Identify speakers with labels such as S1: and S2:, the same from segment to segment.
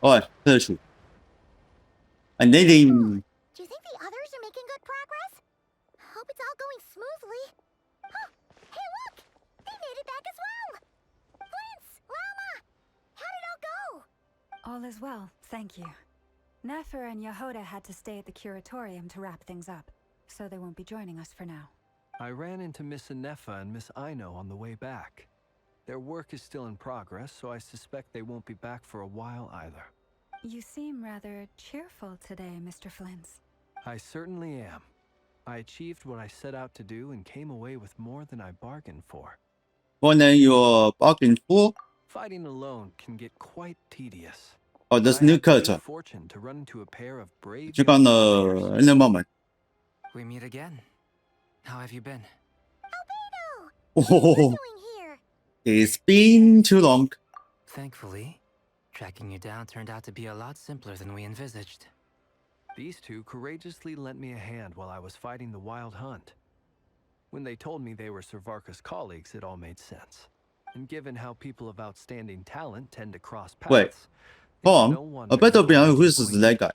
S1: 哦，特殊。Knitting.
S2: Do you think the others are making good progress? Hope it's all going smoothly. Huh. Hey, look! They made it back as well! Prince! Lama! How did it all go?
S3: All is well, thank you. Nefer and Yehoda had to stay at the curatorium to wrap things up, so they won't be joining us for now.
S4: I ran into Miss Anefa and Miss Aino on the way back. Their work is still in progress, so I suspect they won't be back for a while either.
S3: You seem rather cheerful today, Mr. Flintz.
S4: I certainly am. I achieved what I set out to do and came away with more than I bargained for.
S1: More than your bargain for?
S4: Fighting alone can get quite tedious.
S1: Oh, this
S4: I
S1: new
S4: had the good
S1: character.
S4: fortune to run into a pair of brave
S1: You're
S4: young
S1: gonna
S4: warriors.
S1: in a moment.
S5: We meet again. How have you been?
S2: Albedo!
S1: Oh,
S2: What are you doing here?
S1: it's been too long.
S5: Thankfully, tracking you down turned out to be a lot simpler than we envisaged.
S4: These two courageously lent me a hand while I was fighting the wild hunt. When they told me they were Servarka's colleagues, it all made sense. And given how people of outstanding talent tend to cross paths,
S1: Wait,
S4: it's no
S1: Tom,
S4: wonder
S1: I bet
S4: no
S1: I'll be
S4: one
S1: honest
S4: was
S1: with
S4: acquainted.
S1: that guy.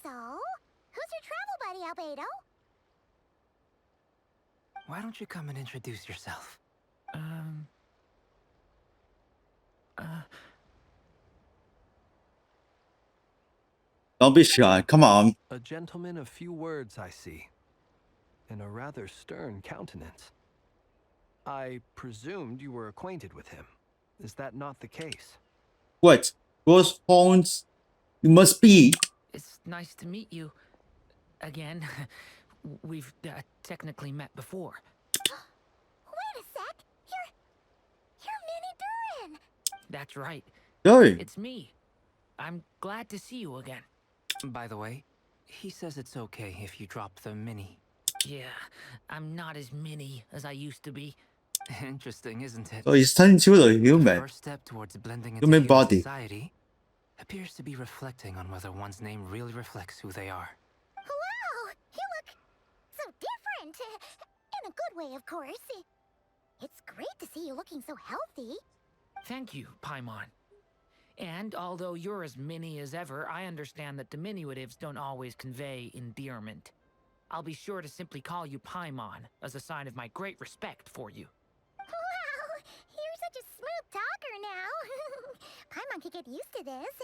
S2: So, who's your travel buddy, Albedo?
S5: Why don't you come and introduce yourself?
S1: Don't be shy. Come on.
S4: A gentleman of few words, I see, and a rather stern countenance. I presumed you were acquainted with him. Is that not the case?
S1: What? Those phones? You must be.
S6: It's nice to meet you. Again. We've technically met before.
S2: Wait a sec! You're Minnie Durin!
S6: That's right.
S1: Hey.
S6: It's me. I'm glad to see you again.
S5: By the way, he says it's okay if you drop the mini.
S6: Yeah, I'm not as mini as I used to be.
S5: Interesting, isn't it?
S1: So he's turning into a
S5: The
S1: human.
S5: first step towards blending into
S1: Human
S5: human
S1: body.
S5: society appears to be reflecting on whether one's name really reflects who they are.
S2: Wow! You look so different! In a good way, of course. It's great to see you looking so healthy.
S6: Thank you, Paimon. And although you're as mini as ever, I understand that diminutives don't always convey endearment. I'll be sure to simply call you Paimon as a sign of my great respect for you.
S2: Wow! You're such a smooth talker now. Paimon could get used to this.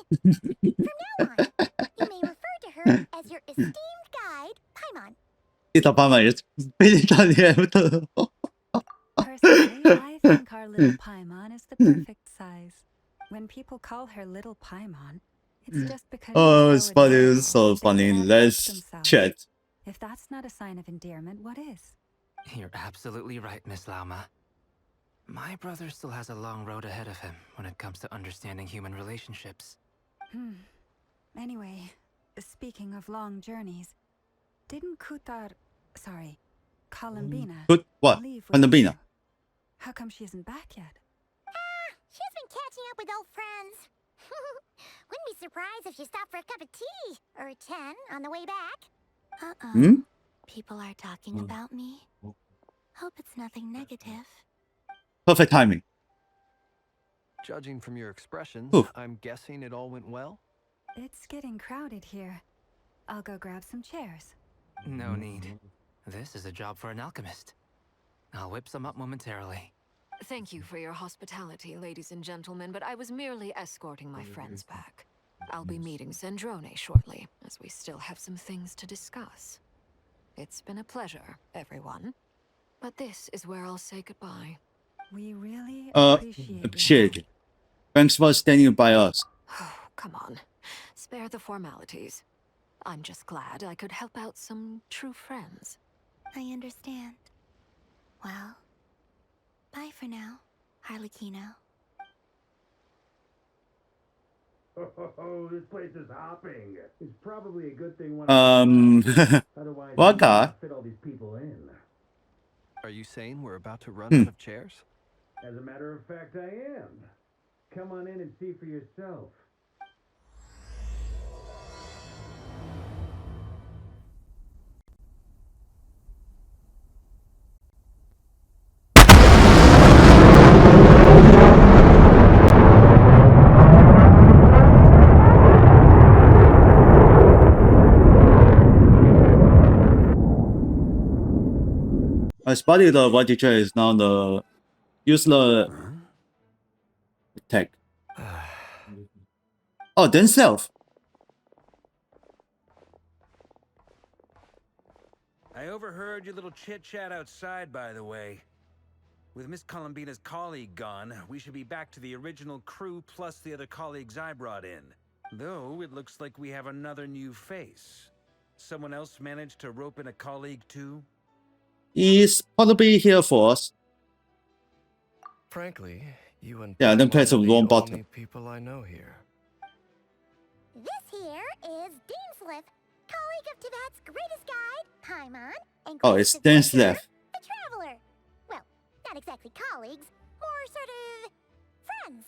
S2: From now on, you may refer to her as your esteemed guide, Paimon.
S1: 一早八百人被你打脸的。
S3: Personally, I think our little Paimon is the perfect size. When people call her little Paimon, it's just because
S1: Oh,
S3: she's
S1: it's funny.
S3: adorable
S1: It's so
S3: they
S1: funny.
S3: can't help
S1: Let's
S3: themselves.
S1: chat.
S3: If that's not a sign of endearment, what is?
S5: You're absolutely right, Miss Lauma. My brother still has a long road ahead of him when it comes to understanding human relationships.
S3: Anyway, speaking of long journeys, didn't Columbina
S1: Good. What?
S3: leave with
S1: Columbina.
S3: you? How come she isn't back yet?
S2: She's been catching up with old friends. Wouldn't be surprised if she stopped for a cup of tea or 10 on the way back. Uh-oh.
S1: Hmm?
S2: People are talking about me. Hope it's nothing negative.
S1: Perfect timing.
S4: Judging from your expressions,
S1: Oof.
S4: I'm guessing it all went well?
S3: It's getting crowded here. I'll go grab some chairs.
S5: No need. This is a job for an alchemist. I'll whip some up momentarily.
S7: Thank you for your hospitality, ladies and gentlemen, but I was merely escorting my friends back. I'll be meeting Zendrone shortly, as we still have some things to discuss. It's been a pleasure, everyone. But this is where I'll say goodbye.
S3: We really appreciate your
S1: Appreciate
S3: help.
S1: it. Thanks for standing by us.
S7: Oh, come on. Spare the formalities. I'm just glad I could help out some true friends.
S2: I understand. Well, bye for now, Harlequino.
S8: Oh, this place is hopping. It's probably a good thing when otherwise
S1: What guy?
S8: fit all these people in.
S4: Are you saying we're about to run out of chairs?
S8: As a matter of fact, I am. Come on in and see for yourself.
S1: I spotted the white teacher is now the useless tech. Oh, then self.
S9: I overheard your little chit-chat outside, by the way. With Miss Columbina's colleague gone, we should be back to the original crew plus the other colleagues I brought in. Though, it looks like we have another new face. Someone else managed to rope in a colleague too?
S1: He's probably here for us.
S10: Frankly, you and
S1: Yeah, then
S10: Paimon
S1: press
S10: are
S1: the
S10: the
S1: wrong
S10: only
S1: button.
S10: people I know here.
S2: This here is Dainsleif, colleague of Tibet's greatest guide, Paimon, and
S1: Oh,
S2: greatest
S1: it's Dainsleif.
S2: adventurer, the Traveler. Well, not exactly colleagues, more sort of friends.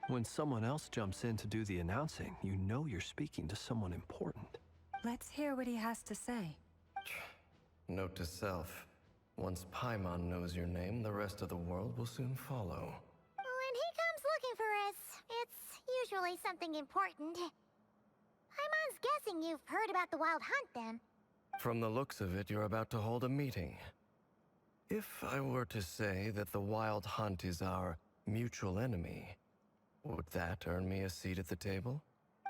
S4: When someone else jumps in to do the announcing, you know you're speaking to someone important.
S3: Let's hear what he has to say.
S10: Note to self. Once Paimon knows your name, the rest of the world will soon follow.
S2: When he comes looking for us, it's usually something important. Paimon's guessing you've heard about the Wild Hunt, then.
S10: From the looks of it, you're about to hold a meeting. If I were to say that the Wild Hunt is our mutual enemy, would that earn me a seat at the table?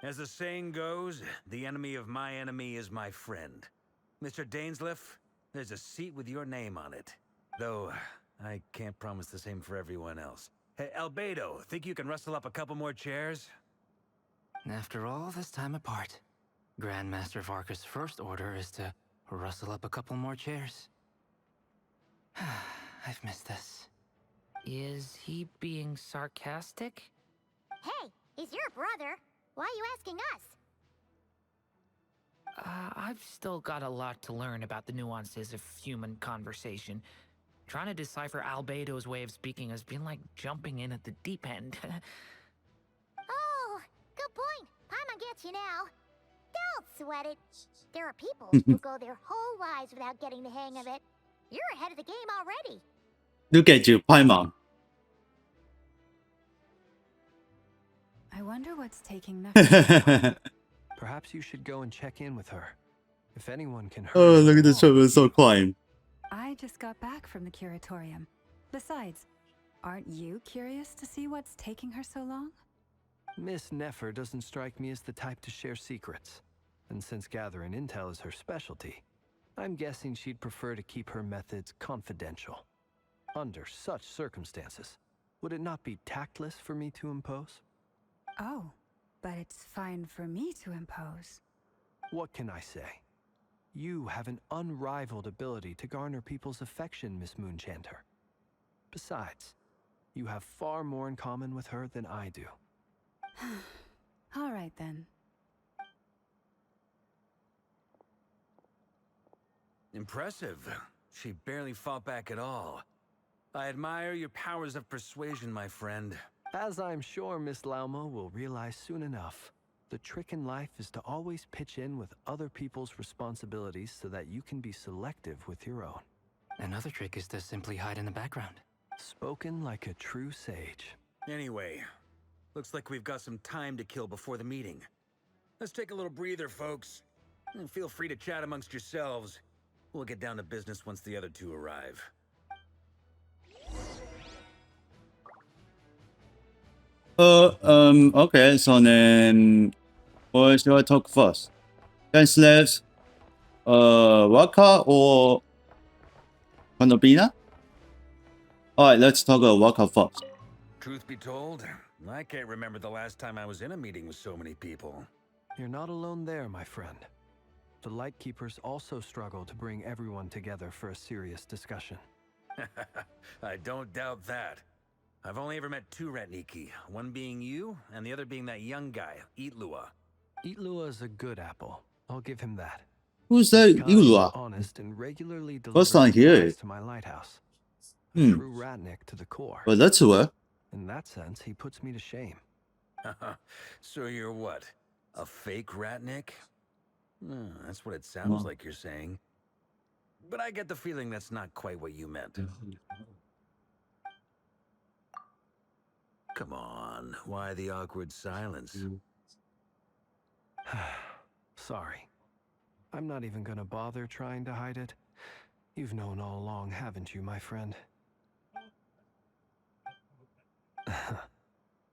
S9: As the saying goes, the enemy of my enemy is my friend. Mr. Dainsleif, there's a seat with your name on it. Though, I can't promise the same for everyone else. Hey, Albedo, think you can rustle up a couple more chairs?
S5: After all this time apart, Grandmaster Varka's first order is to rustle up a couple more chairs. I've missed this.
S6: Is he being sarcastic?
S2: Hey, he's your brother. Why are you asking us?
S6: I've still got a lot to learn about the nuances of human conversation. Trying to decipher Albedo's way of speaking has been like jumping in at the deep end.
S2: Oh, good point. Paimon gets you now. Don't sweat it. There are people who go their whole lives without getting the hang of it. You're ahead of the game already.
S1: Look at you, Paimon.
S3: I wonder what's taking Nefer.
S4: Perhaps you should go and check in with her. If anyone can hurt
S1: Oh,
S4: you
S1: look at the
S4: along,
S1: children so quiet.
S3: I just got back from the curatorium. Besides, aren't you curious to see what's taking her so long?
S4: Miss Nefer doesn't strike me as the type to share secrets. And since gathering intel is her specialty, I'm guessing she'd prefer to keep her methods confidential. Under such circumstances, would it not be tactless for me to impose?
S3: Oh, but it's fine for me to impose.
S4: What can I say? You have an unrivaled ability to garner people's affection, Miss Moonchanter. Besides, you have far more in common with her than I do.
S3: All right then.
S9: Impressive. She barely fought back at all. I admire your powers of persuasion, my friend.
S4: As I'm sure Miss Lauma will realize soon enough, the trick in life is to always pitch in with other people's responsibilities so that you can be selective with your own.
S5: Another trick is to simply hide in the background.
S4: Spoken like a true sage.
S9: Anyway, looks like we've got some time to kill before the meeting. Let's take a little breather, folks. And feel free to chat amongst yourselves. We'll get down to business once the other two arrive.
S1: Okay, so then what should I talk first? Dainsleif, Waka or Panobina? Alright, let's talk about Waka first.
S9: Truth be told, I can't remember the last time I was in a meeting with so many people.
S4: You're not alone there, my friend. The Lightkeepers also struggle to bring everyone together for a serious discussion.
S9: I don't doubt that. I've only ever met two Ratniki, one being you, and the other being that young guy, Eatlua.
S4: Eatlua is a good apple. I'll give him that.
S1: Who's that
S4: Kind,
S1: Eatlua?
S4: honest, and regularly
S1: First
S4: delivers
S1: time here.
S4: supplies to my lighthouse. A true Ratnik to the core.
S1: But that's her.
S4: In that sense, he puts me to shame.
S9: So you're what? A fake Ratnik? That's what it sounds like you're saying. But I get the feeling that's not quite what you meant. Come on, why the awkward silence?
S4: Sorry. I'm not even gonna bother trying to hide it. You've known all along, haven't you, my friend?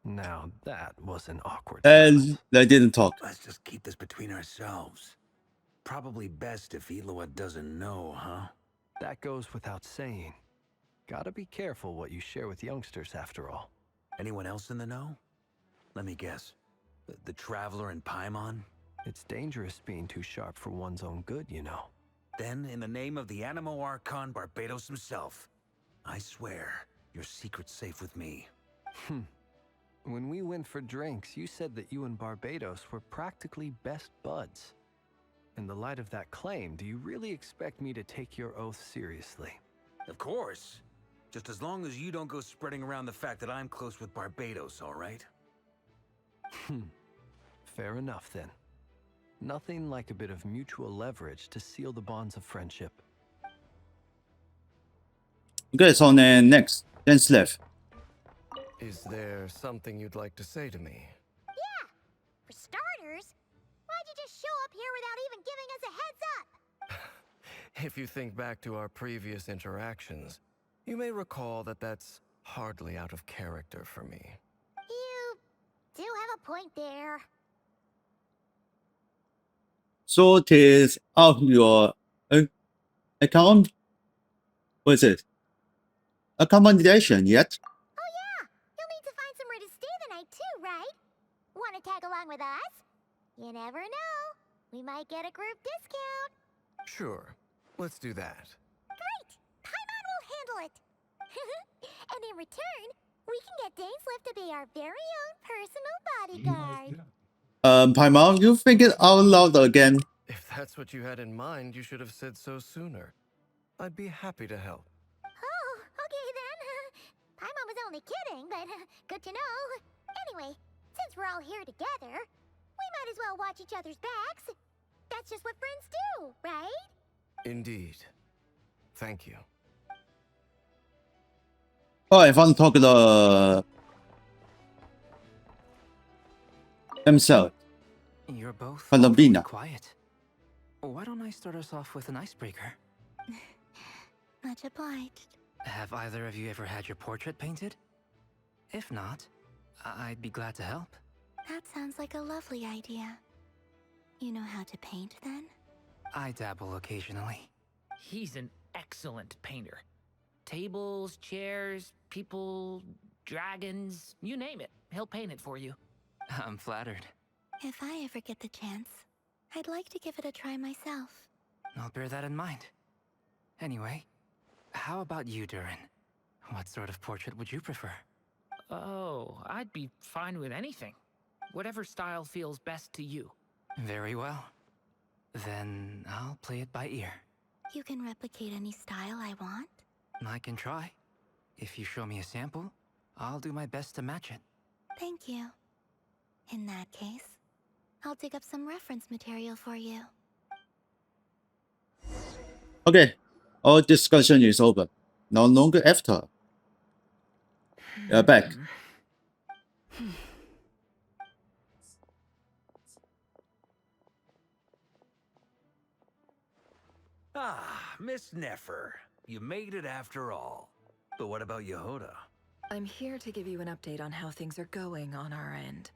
S4: Now that was an awkward
S1: And
S4: silence.
S1: they didn't talk.
S9: Let's just keep this between ourselves. Probably best if Eloa doesn't know, huh?
S4: That goes without saying. Gotta be careful what you share with youngsters, after all.
S9: Anyone else in the know? Let me guess. The Traveler and Paimon?
S4: It's dangerous being too sharp for one's own good, you know.
S9: Then, in the name of the Animo Archon Barbados himself, I swear your secret's safe with me.
S4: When we went for drinks, you said that you and Barbados were practically best buds. In the light of that claim, do you really expect me to take your oath seriously?
S9: Of course. Just as long as you don't go spreading around the fact that I'm close with Barbados, all right?
S4: Fair enough, then. Nothing like a bit of mutual leverage to seal the bonds of friendship.
S1: Okay, so then next, Genshin.
S10: Is there something you'd like to say to me?
S2: Yeah! For starters, why'd you just show up here without even giving us a heads up?
S10: If you think back to our previous interactions, you may recall that that's hardly out of character for me.
S2: You do have a point there.
S1: So it is out your account. What is it? Accommodation yet?
S2: Oh yeah! You'll need to find somewhere to stay the night too, right? Wanna tag along with us? You never know. We might get a group discount.
S10: Sure, let's do that.
S2: Great! Paimon will handle it! And in return, we can get Dainslift to be our very own personal bodyguard.
S1: Paimon, you think it out loud again.
S10: If that's what you had in mind, you should have said so sooner. I'd be happy to help.
S2: Oh, okay then. Paimon was only kidding, but good to know. Anyway, since we're all here together, we might as well watch each other's backs. That's just what friends do, right?
S10: Indeed. Thank you.
S1: Alright, want to talk to themselves.
S5: You're both
S1: Palomina.
S5: awfully quiet. Why don't I start us off with an icebreaker?
S2: Much obliged.
S5: Have either of you ever had your portrait painted? If not, I'd be glad to help.
S2: That sounds like a lovely idea. You know how to paint then?
S5: I dabble occasionally.
S6: He's an excellent painter. Tables, chairs, people, dragons, you name it. He'll paint it for you.
S5: I'm flattered.
S2: If I ever get the chance, I'd like to give it a try myself.
S5: I'll bear that in mind. Anyway, how about you, Durin? What sort of portrait would you prefer?
S6: Oh, I'd be fine with anything. Whatever style feels best to you.
S5: Very well. Then I'll play it by ear.
S2: You can replicate any style I want?
S5: I can try. If you show me a sample, I'll do my best to match it.
S2: Thank you. In that case, I'll dig up some reference material for you.
S1: Okay, our discussion is over. No longer after. We are back.
S9: Ah, Miss Nefer. You made it after all. But what about Yehoda?
S7: I'm here to give you an update on how things are going on our end.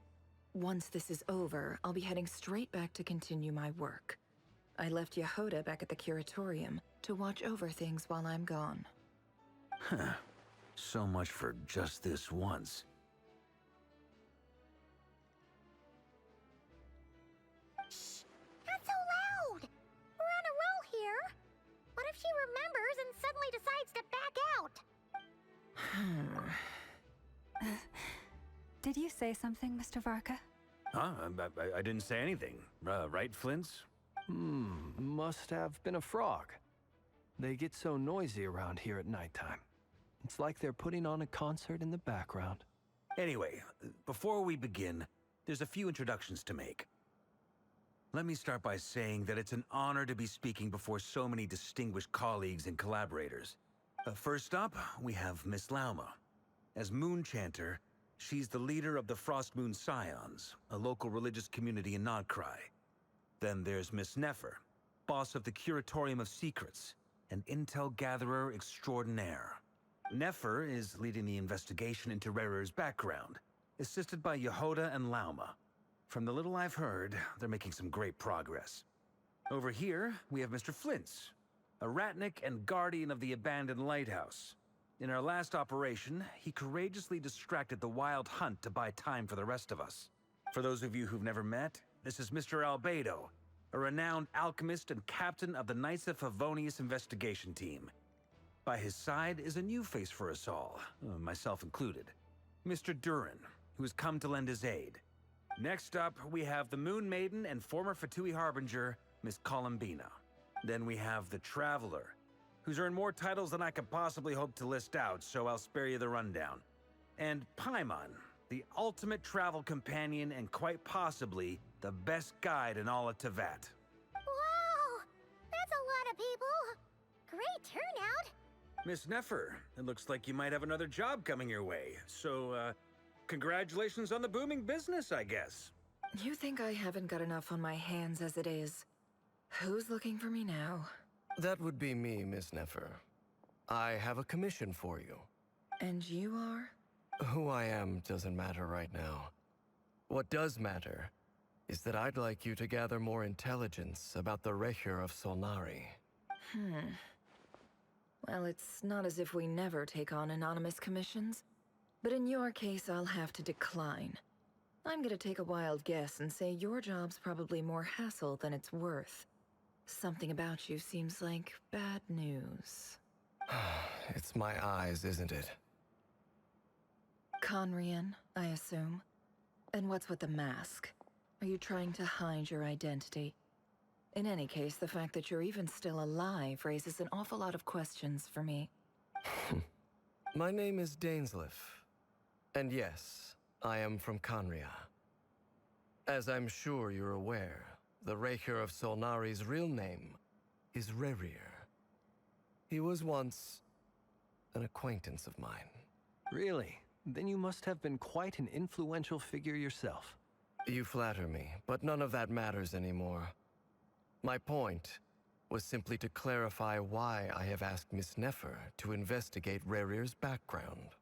S7: Once this is over, I'll be heading straight back to continue my work. I left Yehoda back at the curatorium to watch over things while I'm gone.
S9: Huh. So much for just this once.
S2: Shh! Not so loud! We're on a roll here. What if she remembers and suddenly decides to back out?
S3: Did you say something, Mr. Varka?
S9: Huh? I didn't say anything. Right, Flints?
S4: Must have been a frog. They get so noisy around here at nighttime. It's like they're putting on a concert in the background.
S9: Anyway, before we begin, there's a few introductions to make. Let me start by saying that it's an honor to be speaking before so many distinguished colleagues and collaborators. First up, we have Miss Lauma. As Moon Chanter, she's the leader of the Frost Moon Scions, a local religious community in Nodcry. Then there's Miss Nefer, boss of the Curatorium of Secrets, and intel gatherer extraordinaire. Nefer is leading the investigation into Rerer's background, assisted by Yehoda and Lauma. From the little I've heard, they're making some great progress. Over here, we have Mr. Flintz, a ratnik and guardian of the abandoned lighthouse. In our last operation, he courageously distracted the Wild Hunt to buy time for the rest of us. For those of you who've never met, this is Mr. Albedo, a renowned alchemist and captain of the Knights of Favonius investigation team. By his side is a new face for us all, myself included, Mr. Durin, who has come to lend his aid. Next up, we have the Moon Maiden and former Fatui Harbinger, Miss Columbina. Then we have the Traveler, who's earned more titles than I could possibly hope to list out, so I'll spare you the rundown. And Paimon, the ultimate travel companion and quite possibly the best guide in all of Tevat.
S2: Wow! That's a lot of people! Great turnout!
S9: Miss Nefer, it looks like you might have another job coming your way, so, congratulations on the booming business, I guess.
S7: You think I haven't got enough on my hands as it is? Who's looking for me now?
S10: That would be me, Miss Nefer. I have a commission for you.
S7: And you are?
S10: Who I am doesn't matter right now. What does matter is that I'd like you to gather more intelligence about the Recher of Solnari.
S7: Well, it's not as if we never take on anonymous commissions. But in your case, I'll have to decline. I'm gonna take a wild guess and say your job's probably more hassle than it's worth. Something about you seems like bad news.
S10: It's my eyes, isn't it?
S7: Conrian, I assume. And what's with the mask? Are you trying to hide your identity? In any case, the fact that you're even still alive raises an awful lot of questions for me.
S10: My name is Dainsleif. And yes, I am from Conria. As I'm sure you're aware, the Recher of Solnari's real name is Rerir. He was once an acquaintance of mine.
S4: Really? Then you must have been quite an influential figure yourself.
S10: You flatter me, but none of that matters anymore. My point was simply to clarify why I have asked Miss Nefer to investigate Rerir's background.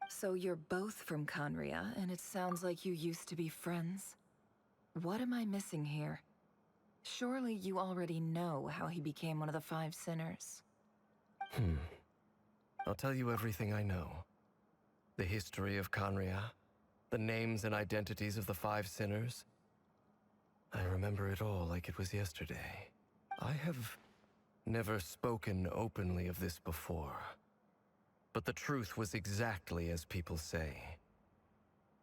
S7: So you're both from Conria, and it sounds like you used to be friends? What am I missing here? Surely you already know how he became one of the Five Sinners.
S10: I'll tell you everything I know. The history of Conria, the names and identities of the Five Sinners. I remember it all like it was yesterday. I have never spoken openly of this before. But the truth was exactly as people say.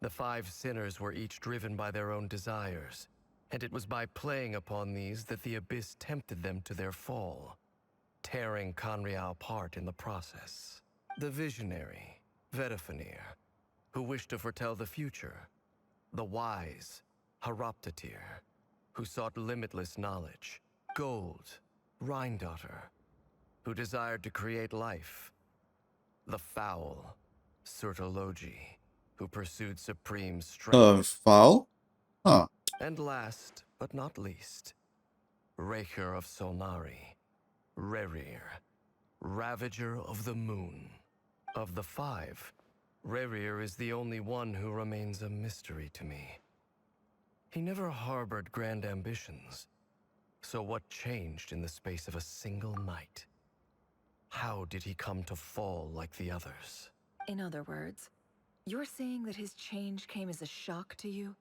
S10: The Five Sinners were each driven by their own desires, and it was by playing upon these that the Abyss tempted them to their fall, tearing Conria apart in the process. The Visionary, Vedifenir, who wished to foretell the future. The Wise, Haroptatir, who sought limitless knowledge. Gold, Rhindaughter, who desired to create life. The Foul, Sertologi, who pursued supreme strength.
S1: Foul? Huh.
S10: And last, but not least, Recher of Solnari, Rerir, Ravager of the Moon. Of the five, Rerir is the only one who remains a mystery to me. He never harbored grand ambitions. So what changed in the space of a single night? How did he come to fall like the others?
S7: In other words, you're saying that his change came as a shock to you,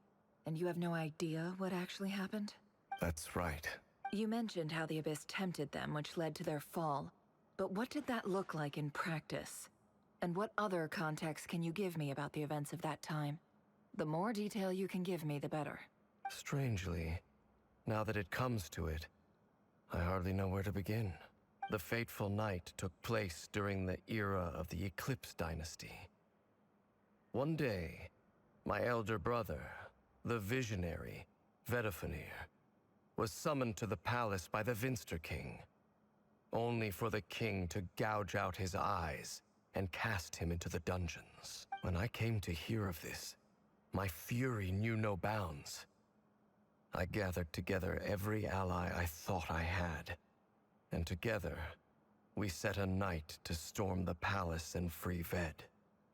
S7: and you have no idea what actually happened?
S10: That's right.
S7: You mentioned how the Abyss tempted them, which led to their fall. But what did that look like in practice? And what other context can you give me about the events of that time? The more detail you can give me, the better.
S10: Strangely, now that it comes to it, I hardly know where to begin. The fateful night took place during the era of the Eclipse Dynasty. One day, my elder brother, the Visionary, Vedifenir, was summoned to the palace by the Vinster King, only for the king to gouge out his eyes and cast him into the dungeons. When I came to hear of this, my fury knew no bounds. I gathered together every ally I thought I had And together, we set a night to storm the palace and free Ved.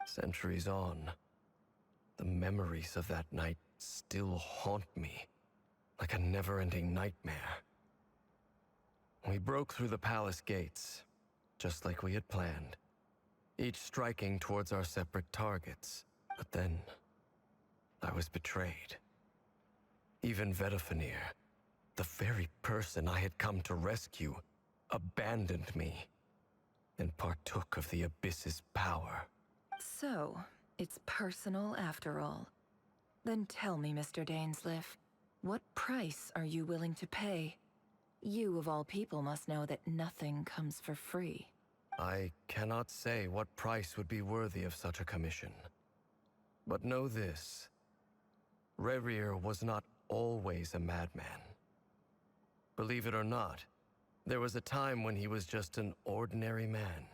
S10: Centuries on, the memories of that night still haunt me like a never-ending nightmare. We broke through the palace gates, just like we had planned, each striking towards our separate targets. But then, I was betrayed. Even Vedafinir, the very person I had come to rescue, abandoned me and partook of the Abyss's power.
S7: So, it's personal after all. Then tell me, Mr. Dainsleif, what price are you willing to pay? You, of all people, must know that nothing comes for free.
S10: I cannot say what price would be worthy of such a commission. But know this. Rerir was not always a madman. Believe it or not, there was a time when he was just an ordinary man,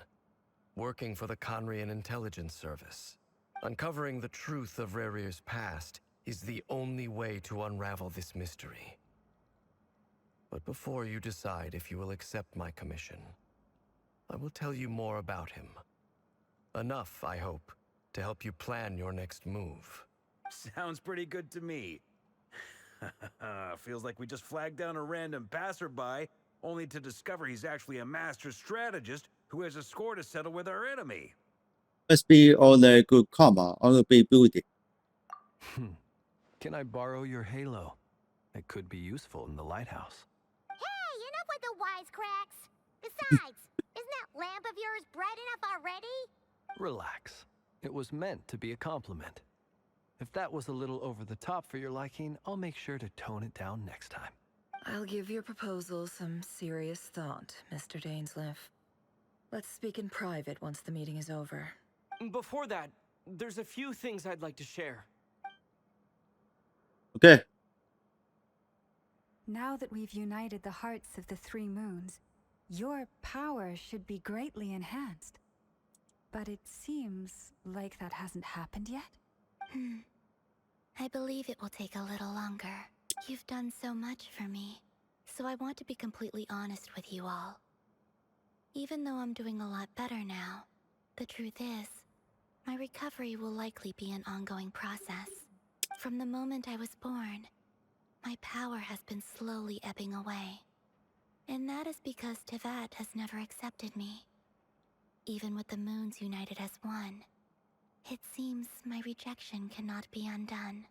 S10: working for the Conrian Intelligence Service. Uncovering the truth of Rerir's past is the only way to unravel this mystery. But before you decide if you will accept my commission, I will tell you more about him. Enough, I hope, to help you plan your next move.
S9: Sounds pretty good to me. Feels like we just flagged down a random passerby, only to discover he's actually a master strategist who has a score to settle with our enemy.
S1: Must be all the good karma on the big building.
S4: Can I borrow your halo? It could be useful in the lighthouse.
S2: Hey, enough with the wisecracks. Besides, isn't that lamp of yours bright enough already?
S4: Relax. It was meant to be a compliment. If that was a little over the top for your liking, I'll make sure to tone it down next time.
S7: I'll give your proposal some serious thought, Mr. Dainsleif. Let's speak in private once the meeting is over.
S11: Before that, there's a few things I'd like to share.
S1: Okay.
S3: Now that we've united the hearts of the three moons, your power should be greatly enhanced. But it seems like that hasn't happened yet.
S2: I believe it will take a little longer. You've done so much for me, so I want to be completely honest with you all. Even though I'm doing a lot better now, the truth is, my recovery will likely be an ongoing process. From the moment I was born, my power has been slowly ebbing away. And that is because Tevat has never accepted me. Even with the moons united as one, it seems my rejection cannot be undone.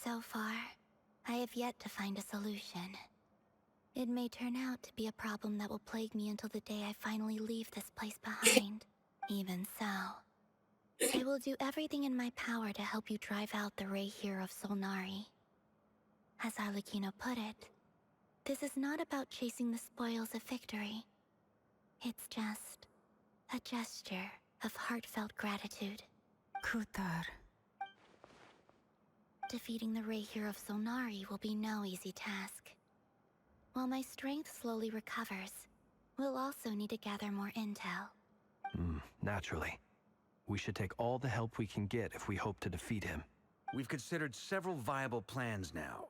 S2: So far, I have yet to find a solution. It may turn out to be a problem that will plague me until the day I finally leave this place behind. Even so, I will do everything in my power to help you drive out the Reihir of Solnari. As Arlecchino put it, this is not about chasing the spoils of victory. It's just a gesture of heartfelt gratitude.
S3: Kutar.
S2: Defeating the Reihir of Solnari will be no easy task. While my strength slowly recovers, we'll also need to gather more intel.
S4: Naturally. We should take all the help we can get if we hope to defeat him.
S9: We've considered several viable plans now,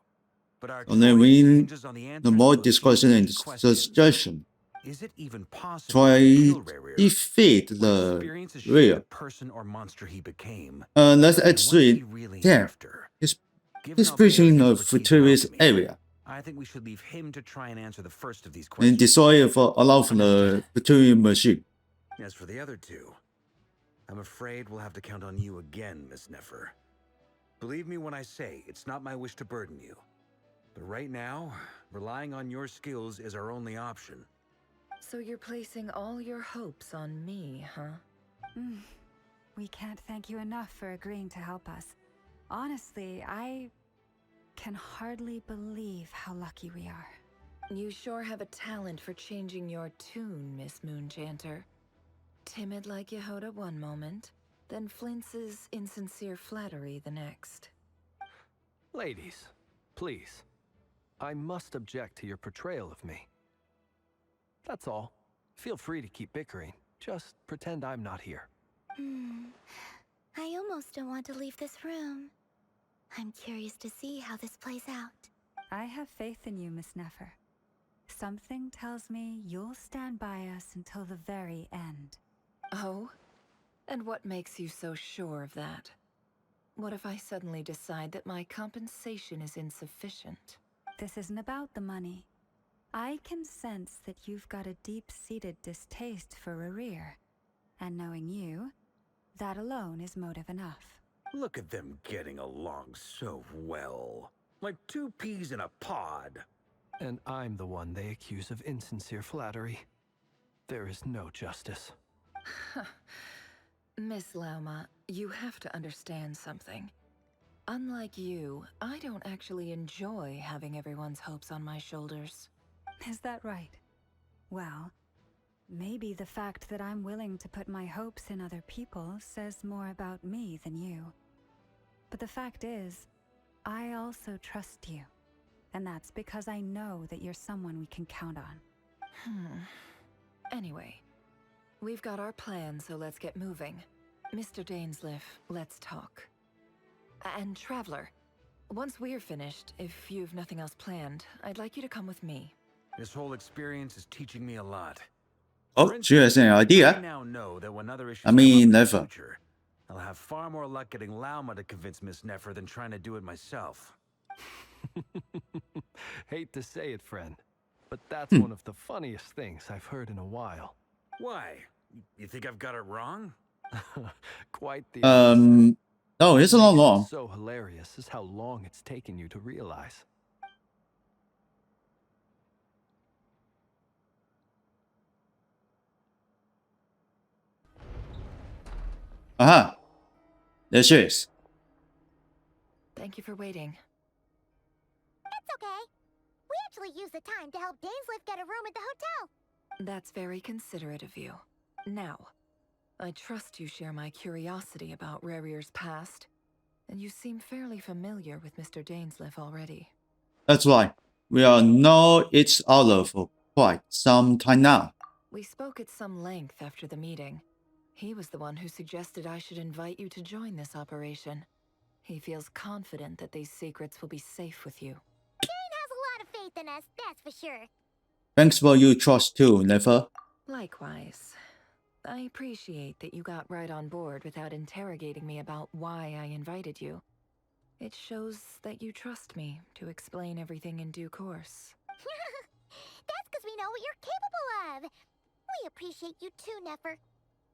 S9: but our
S1: And then
S9: choice
S1: we
S9: hinges on the answers
S1: the more
S9: to a few
S1: discussion and
S9: key questions.
S1: suggestion.
S9: Is it even possible
S1: Try
S9: to kill Rerir?
S1: defeat
S9: What
S1: the
S9: experience is shaping the
S1: real.
S9: person or monster he became?
S1: Let's
S9: And what's
S1: actually
S9: he really
S1: damn.
S9: after?
S1: He's
S9: Given how
S1: preaching in
S9: buried
S1: a
S9: his expertise in
S1: futurist
S9: alchemy,
S1: area
S9: I think we should leave him to try and answer the first of these
S1: and
S9: questions.
S1: destroy it for allow for the Futurin machine.
S9: As for the other two, I'm afraid we'll have to count on you again, Miss Nefer. Believe me when I say it's not my wish to burden you. But right now, relying on your skills is our only option.
S7: So you're placing all your hopes on me, huh?
S3: We can't thank you enough for agreeing to help us. Honestly, I can hardly believe how lucky we are.
S7: You sure have a talent for changing your tune, Miss Moonchanter. Timid like Yehoda one moment, then flinches insincere flattery the next.
S4: Ladies, please. I must object to your portrayal of me. That's all. Feel free to keep bickering. Just pretend I'm not here.
S2: I almost don't want to leave this room. I'm curious to see how this plays out.
S3: I have faith in you, Miss Nefer. Something tells me you'll stand by us until the very end.
S12: Oh? And what makes you so sure of that? What if I suddenly decide that my compensation is insufficient?
S3: This isn't about the money. I can sense that you've got a deep-seated distaste for Rerir. And knowing you, that alone is motive enough.
S9: Look at them getting along so well. Like two peas in a pod.
S4: And I'm the one they accuse of insincere flattery. There is no justice.
S12: Miss Lauma, you have to understand something. Unlike you, I don't actually enjoy having everyone's hopes on my shoulders.
S3: Is that right? Well, maybe the fact that I'm willing to put my hopes in other people says more about me than you. But the fact is, I also trust you. And that's because I know that you're someone we can count on.
S12: Anyway, we've got our plan, so let's get moving. Mr. Dainsliff, let's talk. And Traveler, once we're finished, if you've nothing else planned, I'd like you to come with me.
S9: This whole experience is teaching me a lot.
S1: Oh, she has an idea.
S9: I now know that when other issues
S1: I mean,
S9: come up in
S1: never.
S9: the future, I'll have far more luck getting Lauma to convince Miss Nefer than trying to do it myself.
S4: Hate to say it, friend, but that's one of the funniest things I've heard in a while.
S9: Why? You think I've got it wrong?
S4: Quite the opposite.
S1: No, it's a
S4: What
S1: long
S4: makes it
S1: long.
S4: so hilarious is how long it's taken you to realize.
S1: Aha. There she is.
S12: Thank you for waiting.
S2: It's okay. We actually used the time to help Dainsliff get a room at the hotel.
S12: That's very considerate of you. Now, I trust you share my curiosity about Rerir's past, and you seem fairly familiar with Mr. Dainsliff already.
S1: That's right. We all know each other for quite some time now.
S12: We spoke at some length after the meeting. He was the one who suggested I should invite you to join this operation. He feels confident that these secrets will be safe with you.
S2: Dane has a lot of faith in us, that's for sure.
S1: Thanks for your trust too, Nefer.
S12: Likewise. I appreciate that you got right on board without interrogating me about why I invited you. It shows that you trust me to explain everything in due course.
S2: That's because we know what you're capable of. We appreciate you too, Nefer.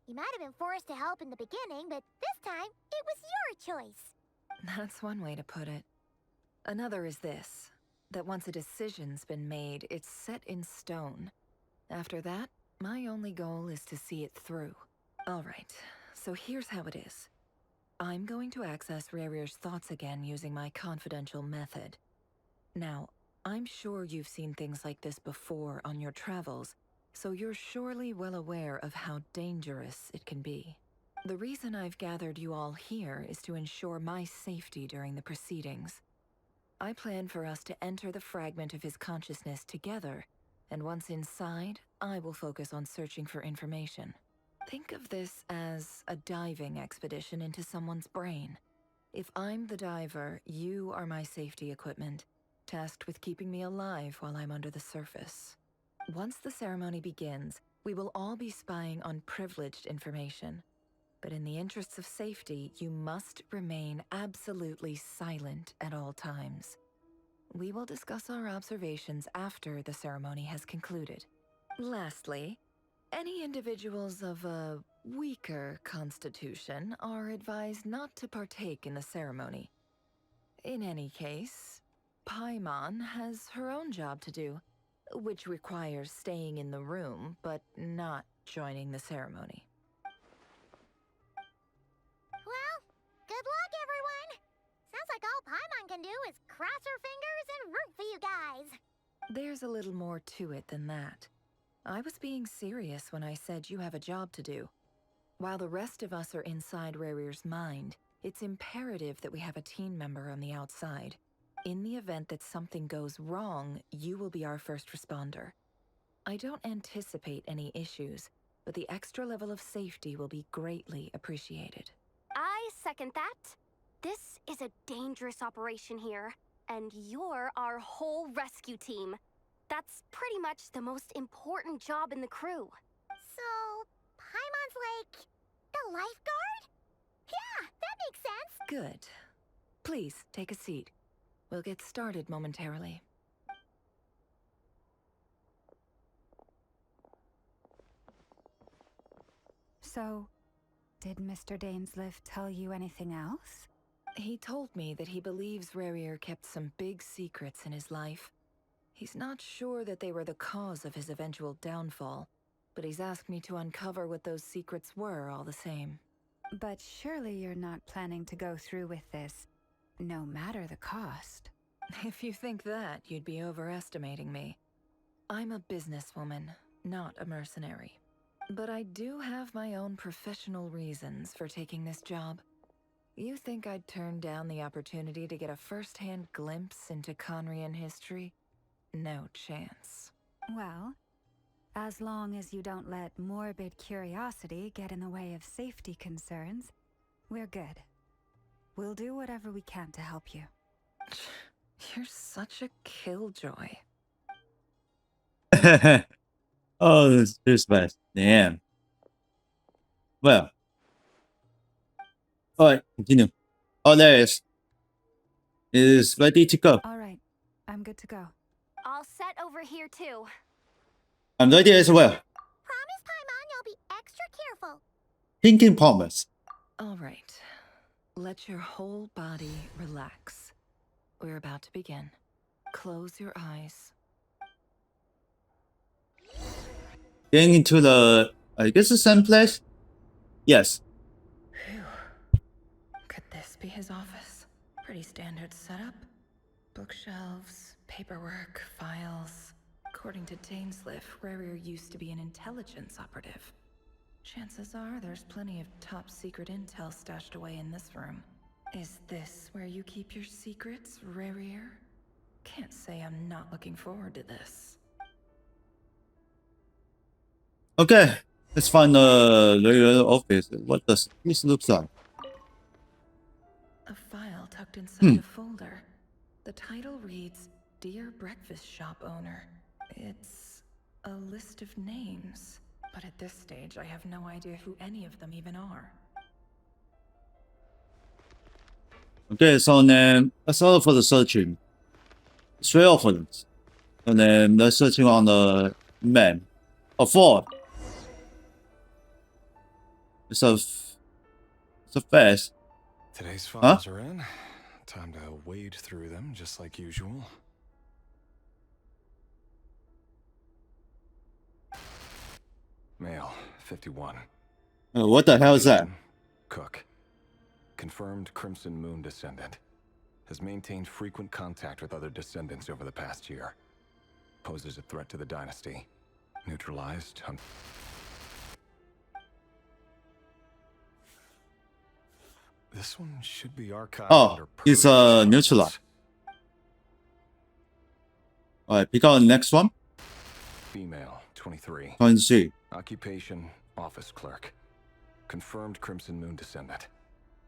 S2: You might have been forced to help in the beginning, but this time, it was your choice.
S12: That's one way to put it. Another is this, that once a decision's been made, it's set in stone. After that, my only goal is to see it through. Alright, so here's how it is. I'm going to access Rerir's thoughts again using my confidential method. Now, I'm sure you've seen things like this before on your travels, so you're surely well aware of how dangerous it can be. The reason I've gathered you all here is to ensure my safety during the proceedings. I plan for us to enter the fragment of his consciousness together, and once inside, I will focus on searching for information. Think of this as a diving expedition into someone's brain. If I'm the diver, you are my safety equipment, tasked with keeping me alive while I'm under the surface. Once the ceremony begins, we will all be spying on privileged information. But in the interests of safety, you must remain absolutely silent at all times. We will discuss our observations after the ceremony has concluded. Lastly, any individuals of a weaker constitution are advised not to partake in the ceremony. In any case, Paimon has her own job to do, which requires staying in the room but not joining the ceremony.
S2: Well, good luck, everyone. Sounds like all Paimon can do is cross her fingers and root for you guys.
S12: There's a little more to it than that. I was being serious when I said you have a job to do. While the rest of us are inside Rerir's mind, it's imperative that we have a team member on the outside. In the event that something goes wrong, you will be our first responder. I don't anticipate any issues, but the extra level of safety will be greatly appreciated.
S13: I second that. This is a dangerous operation here, and you're our whole rescue team. That's pretty much the most important job in the crew.
S2: So, Paimon's like the lifeguard? Yeah, that makes sense.
S12: Good. Please, take a seat. We'll get started momentarily.
S3: So, did Mr. Dainsliff tell you anything else?
S12: He told me that he believes Rarier kept some big secrets in his life. He's not sure that they were the cause of his eventual downfall, but he's asked me to uncover what those secrets were all the same.
S3: But surely you're not planning to go through with this, no matter the cost.
S12: If you think that, you'd be overestimating me. I'm a businesswoman, not a mercenary. But I do have my own professional reasons for taking this job. You think I'd turn down the opportunity to get a first-hand glimpse into Conrian history? No chance.
S3: Well, as long as you don't let morbid curiosity get in the way of safety concerns, we're good. We'll do whatever we can to help you.
S12: You're such a killjoy.
S1: Oh, this is bad. Damn. Well. Alright, continue. Oh, there it is. It is ready to go.
S3: All right, I'm good to go.
S13: All set over here, too.
S1: I'm ready as well.
S2: Promise, Paimon, you'll be extra careful.
S1: Thinking promise.
S12: All right. Let your whole body relax. We're about to begin. Close your eyes.
S1: Getting into the, I guess the same place? Yes.
S12: Phew. Could this be his office? Pretty standard setup. Bookshelves, paperwork, files. According to Dainsliff, Rarier used to be an intelligence operative. Chances are there's plenty of top secret intel stashed away in this room. Is this where you keep your secrets, Rarier? Can't say I'm not looking forward to this.
S1: Okay, let's find the regular office. What does this look like?
S12: A file tucked inside a folder. The title reads, Dear Breakfast Shop Owner. It's a list of names, but at this stage I have no idea who any of them even are.
S1: Okay, so then let's order for the searching. Straight off for this. And then let's searching on the map. Oh, 4. It's a fast.
S14: Today's files are in. Time to wade through them just like usual. Male, 51.
S1: What the hell is that?
S14: Cook. Confirmed Crimson Moon descendant. Has maintained frequent contact with other descendants over the past year. Poses a threat to the dynasty. Neutralized. This one should be archived.
S1: Oh, it's neutralized. Alright, pick out the next one.
S14: Female, 23.
S1: 23.
S14: Occupation, office clerk. Confirmed Crimson Moon descendant.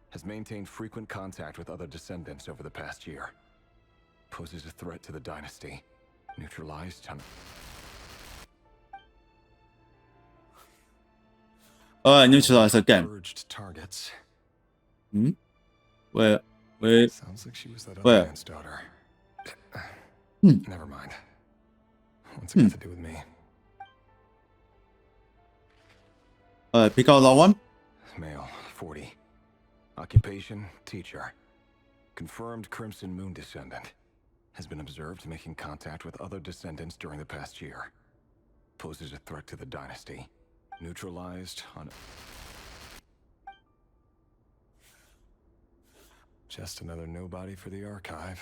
S14: Has maintained frequent contact with other descendants over the past year. Poses a threat to the dynasty. Neutralized.
S1: Alright, neutralized again.
S14: Purged targets.
S1: Where?
S14: Sounds like she was that
S1: Where?
S14: other man's daughter. Never mind. What's it got to do with me?
S1: Alright, pick out that one.
S14: Male, 40. Occupation, teacher. Confirmed Crimson Moon descendant. Has been observed making contact with other descendants during the past year. Poses a threat to the dynasty. Neutralized on... Just another nobody for the archive.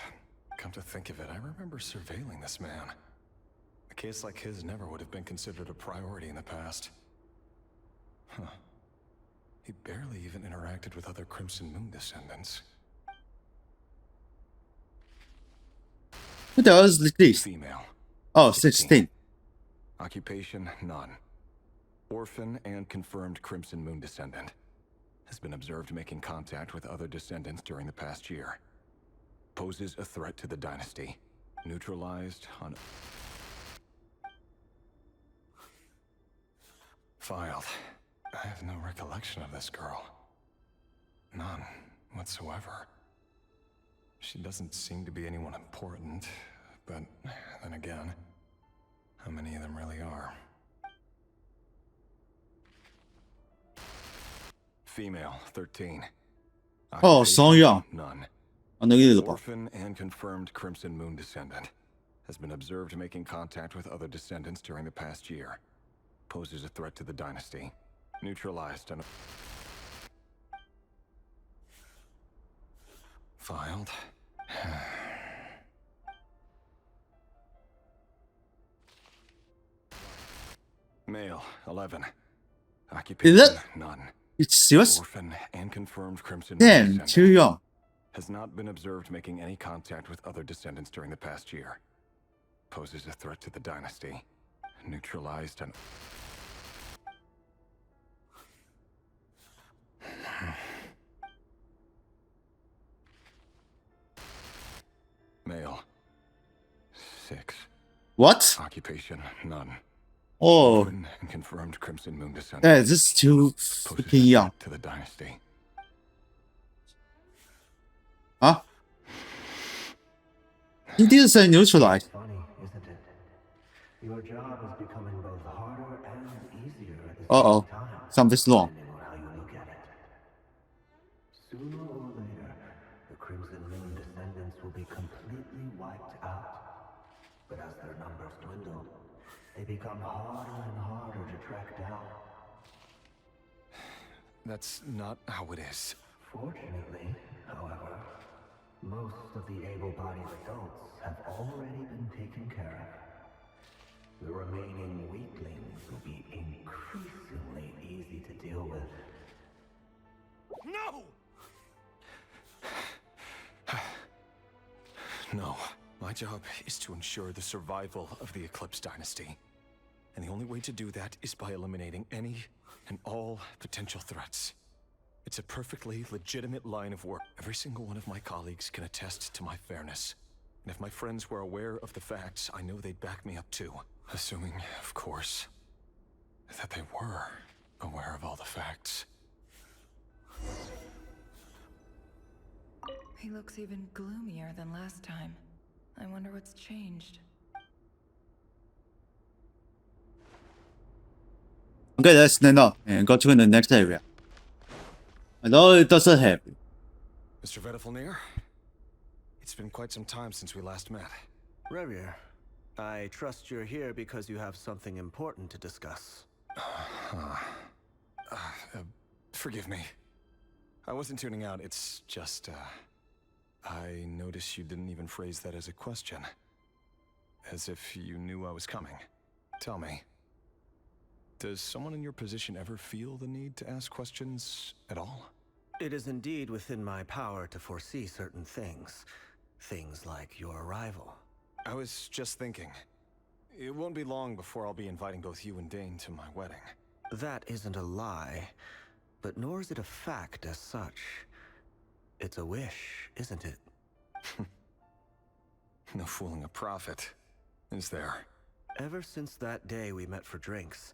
S14: Come to think of it, I remember surveilling this man. A case like his never would have been considered a priority in the past. Huh. He barely even interacted with other Crimson Moon descendants.
S1: Who the hell is this?
S14: Female.
S1: Oh, 16.
S14: Occupation, none. Orphan and confirmed Crimson Moon descendant. Has been observed making contact with other descendants during the past year. Poses a threat to the dynasty. Neutralized on... Filed. I have no recollection of this girl. None whatsoever. She doesn't seem to be anyone important, but then again, how many of them really are? Female, 13.
S1: Oh, so young.
S14: None.
S1: 너희들도 봐.
S14: Orphan and confirmed Crimson Moon descendant. Has been observed making contact with other descendants during the past year. Poses a threat to the dynasty. Neutralized and... Filed. Male, 11. Occupation,
S1: Is it?
S14: none.
S1: It's serious?
S14: Orphan and confirmed Crimson Moon
S1: Damn,
S14: descendant.
S1: too young.
S14: Has not been observed making any contact with other descendants during the past year. Poses a threat to the dynasty. Neutralized and... Male. 6.
S1: What?
S14: Occupation, none.
S1: Oh,
S14: Orphan and confirmed Crimson Moon descendant.
S1: yeah, this is too
S14: Poses a
S1: freaking young.
S14: threat to the dynasty.
S1: 啊？一定是牛出来。
S8: Funny, isn't it? Your job is becoming both harder and easier at the
S1: Uh-oh.
S8: same time.
S1: Something's wrong.
S8: Depending on how you look at it. Sooner or later, the Crimson Moon descendants will be completely wiped out. But as their numbers dwindle, they become harder and harder to track down.
S14: That's not how it is.
S8: Fortunately, however, most of the able-bodied adults have already been taken care of. The remaining weaklings will be increasingly easy to deal with.
S14: No! No. My job is to ensure the survival of the Eclipse Dynasty. And the only way to do that is by eliminating any and all potential threats. It's a perfectly legitimate line of work. Every single one of my colleagues can attest to my fairness. And if my friends were aware of the facts, I know they'd back me up too. Assuming, of course, that they were aware of all the facts.
S12: He looks even gloomier than last time. I wonder what's changed.
S1: Okay, let's stand up and go to the next area. Although it doesn't have.
S14: Mr. Terengineer, it's been quite some time since we last met.
S11: Revier, I trust you're here because you have something important to discuss.
S14: Forgive me. I wasn't tuning out, it's just, I noticed you didn't even phrase that as a question. As if you knew I was coming. Tell me, does someone in your position ever feel the need to ask questions at all?
S11: It is indeed within my power to foresee certain things. Things like your arrival.
S14: I was just thinking. It won't be long before I'll be inviting both you and Dane to my wedding.
S11: That isn't a lie, but nor is it a fact as such. It's a wish, isn't it?
S14: No fooling a prophet, is there?
S11: Ever since that day we met for drinks,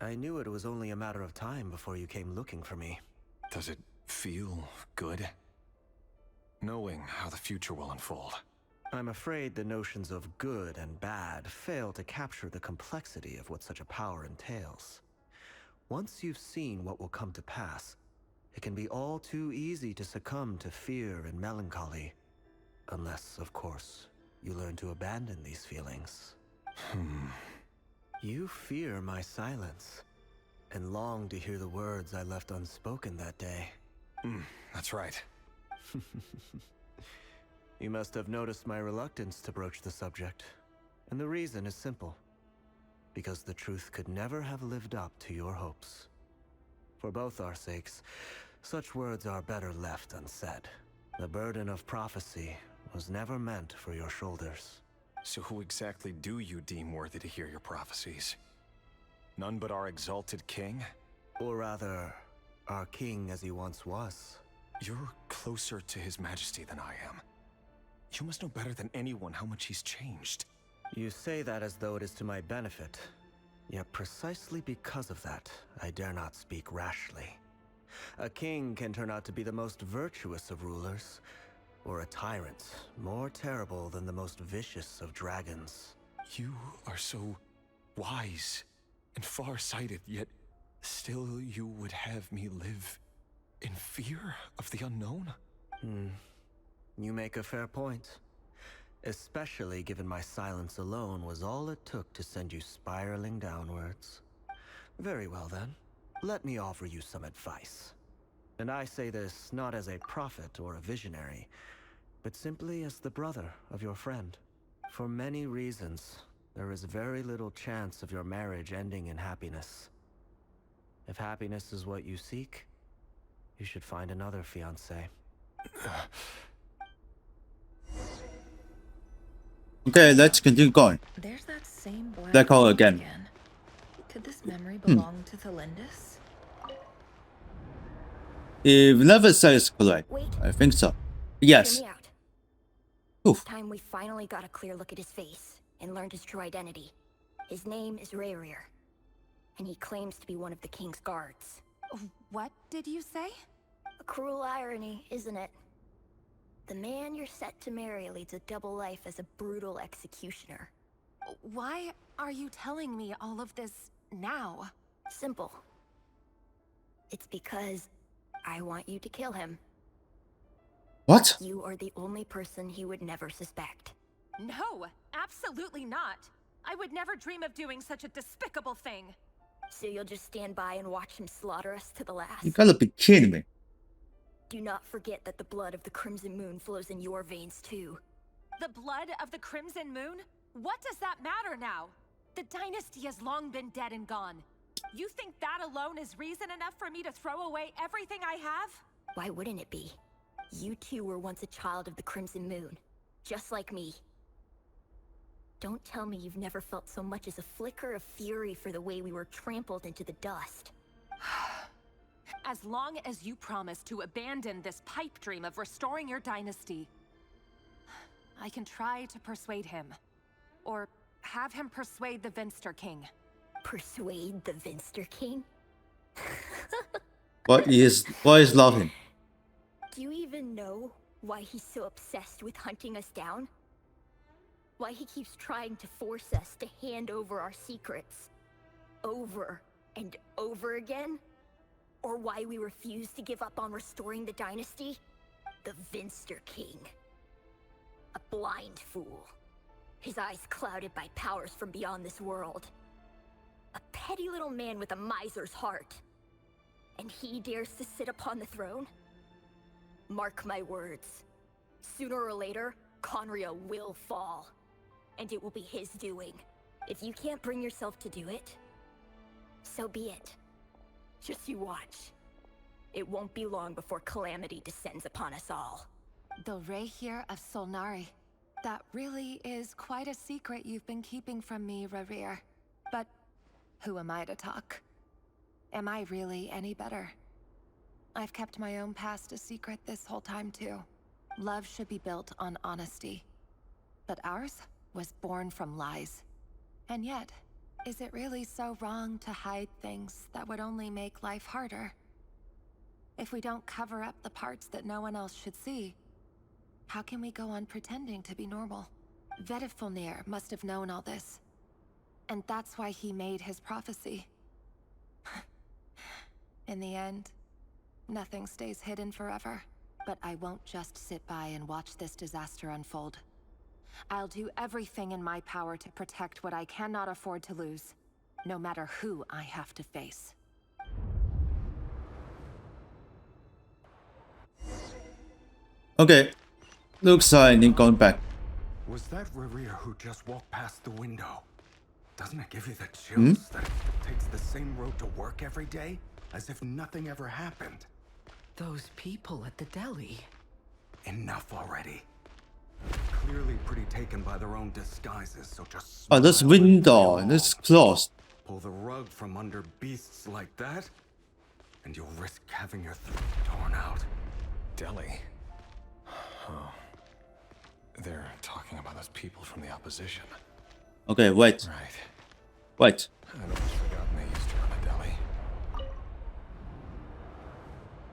S11: I knew it was only a matter of time before you came looking for me.
S14: Does it feel good? Knowing how the future will unfold.
S11: I'm afraid the notions of good and bad fail to capture the complexity of what such a power entails. Once you've seen what will come to pass, it can be all too easy to succumb to fear and melancholy. Unless, of course, you learn to abandon these feelings. You fear my silence, and long to hear the words I left unspoken that day.
S14: That's right.
S11: You must have noticed my reluctance to broach the subject. And the reason is simple. Because the truth could never have lived up to your hopes. For both our sakes, such words are better left unsaid. The burden of prophecy was never meant for your shoulders.
S14: So who exactly do you deem worthy to hear your prophecies? None but our exalted king?
S11: Or rather, our king as he once was.
S14: You're closer to his majesty than I am. You must know better than anyone how much he's changed.
S11: You say that as though it is to my benefit. Yet precisely because of that, I dare not speak rashly. A king can turn out to be the most virtuous of rulers, or a tyrant more terrible than the most vicious of dragons.
S14: You are so wise and far-sighted, yet still you would have me live in fear of the unknown?
S11: You make a fair point. Especially given my silence alone was all it took to send you spiraling downwards. Very well then, let me offer you some advice. And I say this not as a prophet or a visionary, but simply as the brother of your friend. For many reasons, there is very little chance of your marriage ending in happiness. If happiness is what you seek, you should find another fiancé.
S1: Okay, let's continue going.
S12: There's that same
S1: Black hole again.
S12: Could this memory belong to Thelindis?
S1: If never says correct,
S2: Wait.
S1: I think so. Yes.
S2: Hear me out.
S1: Oof.
S2: It's time we finally got a clear look at his face and learned his true identity. His name is Rerir, and he claims to be one of the king's guards.
S13: What did you say?
S2: A cruel irony, isn't it? The man you're set to marry leads a double life as a brutal executioner.
S13: Why are you telling me all of this now?
S2: Simple. It's because I want you to kill him.
S1: What?
S2: You are the only person he would never suspect.
S13: No, absolutely not. I would never dream of doing such a despicable thing.
S2: So you'll just stand by and watch him slaughter us to the last?
S1: You gotta be kidding me.
S2: Do not forget that the blood of the Crimson Moon flows in your veins too.
S13: The blood of the Crimson Moon? What does that matter now? The dynasty has long been dead and gone. You think that alone is reason enough for me to throw away everything I have?
S2: Why wouldn't it be? You two were once a child of the Crimson Moon, just like me. Don't tell me you've never felt so much as a flicker of fury for the way we were trampled into the dust.
S13: As long as you promise to abandon this pipe dream of restoring your dynasty, I can try to persuade him. Or have him persuade the Vinster King.
S2: Persuade the Vinster King?
S1: What is laughing?
S2: Do you even know why he's so obsessed with hunting us down? Why he keeps trying to force us to hand over our secrets over and over again? Or why we refuse to give up on restoring the dynasty? The Vinster King. A blind fool. His eyes clouded by powers from beyond this world. A petty little man with a miser's heart. And he dares to sit upon the throne? Mark my words. Sooner or later, Conria will fall. And it will be his doing. If you can't bring yourself to do it, so be it. Just you watch. It won't be long before calamity descends upon us all.
S13: The Reir of Solnari. That really is quite a secret you've been keeping from me, Rerir. But who am I to talk? Am I really any better? I've kept my own past a secret this whole time too. Love should be built on honesty. But ours was born from lies. And yet, is it really so wrong to hide things that would only make life harder? If we don't cover up the parts that no one else should see, how can we go on pretending to be normal? Terengineer must have known all this. And that's why he made his prophecy. In the end, nothing stays hidden forever. But I won't just sit by and watch this disaster unfold. I'll do everything in my power to protect what I cannot afford to lose, no matter who I have to face.
S1: Okay. Looks like I need going back.
S14: Was that Rerir who just walked past the window? Doesn't it give you the chills that it takes the same road to work every day? As if nothing ever happened.
S6: Those people at the deli.
S14: Enough already. Clearly pretty taken by their own disguises, so just
S1: Oh, this
S14: smile and
S1: window,
S14: play
S1: this is
S14: along.
S1: closed.
S14: Pull the rug from under beasts like that, and you'll risk having your throat torn out. Deli? Oh. They're talking about those people from the opposition.
S1: Okay, wait.
S14: Right.
S1: Wait.
S14: I'd almost forgotten they used to run a deli.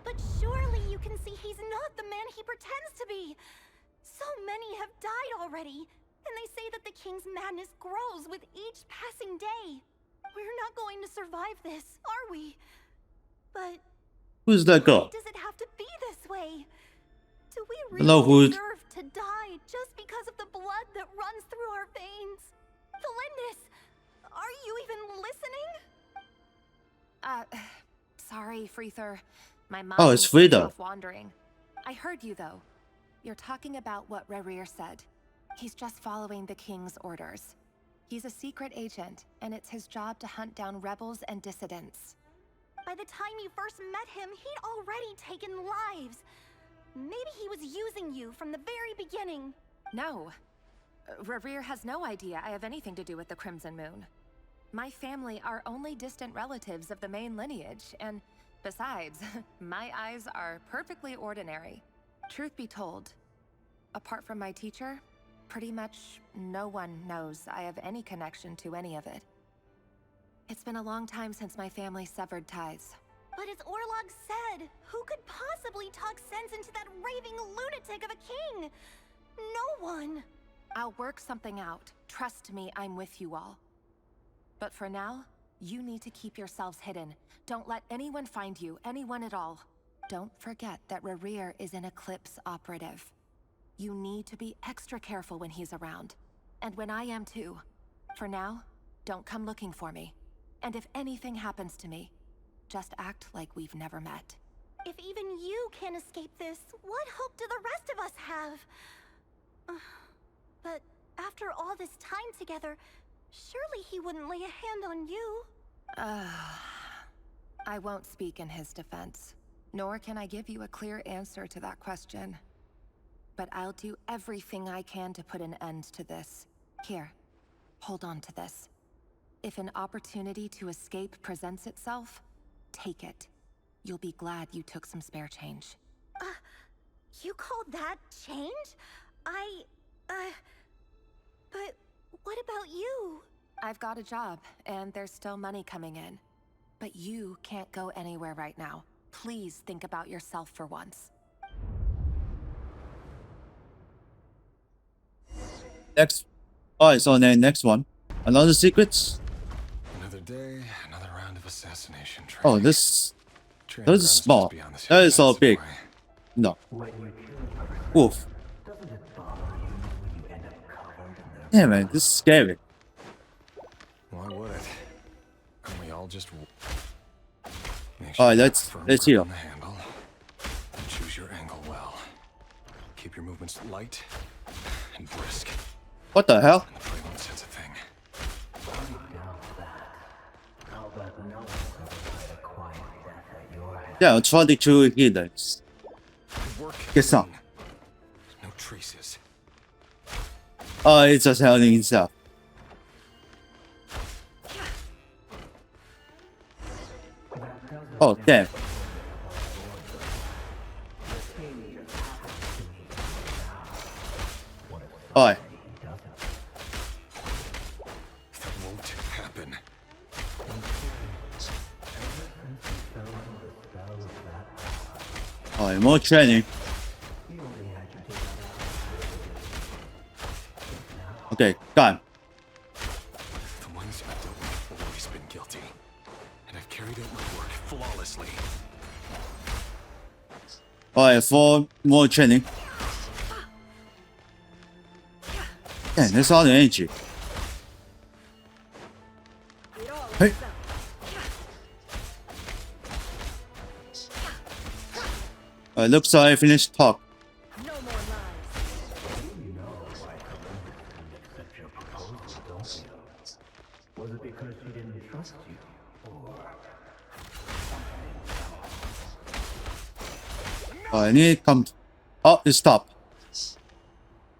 S13: But surely you can see he's not the man he pretends to be. So many have died already, and they say that the king's madness grows with each passing day. We're not going to survive this, are we? But
S1: Who's that girl?
S13: why does it have to be this way? Do we
S1: Hello,
S13: really
S1: who-
S13: deserve to die just because of the blood that runs through our veins? Felindis, are you even listening?
S12: Sorry, Freether. My mind
S1: Oh, it's
S12: was
S1: Frida.
S12: off wandering. I heard you though. You're talking about what Rerir said. He's just following the king's orders. He's a secret agent, and it's his job to hunt down rebels and dissidents.
S13: By the time you first met him, he'd already taken lives. Maybe he was using you from the very beginning.
S12: No. Rerir has no idea I have anything to do with the Crimson Moon. My family are only distant relatives of the main lineage, and besides, my eyes are perfectly ordinary. Truth be told, apart from my teacher, pretty much no one knows I have any connection to any of it. It's been a long time since my family severed ties.
S13: But as Orlog said, who could possibly talk sense into that raving lunatic of a king? No one.
S12: I'll work something out. Trust me, I'm with you all. But for now, you need to keep yourselves hidden. Don't let anyone find you, anyone at all. Don't forget that Rerir is an Eclipse operative. You need to be extra careful when he's around. And when I am too. For now, don't come looking for me. And if anything happens to me, just act like we've never met.
S13: If even you can't escape this, what hope do the rest of us have? But after all this time together, surely he wouldn't lay a hand on you.
S12: I won't speak in his defense, nor can I give you a clear answer to that question. But I'll do everything I can to put an end to this. Here, hold on to this. If an opportunity to escape presents itself, take it. You'll be glad you took some spare change.
S13: You call that change? But what about you?
S12: I've got a job, and there's still money coming in. But you can't go anywhere right now. Please think about yourself for once.
S1: Next. Alright, so then next one. Another secrets?
S14: Another day, another round of assassination training.
S1: Oh, this
S14: Training
S1: is
S14: grounds
S1: small.
S14: just beyond this
S1: That is so
S14: defensive
S1: big.
S14: way.
S1: No.
S8: When you kill a person,
S1: Oof.
S8: doesn't it bother you when you end up covered in their
S1: Yeah, man, this is scary.
S14: Why would it? And we all just make
S1: Alright,
S14: you have
S1: let's
S14: firm
S1: let's
S14: grip
S1: heal.
S14: on the handle and choose your angle well. Keep your movements light and brisk.
S1: What the hell?
S14: And the prey won't sense a thing.
S8: doubt that. I'll bet no one ever died a quiet death at your hands.
S1: Yeah, 22 healers.
S14: Good work.
S1: Get some.
S14: No traces.
S1: Oh, it's just healing himself. Oh, damn. Alright.
S14: That won't happen.
S1: Alright, more training. Okay, got him.
S14: The ones I've dealt with have always been guilty. And I've carried out my work flawlessly.
S1: Alright, 4 more training. Damn, that's all the energy. Hey. Looks like I finished talk.
S8: You know why Columbus didn't accept your proposal, don't you? Was it because she didn't trust you? Or
S1: Oh, I need to come. Oh, it stopped.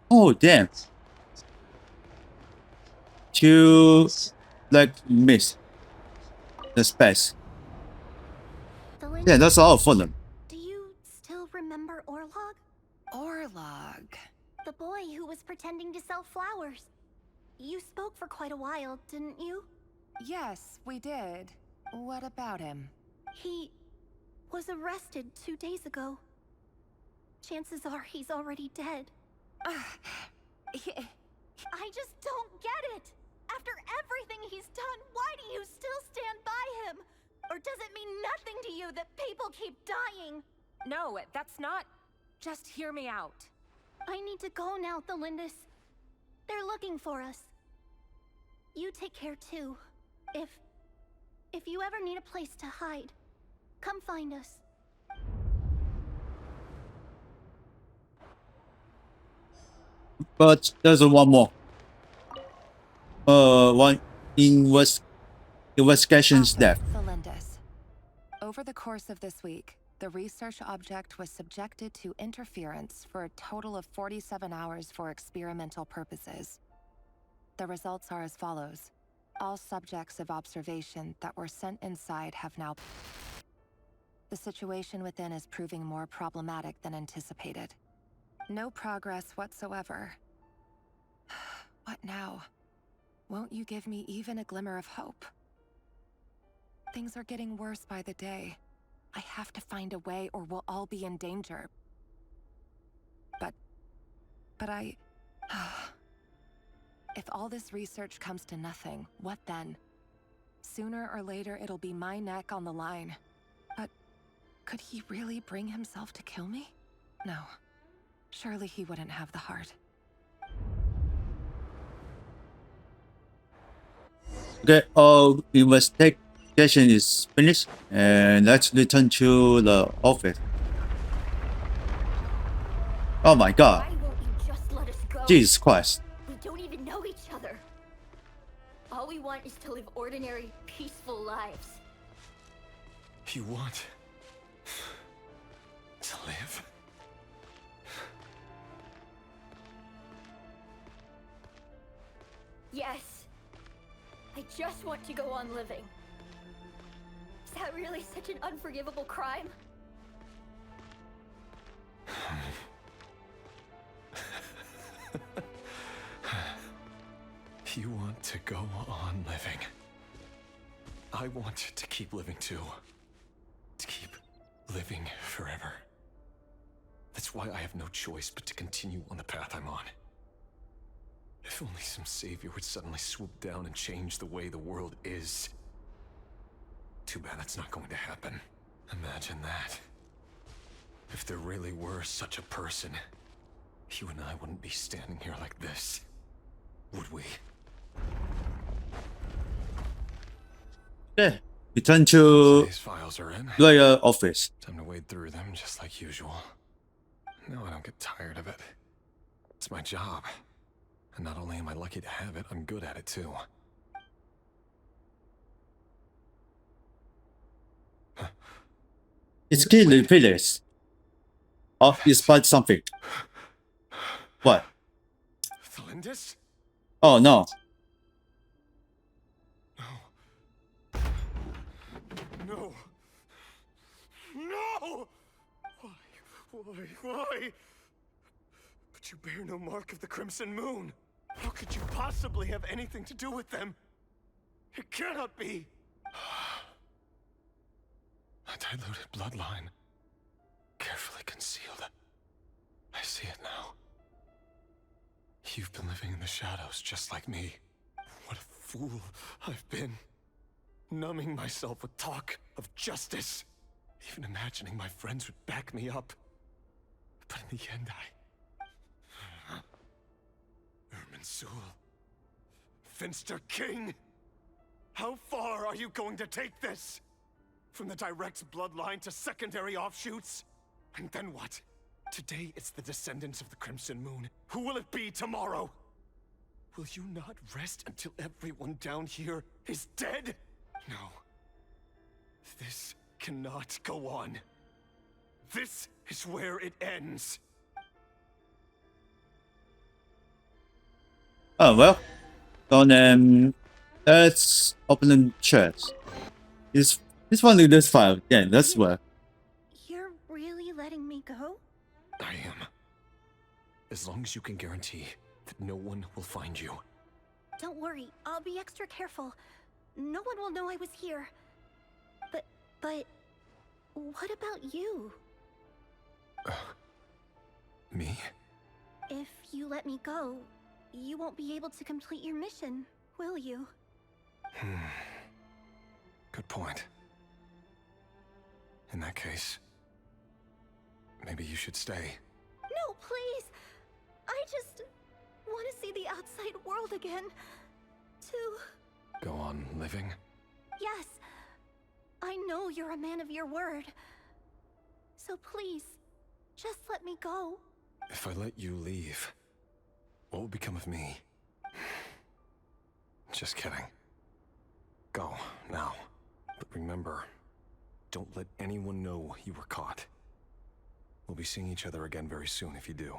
S1: Oh, damn. 2 like miss the space.
S13: Felindis,
S1: Yeah, that's all for them.
S13: do you still remember Orlog?
S12: Orlog.
S13: The boy who was pretending to sell flowers. You spoke for quite a while, didn't you? Yes, we did. What about him?
S2: He was arrested 2 days ago. Chances are he's already dead. I just don't get it! After everything he's done, why do you still stand by him? Or does it mean nothing to you that people keep dying?
S13: No, that's not... Just hear me out.
S2: I need to go now, Thelindis. They're looking for us. You take care too. If you ever need a place to hide, come find us.
S1: But there's one more. One investigation step.
S13: Thelindis. Over the course of this week, the research object was subjected to interference for a total of 47 hours for experimental purposes. The results are as follows. All subjects of observation that were sent inside have now... The situation within is proving more problematic than anticipated. No progress whatsoever. What now? Won't you give me even a glimmer of hope? Things are getting worse by the day. I have to find a way or we'll all be in danger. But I... If all this research comes to nothing, what then? Sooner or later, it'll be my neck on the line. But could he really bring himself to kill me? No. Surely he wouldn't have the heart.
S1: Okay, investigation is finished, and let's return to the office. Oh my god.
S2: Why won't you just let us go?
S1: Jesus Christ.
S2: We don't even know each other. All we want is to live ordinary, peaceful lives.
S14: You want to live?
S2: Yes. I just want to go on living. Is that really such an unforgivable crime?
S14: You want to go on living. I want to keep living too. To keep living forever. That's why I have no choice but to continue on the path I'm on. If only some savior would suddenly swoop down and change the way the world is. Too bad that's not going to happen. Imagine that. If there really were such a person, you and I wouldn't be standing here like this, would we?
S1: Okay, return to
S14: These files are in.
S1: lawyer office.
S14: Time to wade through them just like usual. No, I don't get tired of it. It's my job. And not only am I lucky to have it, I'm good at it too.
S1: It's clearly Phyllis. Oh, you spotted something. What?
S14: Thelindis?
S1: Oh no.
S14: No. No! Why? But you bear no mark of the Crimson Moon. How could you possibly have anything to do with them? It cannot be. A diluted bloodline. Carefully concealed. I see it now. You've been living in the shadows just like me. What a fool I've been. Numbing myself with talk of justice. Even imagining my friends would back me up. But in the end, Irminsul. Finster King! How far are you going to take this? From the direct bloodline to secondary offshoots? And then what? Today it's the descendants of the Crimson Moon. Who will it be tomorrow? Will you not rest until everyone down here is dead? No. This cannot go on. This is where it ends.
S1: Oh well. So then let's open the chest. This one in this file. Yeah, that's where.
S2: You're really letting me go?
S14: I am. As long as you can guarantee that no one will find you.
S2: Don't worry, I'll be extra careful.
S15: no one will know I was here. But what about you?
S14: Me?
S15: If you let me go, you won't be able to complete your mission, will you?
S14: Good point. In that case, maybe you should stay.
S15: No, please! I just want to see the outside world again. To...
S14: Go on living?
S15: Yes. I know you're a man of your word. So please, just let me go.
S14: If I let you leave, what will become of me? Just kidding. Go, now. But remember, don't let anyone know you were caught. We'll be seeing each other again very soon if you do.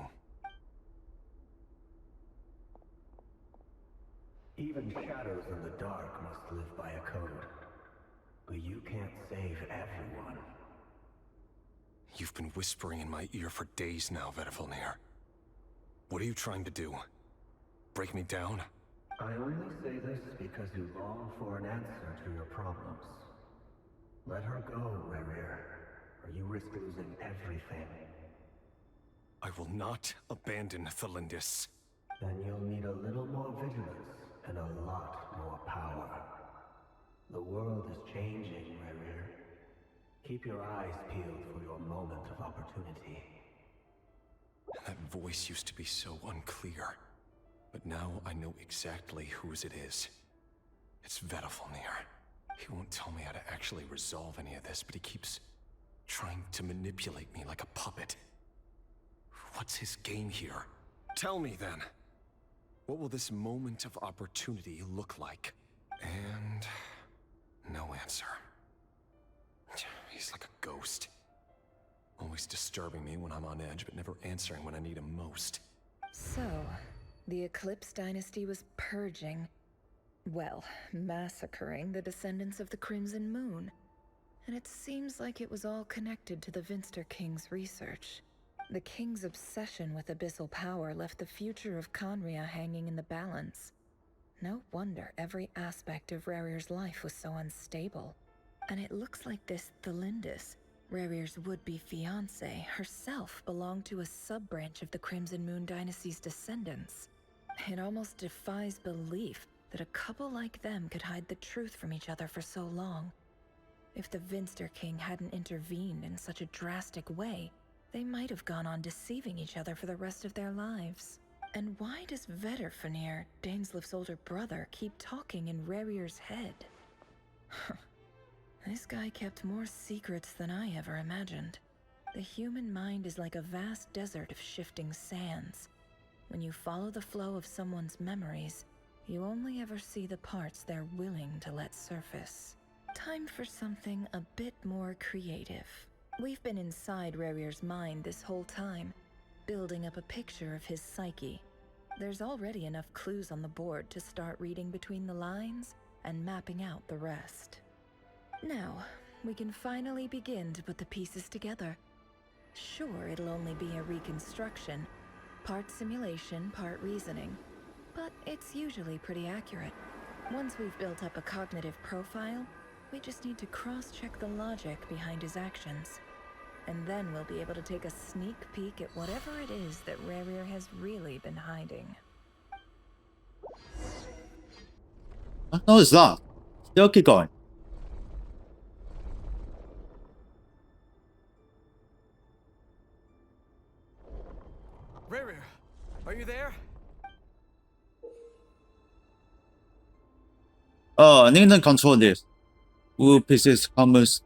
S8: Even shadows in the dark must live by a code. But you can't save everyone.
S14: You've been whispering in my ear for days now, Terengineer. What are you trying to do? Break me down?
S8: I only say this because you long for an answer to your problems. Let her go, Rerir, or you risk losing everything.
S14: I will not abandon Thelindis.
S8: Then you'll need a little more vigilance and a lot more power. The world is changing, Rerir. Keep your eyes peeled for your moment of opportunity.
S14: That voice used to be so unclear. But now I know exactly whose it is. It's Terengineer. He won't tell me how to actually resolve any of this, but he keeps trying to manipulate me like a puppet. What's his game here? Tell me then. What will this moment of opportunity look like? And no answer. He's like a ghost. Always disturbing me when I'm on edge, but never answering when I need him most.
S12: So, the Eclipse Dynasty was purging, well, massacring the descendants of the Crimson Moon. And it seems like it was all connected to the Vinster King's research. The King's obsession with abyssal power left the future of Conria hanging in the balance. No wonder every aspect of Rerir's life was so unstable. And it looks like this Thelindis, Rerir's would-be fiancée, herself belonged to a sub-branch of the Crimson Moon Dynasty's descendants. It almost defies belief that a couple like them could hide the truth from each other for so long. If the Vinster King hadn't intervened in such a drastic way, they might have gone on deceiving each other for the rest of their lives. And why does Terengineer, Daneslif's older brother, keep talking in Rerir's head? This guy kept more secrets than I ever imagined. The human mind is like a vast desert of shifting sands. When you follow the flow of someone's memories, you only ever see the parts they're willing to let surface. Time for something a bit more creative. We've been inside Rerir's mind this whole time, building up a picture of his psyche. There's already enough clues on the board to start reading between the lines and mapping out the rest. Now, we can finally begin to put the pieces together. Sure, it'll only be a reconstruction, part simulation, part reasoning, but it's usually pretty accurate. Once we've built up a cognitive profile, we just need to cross-check the logic behind his actions. And then we'll be able to take a sneak peek at whatever it is that Rerir has really been hiding.
S1: No, it's not. Still keep going.
S4: Rerir, are you there?
S1: I need to control this. Who pieces commons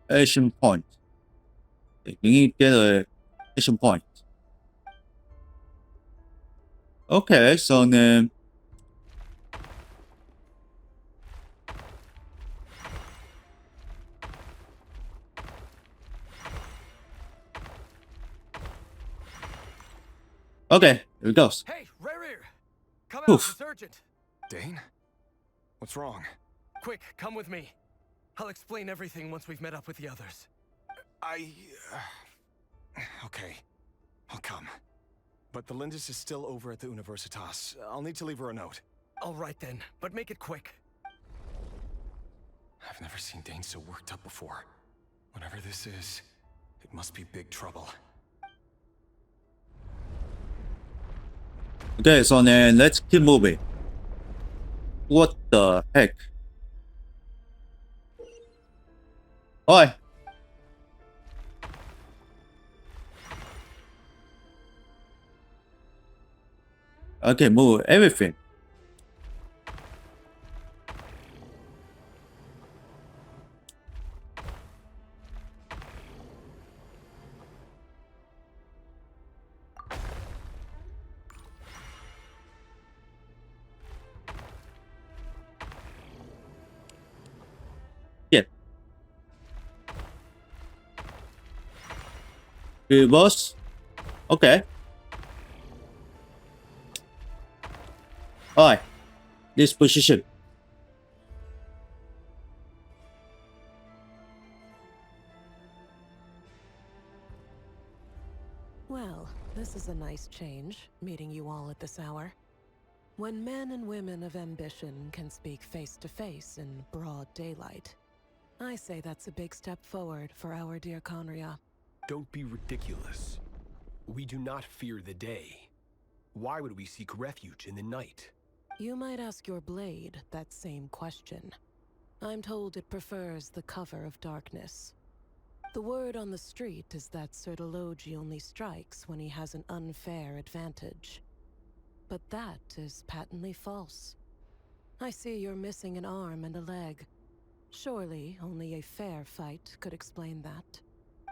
S1: action point. You need to get an action point. Okay, so then okay, here it goes.
S4: Hey, Rerir! Come out,
S1: Oof.
S4: it's urgent!
S14: Dane? What's wrong?
S4: Quick, come with me. I'll explain everything once we've met up with the others.
S14: Okay, I'll come. But the Lindis is still over at the Universitas. I'll need to leave her a note.
S4: All right then, but make it quick.
S14: I've never seen Dane so worked up before. Whatever this is, it must be big trouble.
S1: Okay, so then let's keep moving. What the heck? Alright. Okay, move everything. Yeah. Reverse. Okay. Alright. This position.
S16: Well, this is a nice change, meeting you all at this hour. When men and women of ambition can speak face to face in broad daylight, I say that's a big step forward for our dear Conria.
S17: Don't be ridiculous. We do not fear the day. Why would we seek refuge in the night?
S16: You might ask your blade that same question. I'm told it prefers the cover of darkness. The word on the street is that Sir Elegy only strikes when he has an unfair advantage. But that is patently false. I see you're missing an arm and a leg. Surely only a fair fight could explain that.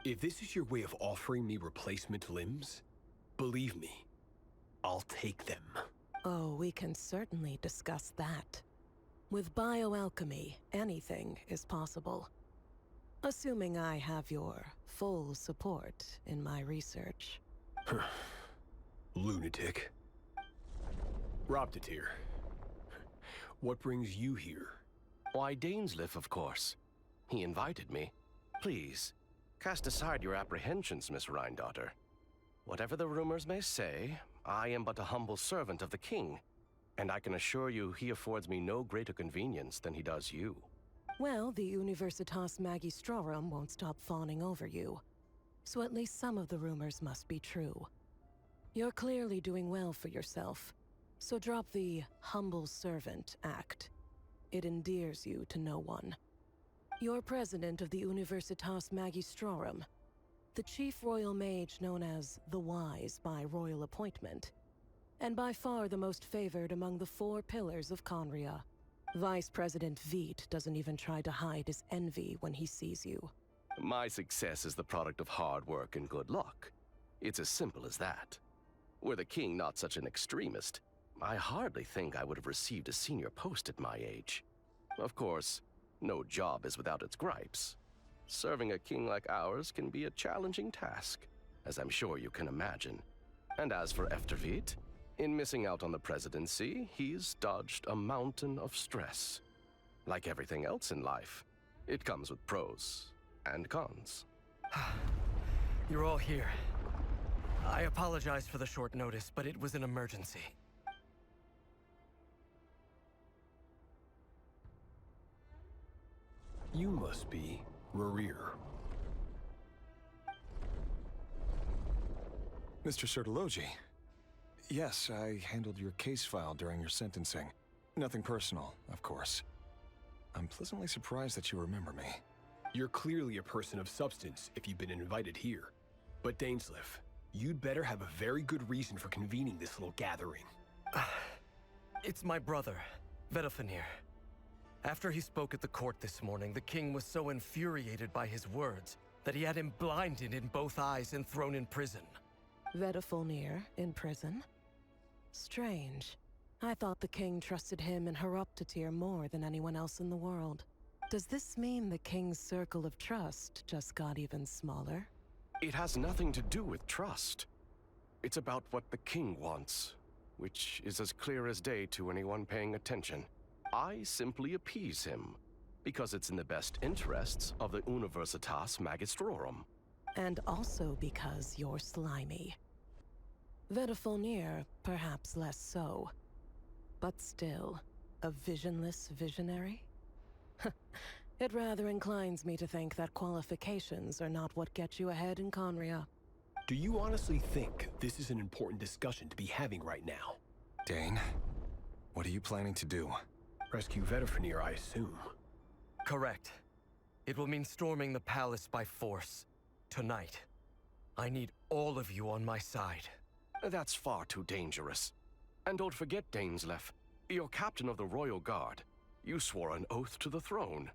S17: If this is your way of offering me replacement limbs, believe me, I'll take them.
S16: Oh, we can certainly discuss that. With bioalchemy, anything is possible. Assuming I have your full support in my research.
S17: Lunatic. Robtatir, what brings you here?
S10: Why, Dainsleif, of course. He invited me. Please, cast aside your apprehensions, Miss Rhindaughter. Whatever the rumors may say, I am but a humble servant of the king, and I can assure you he affords me no greater convenience than he does you.
S16: Well, the Universitas Magistrorum won't stop fawning over you. So at least some of the rumors must be true. You're clearly doing well for yourself, so drop the humble servant act. It endears you to no one. You're president of the Universitas Magistrorum, the chief royal mage known as the Wise by royal appointment, and by far the most favored among the 4 pillars of Conria. Vice President Veit doesn't even try to hide his envy when he sees you.
S10: My success is the product of hard work and good luck. It's as simple as that. Were the king not such an extremist, I hardly think I would have received a senior post at my age. Of course, no job is without its gripes. Serving a king like ours can be a challenging task, as I'm sure you can imagine. And as for Efterveit, in missing out on the presidency, he's dodged a mountain of stress. Like everything else in life, it comes with pros and cons. You're all here. I apologize for the short notice, but it was an emergency.
S17: You must be Rerir.
S14: Mr. Sertologi. Yes, I handled your case file during your sentencing. Nothing personal, of course. I'm pleasantly surprised that you remember me.
S17: You're clearly a person of substance if you've been invited here. But Dainsleif, you'd better have a very good reason for convening this little gathering.
S10: It's my brother, Vedafinir. After he spoke at the court this morning, the king was so infuriated by his words that he had him blinded in both eyes and thrown in prison.
S16: Vedafinir in prison? Strange. I thought the king trusted him and Horoptatir more than anyone else in the world. Does this mean the king's circle of trust just got even smaller?
S10: It has nothing to do with trust. It's about what the king wants, which is as clear as day to anyone paying attention. I simply appease him, because it's in the best interests of the Universitas Magistrorum.
S16: And also because you're slimy. Vedafinir, perhaps less so. But still, a visionless visionary? It rather inclines me to think that qualifications are not what get you ahead in Conria.
S17: Do you honestly think this is an important discussion to be having right now?
S14: Dane, what are you planning to do?
S17: Rescue Terengineer, I assume.
S10: Correct. It will mean storming the palace by force. Tonight. I need all of you on my side.
S18: That's far too dangerous. And don't forget, Dainsleif, you're captain of the Royal Guard. You swore an oath to the throne.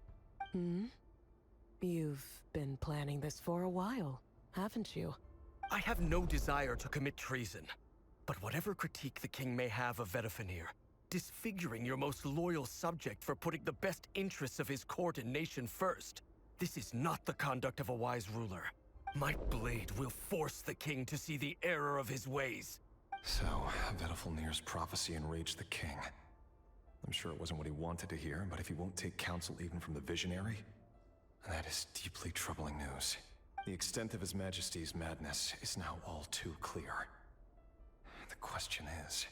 S16: You've been planning this for a while, haven't you?
S10: I have no desire to commit treason. But whatever critique the king may have of Terengineer, disfiguring your most loyal subject for putting the best interests of his court and nation first, this is not the conduct of a wise ruler. My blade will force the king to see the error of his ways.
S14: So, Terengineer's prophecy enraged the king. I'm sure it wasn't what he wanted to hear, but if he won't take counsel even from the visionary, that is deeply troubling news. The extent of His Majesty's madness is now all too clear. The question is,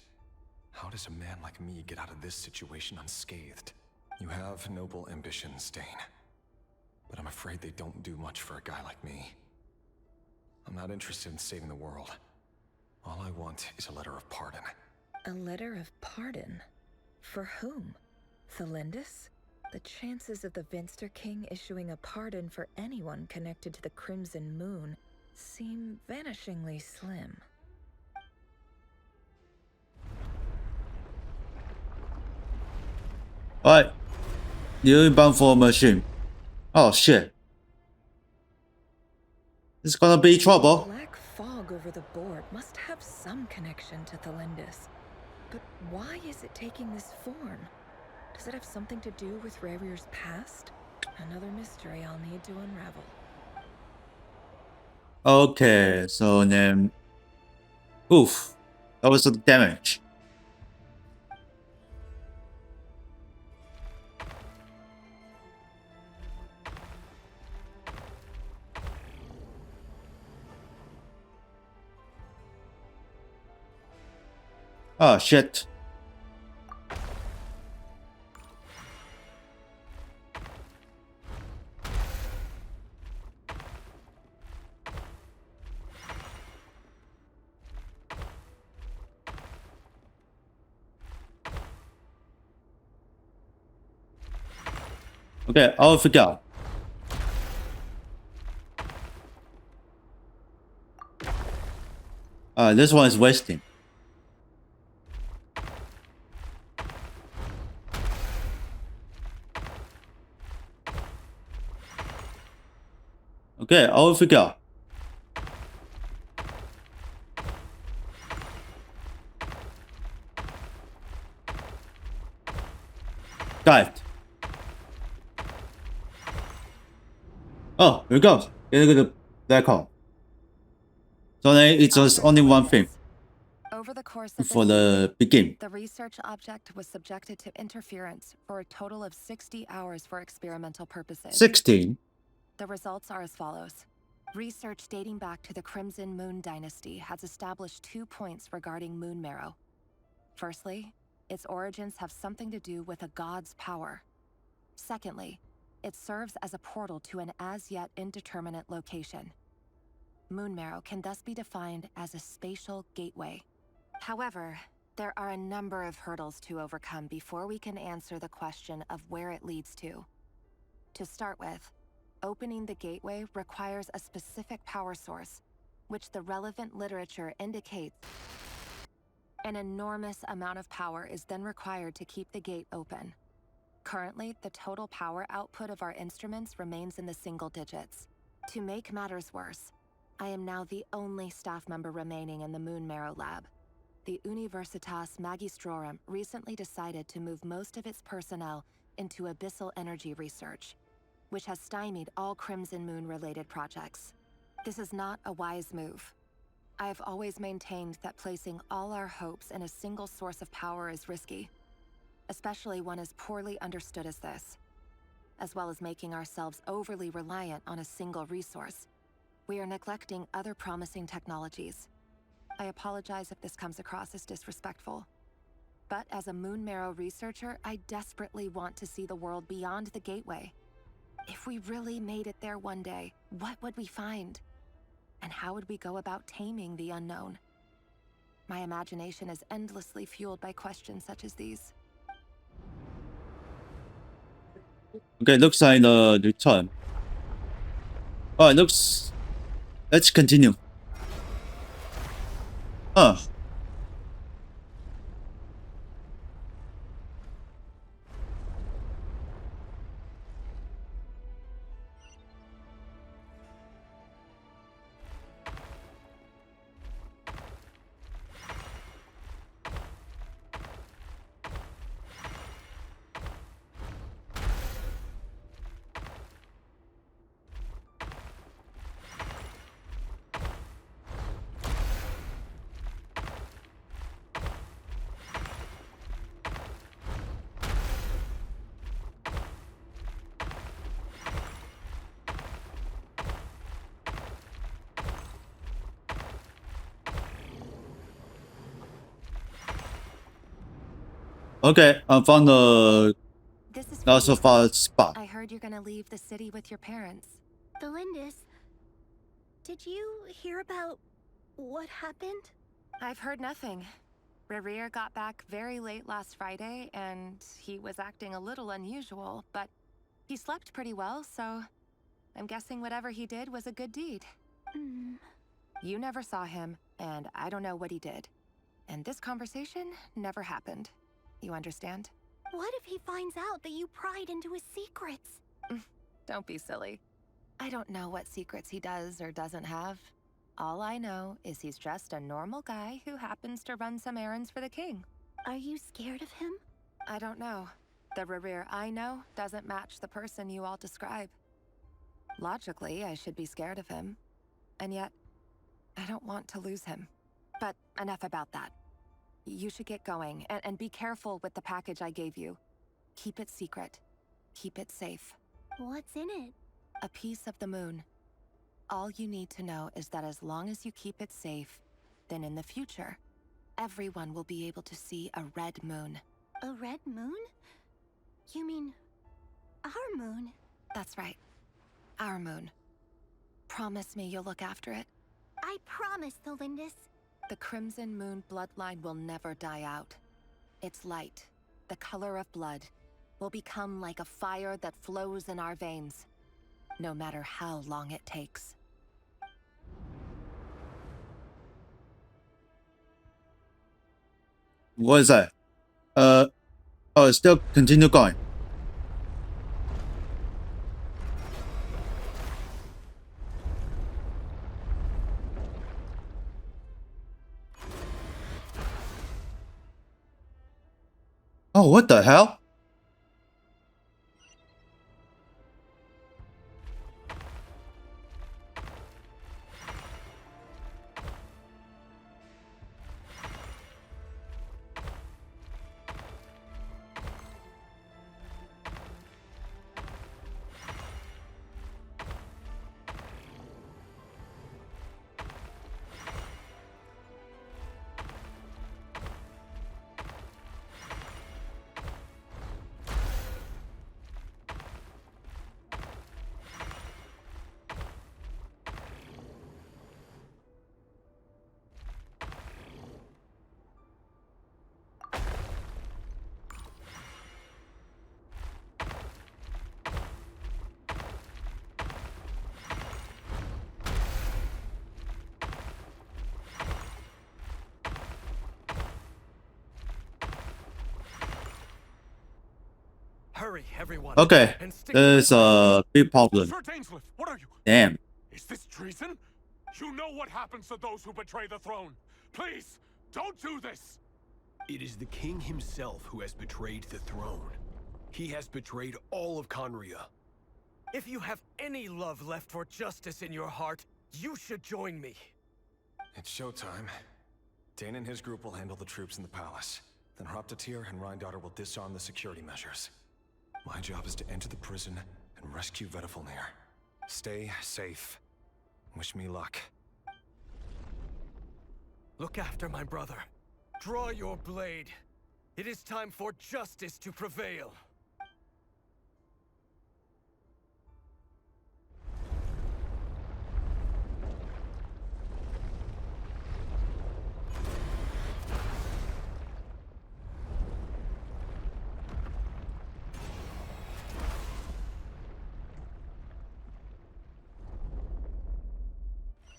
S14: how does a man like me get out of this situation unscathed? You have noble ambitions, Dane. But I'm afraid they don't do much for a guy like me. I'm not interested in saving the world. All I want is a letter of pardon.
S12: A letter of pardon? For whom? Thelindis? The chances of the Vinster King issuing a pardon for anyone connected to the Crimson Moon seem vanishingly slim.
S1: Alright. You're inbound for a machine. Oh shit. It's gonna be trouble.
S12: Black fog over the board must have some connection to Thelindis. But why is it taking this form? Does it have something to do with Revir's past? Another mystery I'll need to unravel.
S1: Okay, so then... Oof. That was some damage. Oh shit. Okay, I'll figure out. This one is wasting. Okay, I'll figure out. Got it. Oh, here we go. Get the black hole. So then it's just only one thing.
S13: Over the course of
S1: For the begin.
S13: the research object was subjected to interference for a total of 60 hours for experimental purposes.
S1: 16.
S13: The results are as follows. Research dating back to the Crimson Moon Dynasty has established 2 points regarding Moon Marrow. Firstly, its origins have something to do with a god's power. Secondly, it serves as a portal to an as-yet indeterminate location. Moon Marrow can thus be defined as a spatial gateway. However, there are a number of hurdles to overcome before we can answer the question of where it leads to. To start with, opening the gateway requires a specific power source, which the relevant literature indicates. An enormous amount of power is then required to keep the gate open. Currently, the total power output of our instruments remains in the single digits. To make matters worse, I am now the only staff member remaining in the Moon Marrow lab. The Universitas Magistrorum recently decided to move most of its personnel into abyssal energy research, which has stymied all Crimson Moon-related projects. This is not a wise move. I have always maintained that placing all our hopes in a single source of power is risky, especially one as poorly understood as this. As well as making ourselves overly reliant on a single resource, we are neglecting other promising technologies. I apologize if this comes across as disrespectful. But as a Moon Marrow researcher, I desperately want to see the world beyond the gateway. If we really made it there one day, what would we find? And how would we go about taming the unknown? My imagination is endlessly fueled by questions such as these.
S1: Okay, looks like the return. Alright, looks... Let's continue. Huh. Okay, I found the
S13: This is
S1: last of our spot.
S13: I heard you're gonna leave the city with your parents.
S15: Delindis, did you hear about what happened?
S13: I've heard nothing. Rerir got back very late last Friday, and he was acting a little unusual, but he slept pretty well, so I'm guessing whatever he did was a good deed. You never saw him, and I don't know what he did. And this conversation never happened. You understand?
S15: What if he finds out that you pried into his secrets?
S13: Don't be silly. I don't know what secrets he does or doesn't have. All I know is he's just a normal guy who happens to run some errands for the king.
S15: Are you scared of him?
S13: I don't know. The Rerir I know doesn't match the person you all describe. Logically, I should be scared of him. And yet, I don't want to lose him. But enough about that. You should get going, and be careful with the package I gave you. Keep it secret. Keep it safe.
S15: What's in it?
S13: A piece of the moon. All you need to know is that as long as you keep it safe, then in the future, everyone will be able to see a red moon.
S15: A red moon? You mean our moon?
S13: That's right. Our moon. Promise me you'll look after it.
S15: I promise, Delindis.
S13: The Crimson Moon bloodline will never die out. Its light, the color of blood, will become like a fire that flows in our veins, no matter how long it takes.
S1: What is that? Oh, still continue going. Oh, what the hell?
S10: Hurry, everyone.
S1: Okay, there's a big problem.
S19: Sir Dainsleif, what are you?
S1: Damn.
S19: Is this treason? You know what happens to those who betray the throne. Please, don't do this.
S17: It is the king himself who has betrayed the throne. He has betrayed all of Conria.
S10: If you have any love left for justice in your heart, you should join me.
S14: It's showtime. Dane and his group will handle the troops in the palace. Then Hraptatir and Rheindotter will disarm the security measures. My job is to enter the prison and rescue Vedifalnir. Stay safe. Wish me luck.
S10: Look after my brother. Draw your blade. It is time for justice to prevail.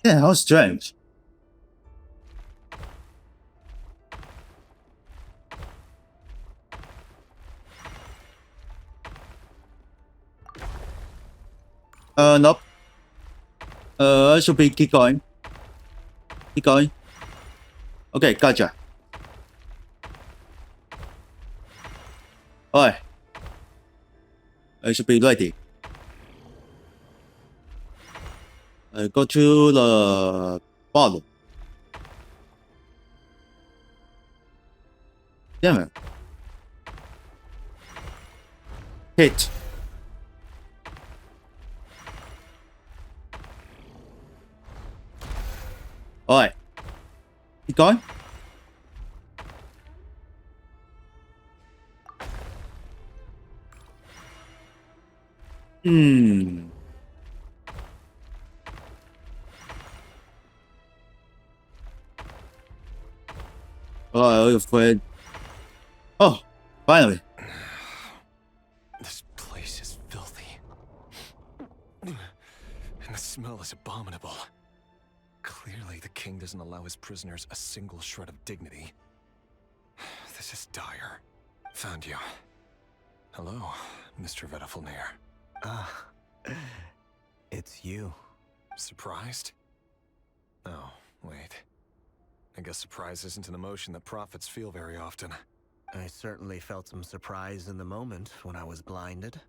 S1: Yeah, how strange. Nope. I should be keep going. Keep going. Okay, gotcha. Alright. I should be ready. I go to the bottom. Damn it. Hit. Alright. Keep going. Oh, I'm afraid. Oh, finally.
S14: This place is filthy. And the smell is abominable. Clearly, the king doesn't allow his prisoners a single shred of dignity. This is dire. Found you. Hello, Mr. Vedelfulnir.
S11: Ah, it's you.
S14: Surprised? Oh, wait. I guess surprise isn't an emotion that prophets feel very often.
S11: I certainly felt some surprise in the moment when I was blinded.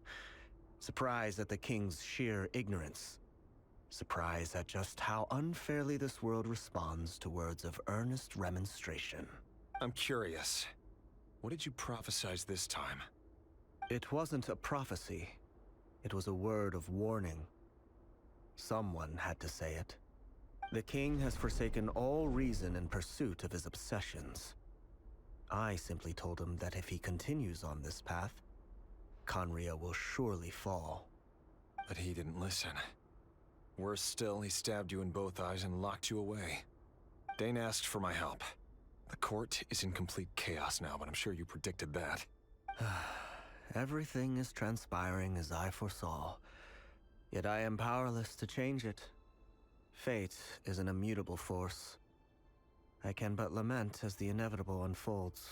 S11: Surprise at the king's sheer ignorance. Surprise at just how unfairly this world responds to words of earnest remonstration.
S14: I'm curious. What did you prophesize this time?
S11: It wasn't a prophecy. It was a word of warning. Someone had to say it. The king has forsaken all reason in pursuit of his obsessions. I simply told him that if he continues on this path, Conria will surely fall.
S14: But he didn't listen. Worse still, he stabbed you in both eyes and locked you away. Dane asked for my help. The court is in complete chaos now, but I'm sure you predicted that.
S11: Everything is transpiring as I foresaw, yet I am powerless to change it. Fate is an immutable force. I can but lament as the inevitable unfolds.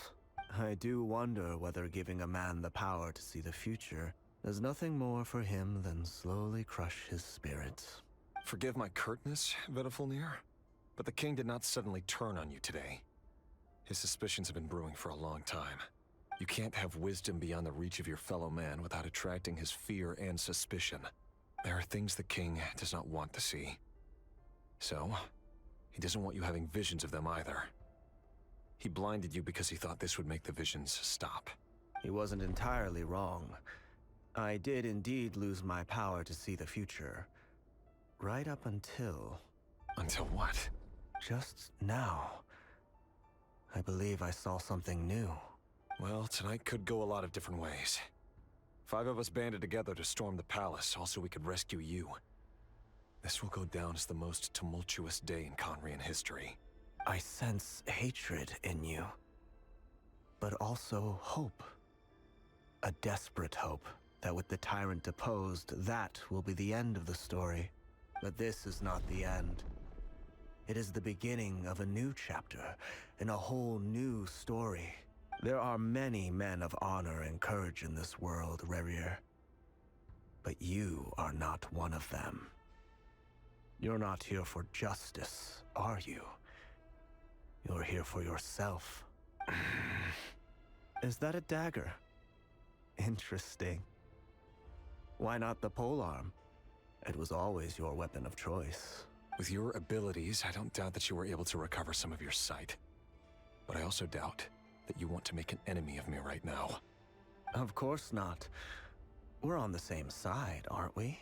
S11: I do wonder whether giving a man the power to see the future does nothing more for him than slowly crush his spirit.
S14: Forgive my curtness, Vedelfulnir, but the king did not suddenly turn on you today. His suspicions have been brewing for a long time. You can't have wisdom beyond the reach of your fellow man without attracting his fear and suspicion. There are things the king does not want to see. So, he doesn't want you having visions of them either. He blinded you because he thought this would make the visions stop.
S11: He wasn't entirely wrong. I did indeed lose my power to see the future. Right up until...
S14: Until what?
S11: Just now. I believe I saw something new.
S14: Well, tonight could go a lot of different ways. 5 of us banded together to storm the palace, also we could rescue you. This will go down as the most tumultuous day in Conrian history.
S11: I sense hatred in you, but also hope. A desperate hope that with the tyrant deposed, that will be the end of the story. But this is not the end. It is the beginning of a new chapter, in a whole new story. There are many men of honor and courage in this world, Rerir. But you are not one of them. You're not here for justice, are you? You're here for yourself. Is that a dagger? Interesting. Why not the polearm? It was always your weapon of choice.
S14: With your abilities, I don't doubt that you were able to recover some of your sight. But I also doubt that you want to make an enemy of me right now.
S11: Of course not. We're on the same side, aren't we?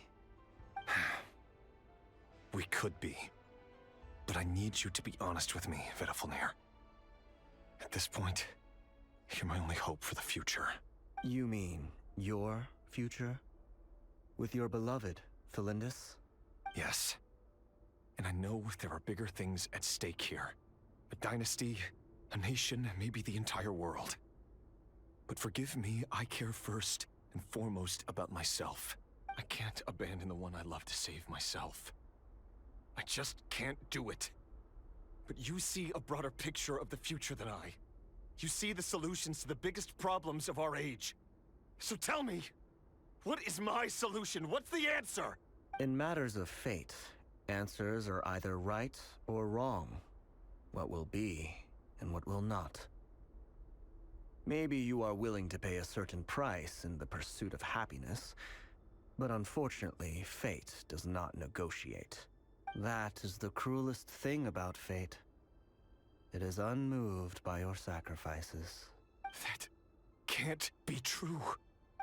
S14: We could be. But I need you to be honest with me, Vedelfulnir. At this point, you're my only hope for the future.
S11: You mean your future? With your beloved, Felindis?
S14: Yes. And I know there are bigger things at stake here. A dynasty, a nation, maybe the entire world. But forgive me, I care first and foremost about myself. I can't abandon the one I love to save myself.
S18: I just can't do it. But you see a broader picture of the future than I. You see the solutions to the biggest problems of our age. So tell me, what is my solution? What's the answer?
S11: In matters of fate, answers are either right or wrong. What will be and what will not. Maybe you are willing to pay a certain price in the pursuit of happiness, but unfortunately, fate does not negotiate. That is the cruelest thing about fate. It is unmoved by your sacrifices.
S18: That can't be true.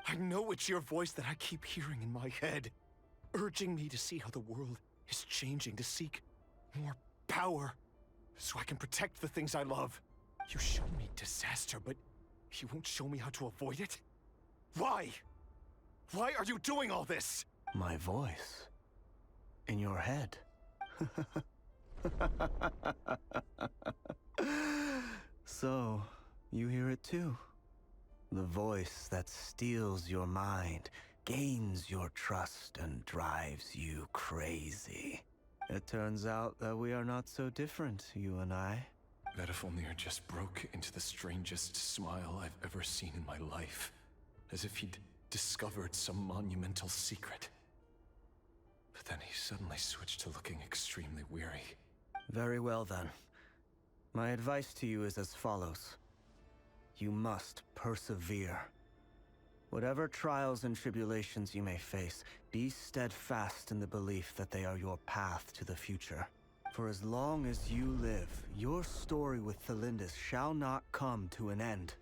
S18: I know it's your voice that I keep hearing in my head, urging me to see how the world is changing, to seek more power, so I can protect the things I love. You show me disaster, but you won't show me how to avoid it? Why? Why are you doing all this?
S11: My voice. In your head. So, you hear it too. The voice that steals your mind, gains your trust, and drives you crazy. It turns out that we are not so different, you and I.
S14: Terengineer just broke into the strangest smile I've ever seen in my life, as if he'd discovered some monumental secret. But then he suddenly switched to looking extremely weary.
S11: Very well then. My advice to you is as follows. You must persevere. Whatever trials and tribulations you may face, be steadfast in the belief that they are your path to the future. For as long as you live, your story with Thelindis shall not come to an end.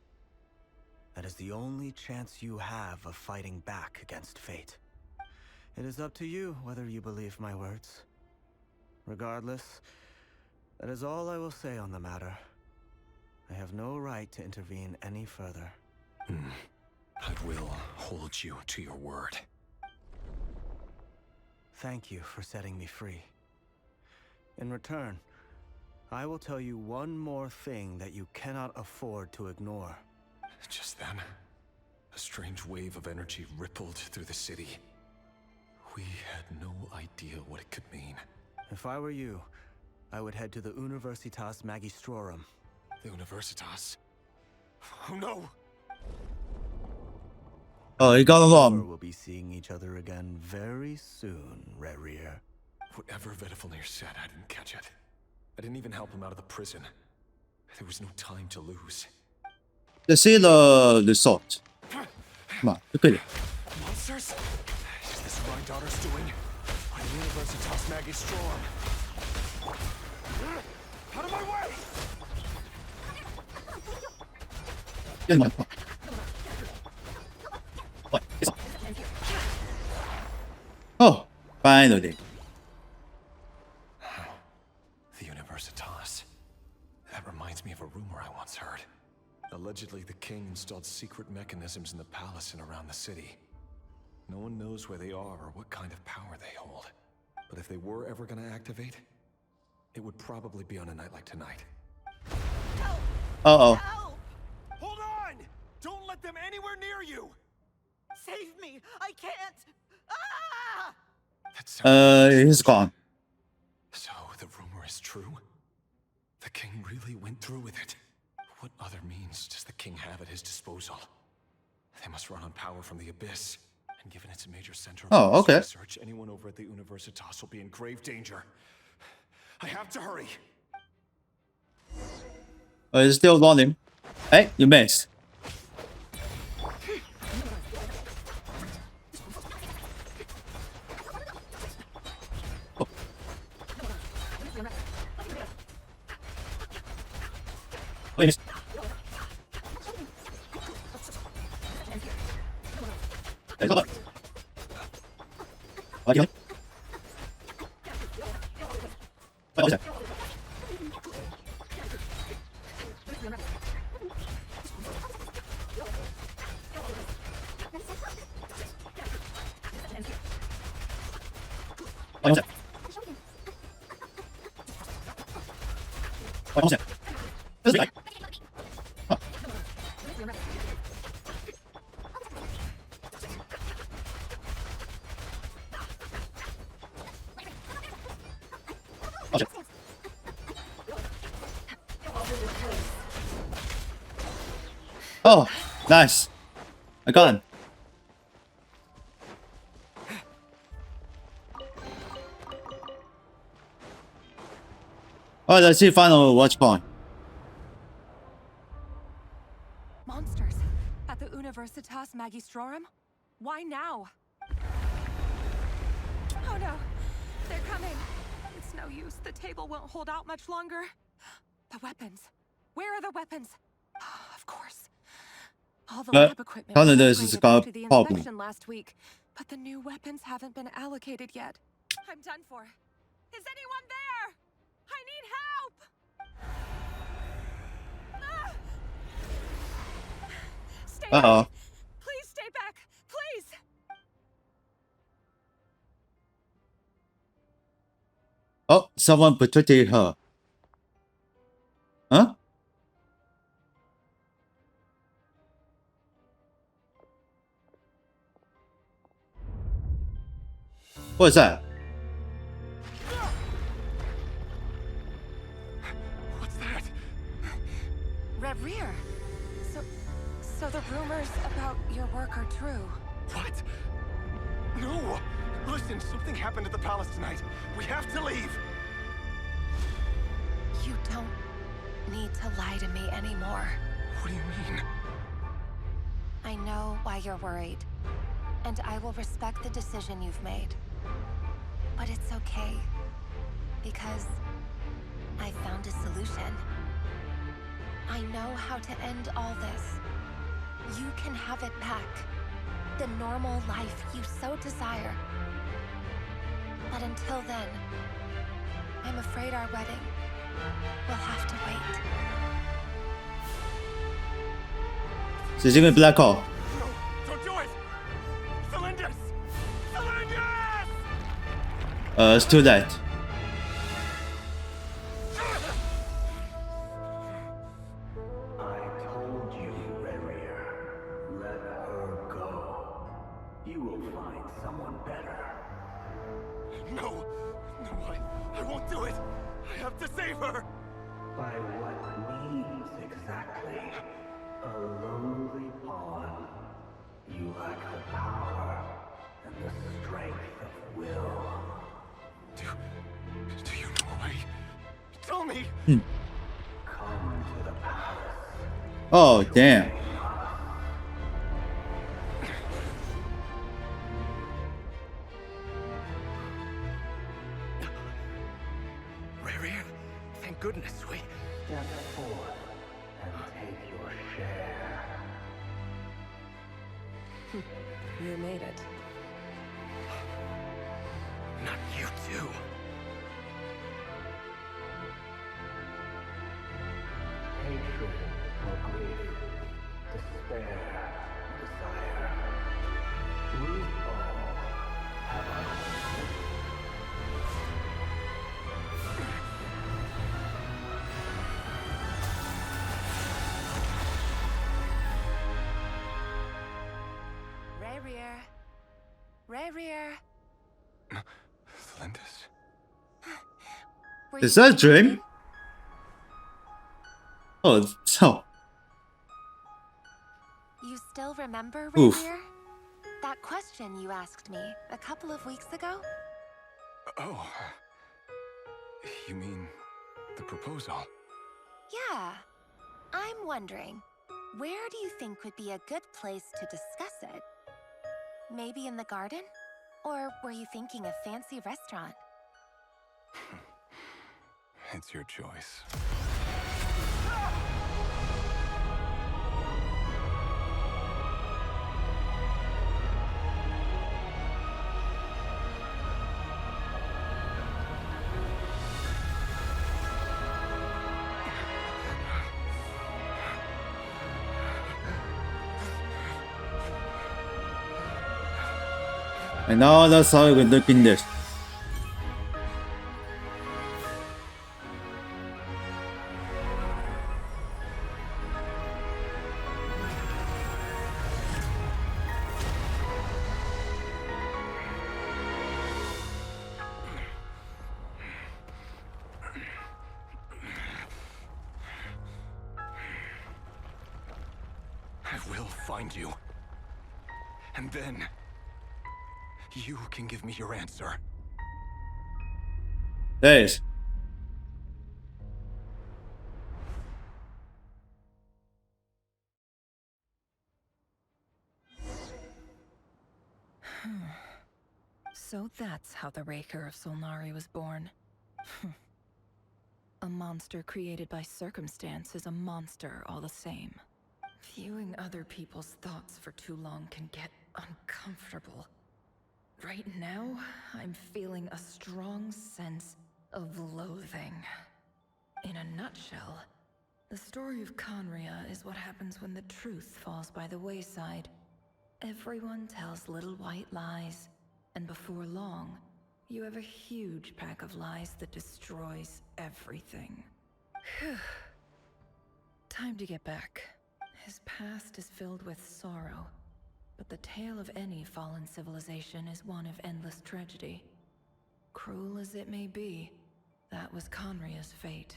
S11: That is the only chance you have of fighting back against fate. It is up to you whether you believe my words. Regardless, that is all I will say on the matter. I have no right to intervene any further.
S14: I will hold you to your word.
S11: Thank you for setting me free. In return, I will tell you one more thing that you cannot afford to ignore.
S14: Just then, a strange wave of energy rippled through the city. We had no idea what it could mean.
S11: If I were you, I would head to the Universitas Magistrorum.
S14: The Universitas?
S18: Oh no!
S1: Oh, he got along.
S11: We'll be seeing each other again very soon, Rerir.
S14: Whatever Terengineer said, I didn't catch it. I didn't even help him out of the prison. There was no time to lose.
S1: Let's see the result. Come on, look at it.
S18: Monsters? Is this what my daughter's doing? On Universitas Magistrorum. Out of my way!
S1: Oh, finally.
S14: The Universitas. That reminds me of a rumor I once heard. Allegedly, the king installed secret mechanisms in the palace and around the city. No one knows where they are or what kind of power they hold. But if they were ever going to activate, it would probably be on a night like tonight.
S1: Uh-oh.
S18: Hold on! Don't let them anywhere near you!
S20: Save me! I can't! Ah!
S1: He's gone.
S14: So the rumor is true? The king really went through with it? What other means does the king have at his disposal? They must run on power from the Abyss. And given its a major center of research, anyone over at the Universitas will be in grave danger. I have to hurry.
S1: Oh, he's still running. Hey, you missed. Oh. Please. Hey, come on. Okay. Okay. Oh, nice. I got him. Alright, let's see final watch point.
S12: Monsters at the Universitas Magistrorum? Why now? Oh no, they're coming. It's no use. The table won't hold out much longer. The weapons. Where are the weapons? Of course. All the lab equipment was
S1: this is
S12: upgraded
S1: got
S12: after the
S1: problem.
S12: inspection last week, but the new weapons haven't been allocated yet. I'm done for. Is anyone there? I need help! Ah! Stay back! Please stay back! Please!
S1: Oh, someone protected her. Huh? What is that?
S17: What's that?
S12: Rear. So the rumors about your work are true.
S17: What? No! Listen, something happened at the palace tonight. We have to leave!
S12: You don't need to lie to me anymore.
S17: What do you mean?
S13: I know why you're worried, and I will respect the decision you've made. But it's okay, because I found a solution. I know how to end all this. You can have it back. The normal life you so desire. But until then, I'm afraid our wedding will have to wait.
S1: She's in a black hole.
S17: No, don't do it! Cylinders! Cylinders!
S1: It's too late.
S8: I told you, Rerir. Let her go. You will find someone better.
S17: No! No, I won't do it! I have to save her!
S8: By what means exactly? A lowly pawn. You lack the power and the strength of will.
S17: Do you know a way? Tell me!
S8: Come to the palace.
S1: Oh, damn.
S17: Rerir, thank goodness we...
S8: Step forth and take your share.
S16: You made it.
S17: Not you too.
S8: Hatred or grief, despair or desire. We all have our own.
S13: Rerir.
S17: Lindis?
S1: Is that a dream? Oh, so.
S13: You still remember,
S1: Oof.
S13: Rerir? That question you asked me a couple of weeks ago?
S14: Oh. You mean the proposal?
S13: Yeah. I'm wondering, where do you think would be a good place to discuss it? Maybe in the garden? Or were you thinking a fancy restaurant?
S14: It's your choice.
S1: And now that's how we look in this.
S18: find you. And then you can give me your answer.
S1: Yes.
S12: So that's how the Raker of Solnari was born. A monster created by circumstance is a monster all the same. Viewing other people's thoughts for too long can get uncomfortable. Right now, I'm feeling a strong sense of loathing. In a nutshell, the story of Conria is what happens when the truth falls by the wayside. Everyone tells little white lies, and before long, you have a huge pack of lies that destroys everything. Time to get back. His past is filled with sorrow, but the tale of any fallen civilization is one of endless tragedy. Cruel as it may be, that was Conria's fate.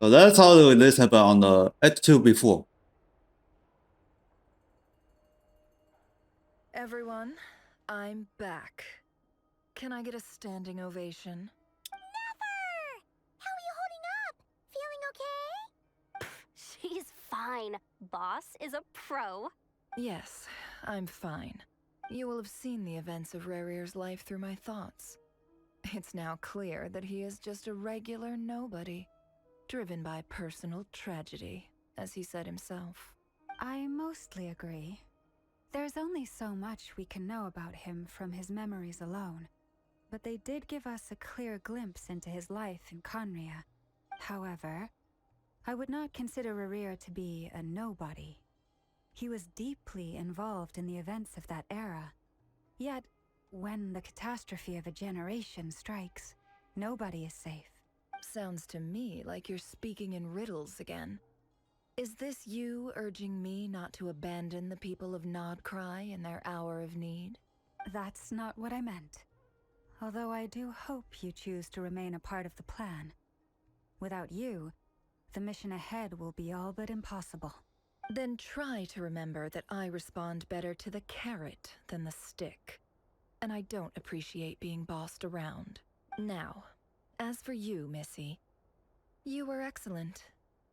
S1: So that's how this happened on the Act 2 before.
S12: Everyone, I'm back. Can I get a standing ovation?
S2: Never! How are you holding up? Feeling okay?
S15: She's fine. Boss is a pro.
S12: Yes, I'm fine. You will have seen the events of Rarir's life through my thoughts. It's now clear that he is just a regular nobody, driven by personal tragedy, as he said himself.
S3: I mostly agree. There's only so much we can know about him from his memories alone, but they did give us a clear glimpse into his life in Conria. However, I would not consider Rarir to be a nobody. He was deeply involved in the events of that era. Yet, when the catastrophe of a generation strikes, nobody is safe.
S12: Sounds to me like you're speaking in riddles again. Is this you urging me not to abandon the people of Nodcry in their hour of need?
S3: That's not what I meant. Although I do hope you choose to remain a part of the plan. Without you, the mission ahead will be all but impossible.
S12: Then try to remember that I respond better to the carrot than the stick. And I don't appreciate being bossed around. Now, as for you, Missy, you were excellent.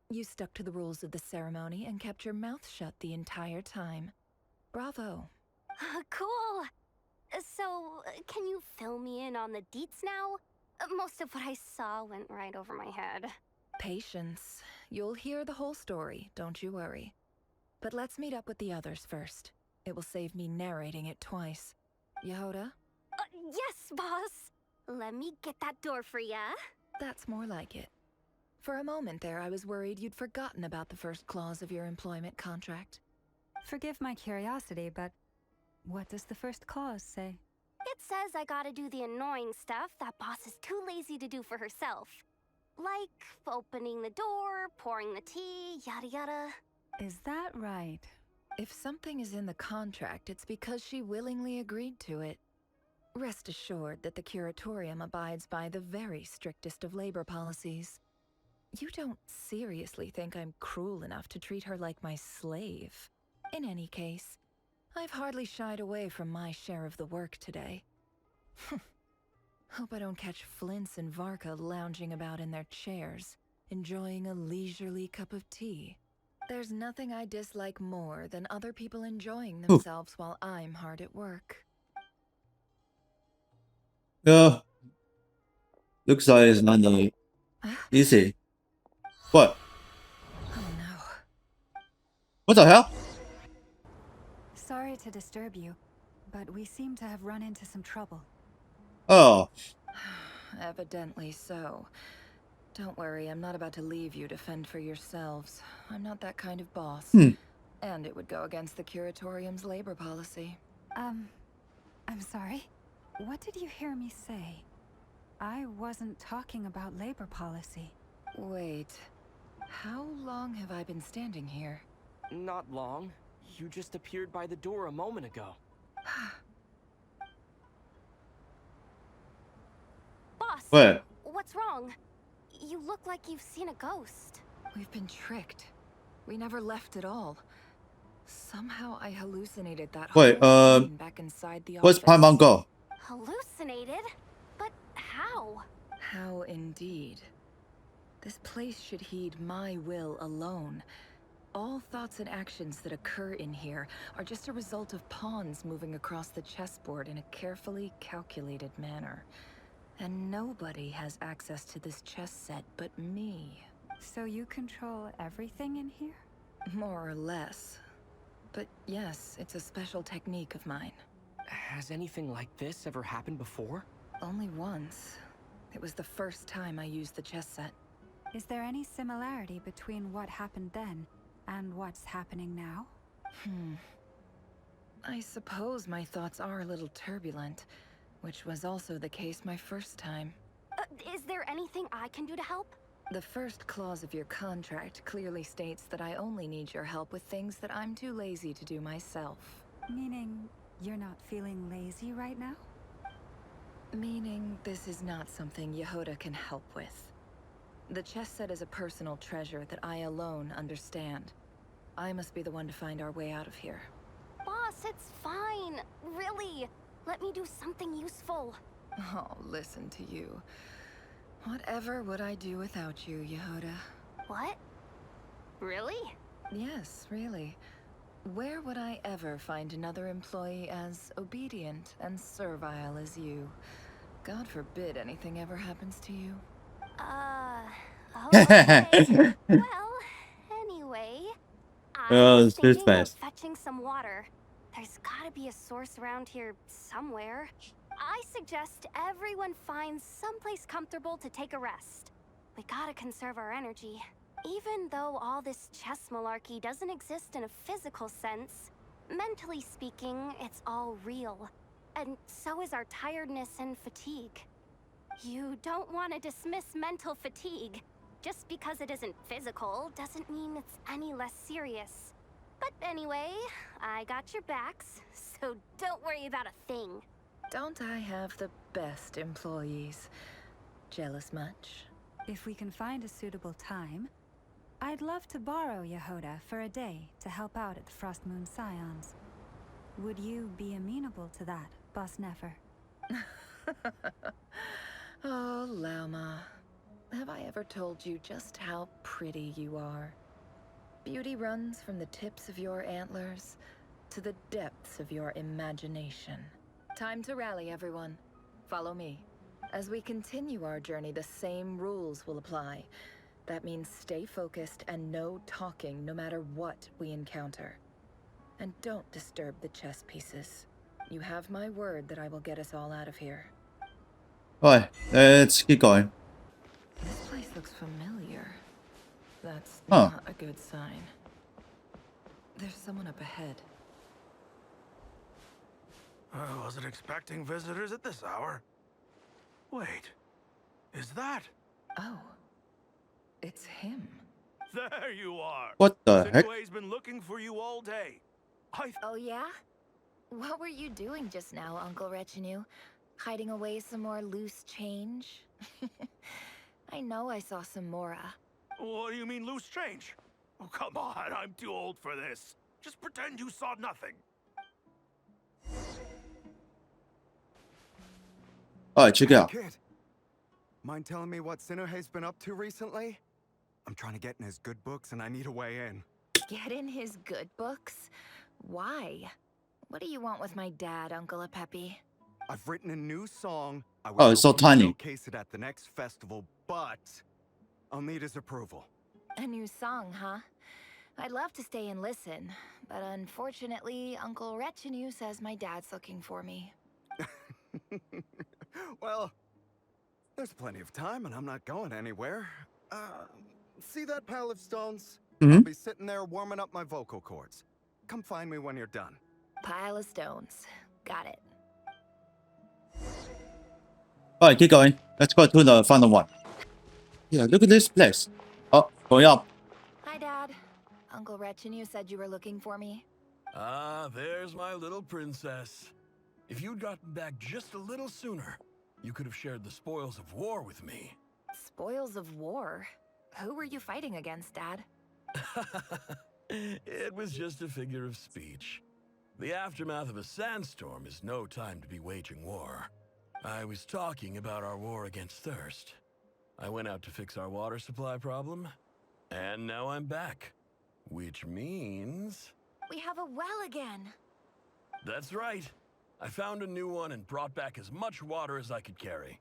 S12: You stuck to the rules of the ceremony and kept your mouth shut the entire time. Bravo.
S15: Cool. So, can you fill me in on the deets now? Most of what I saw went right over my head.
S12: Patience. You'll hear the whole story, don't you worry. But let's meet up with the others first. It will save me narrating it twice. Yehoda?
S15: Yes, boss. Let me get that door for ya.
S12: That's more like it. For a moment there, I was worried you'd forgotten about the first clause of your employment contract.
S3: Forgive my curiosity, but what does the first clause say?
S15: It says I gotta do the annoying stuff that boss is too lazy to do for herself. Like opening the door, pouring the tea, yada yada.
S3: Is that right?
S12: If something is in the contract, it's because she willingly agreed to it. Rest assured that the Curatorium abides by the very strictest of labor policies. You don't seriously think I'm cruel enough to treat her like my slave? In any case, I've hardly shied away from my share of the work today. Hope I don't catch Flints and Varka lounging about in their chairs, enjoying a leisurely cup of tea. There's nothing I dislike more than other people enjoying themselves while I'm hard at work.
S1: Yeah. Looks like it's not easy. What?
S12: Oh no.
S1: What the hell?
S3: Sorry to disturb you, but we seem to have run into some trouble.
S1: Oh.
S12: Evidently so. Don't worry, I'm not about to leave you to fend for yourselves. I'm not that kind of boss. And it would go against the Curatorium's labor policy.
S3: I'm sorry? What did you hear me say? I wasn't talking about labor policy.
S12: Wait. How long have I been standing here?
S21: Not long. You just appeared by the door a moment ago.
S15: Boss,
S1: What?
S15: what's wrong? You look like you've seen a ghost.
S12: We've been tricked. We never left at all. Somehow I hallucinated that
S1: Wait,
S12: whole scene back inside the
S1: where's
S12: office.
S1: Paimon go?
S15: Hallucinated? But how?
S12: How indeed. This place should heed my will alone. All thoughts and actions that occur in here are just a result of pawns moving across the chessboard in a carefully calculated manner. And nobody has access to this chess set but me.
S3: So you control everything in here?
S12: More or less. But yes, it's a special technique of mine.
S21: Has anything like this ever happened before?
S12: Only once. It was the first time I used the chess set.
S3: Is there any similarity between what happened then and what's happening now?
S12: I suppose my thoughts are a little turbulent, which was also the case my first time.
S15: Is there anything I can do to help?
S12: The first clause of your contract clearly states that I only need your help with things that I'm too lazy to do myself.
S3: Meaning, you're not feeling lazy right now?
S12: Meaning, this is not something Yehoda can help with. The chess set is a personal treasure that I alone understand. I must be the one to find our way out of here.
S15: Boss, it's fine. Really. Let me do something useful.
S12: Oh, listen to you. Whatever would I do without you, Yehoda?
S15: What? Really?
S12: Yes, really. Where would I ever find another employee as obedient and servile as you? God forbid anything ever happens to you.
S15: Okay. Well, anyway, I was thinking of fetching some water. There's gotta be a source around here somewhere. I suggest everyone finds someplace comfortable to take a rest. We gotta conserve our energy. Even though all this chess malarkey doesn't exist in a physical sense, mentally speaking, it's all real. And so is our tiredness and fatigue. You don't want to dismiss mental fatigue. Just because it isn't physical doesn't mean it's any less serious. But anyway, I got your backs, so don't worry about a thing.
S12: Don't I have the best employees? Jealous much?
S3: If we can find a suitable time, I'd love to borrow Yehoda for a day to help out at the Frost Moon Scions. Would you be amenable to that, Boss Nefer?
S12: Oh, Lauma. Have I ever told you just how pretty you are? Beauty runs from the tips of your antlers to the depths of your imagination. Time to rally, everyone. Follow me. As we continue our journey, the same rules will apply. That means stay focused and no talking no matter what we encounter. And don't disturb the chess pieces. You have my word that I will get us all out of here.
S1: Alright, let's keep going.
S12: This place looks familiar. That's
S1: Huh.
S12: not a good sign. There's someone up ahead.
S18: I wasn't expecting visitors at this hour. Wait, is that?
S12: Oh, it's him.
S18: There you are.
S1: What the heck?
S18: Sinue's been looking for you all day.
S5: Oh yeah? What were you doing just now, Uncle Retinue? Hiding away some more loose change? I know I saw some Mora.
S18: What do you mean loose change? Oh, come on, I'm too old for this. Just pretend you saw nothing.
S1: Alright, check it out.
S22: Kid, mind telling me what Sinuhe's been up to recently? I'm trying to get in his good books and I need a way in.
S5: Get in his good books? Why? What do you want with my dad, Uncle Apepi?
S22: I've written a new song. I
S1: Oh, it's so
S22: hope you
S1: tiny.
S22: Showcase it at the next festival, but I'll need his approval.
S5: A new song, huh? I'd love to stay and listen, but unfortunately, Uncle Retinue says my dad's looking for me.
S22: Well, there's plenty of time and I'm not going anywhere. See that pile of stones?
S1: Mhm.
S22: I'll be sitting there warming up my vocal cords. Come find me when you're done.
S5: Pile of stones. Got it.
S1: Alright, keep going. Let's go to the final one. Yeah, look at this place. Oh, going up.
S5: Hi, Dad. Uncle Retinue said you were looking for me.
S17: Ah, there's my little princess. If you'd gotten back just a little sooner, you could have shared the spoils of war with me.
S5: Spoils of war? Who were you fighting against, Dad?
S10: It was just a figure of speech. The aftermath of a sandstorm is no time to be waging war. I was talking about our war against thirst. I went out to fix our water supply problem, and now I'm back. Which means...
S5: We have a well again.
S10: That's right. I found a new one and brought back as much water as I could carry.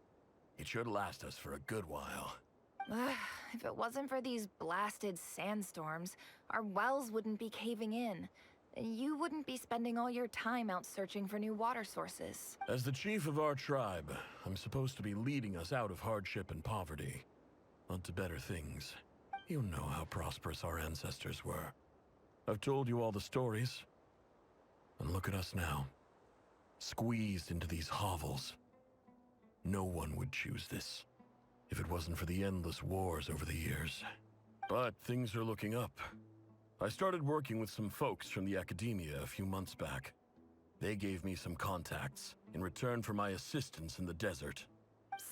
S10: It should last us for a good while.
S5: If it wasn't for these blasted sandstorms, our wells wouldn't be caving in. You wouldn't be spending all your time out searching for new water sources.
S10: As the chief of our tribe, I'm supposed to be leading us out of hardship and poverty, onto better things. You know how prosperous our ancestors were. I've told you all the stories. And look at us now. Squeezed into these hovels. No one would choose this, if it wasn't for the endless wars over the years. But things are looking up. I started working with some folks from the academia a few months back. They gave me some contacts in return for my assistance in the desert.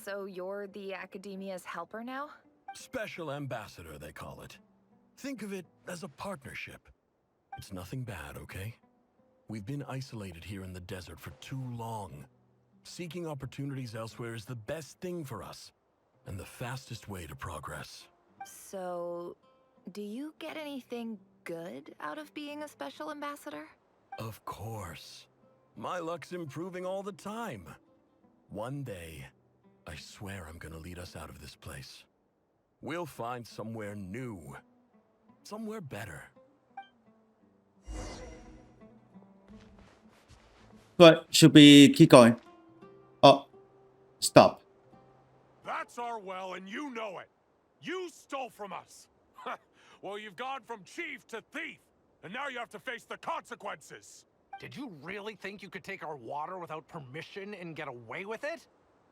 S5: So you're the academia's helper now?
S10: Special ambassador, they call it. Think of it as a partnership. It's nothing bad, okay? We've been isolated here in the desert for too long. Seeking opportunities elsewhere is the best thing for us, and the fastest way to progress.
S5: So, do you get anything good out of being a special ambassador?
S10: Of course. My luck's improving all the time. One day, I swear I'm gonna lead us out of this place. We'll find somewhere new. Somewhere better.
S1: Right, should we keep going? Oh, stop.
S19: That's our well, and you know it. You stole from us. Well, you've gone from chief to thief, and now you have to face the consequences.
S7: Did you really think you could take our water without permission and get away with it?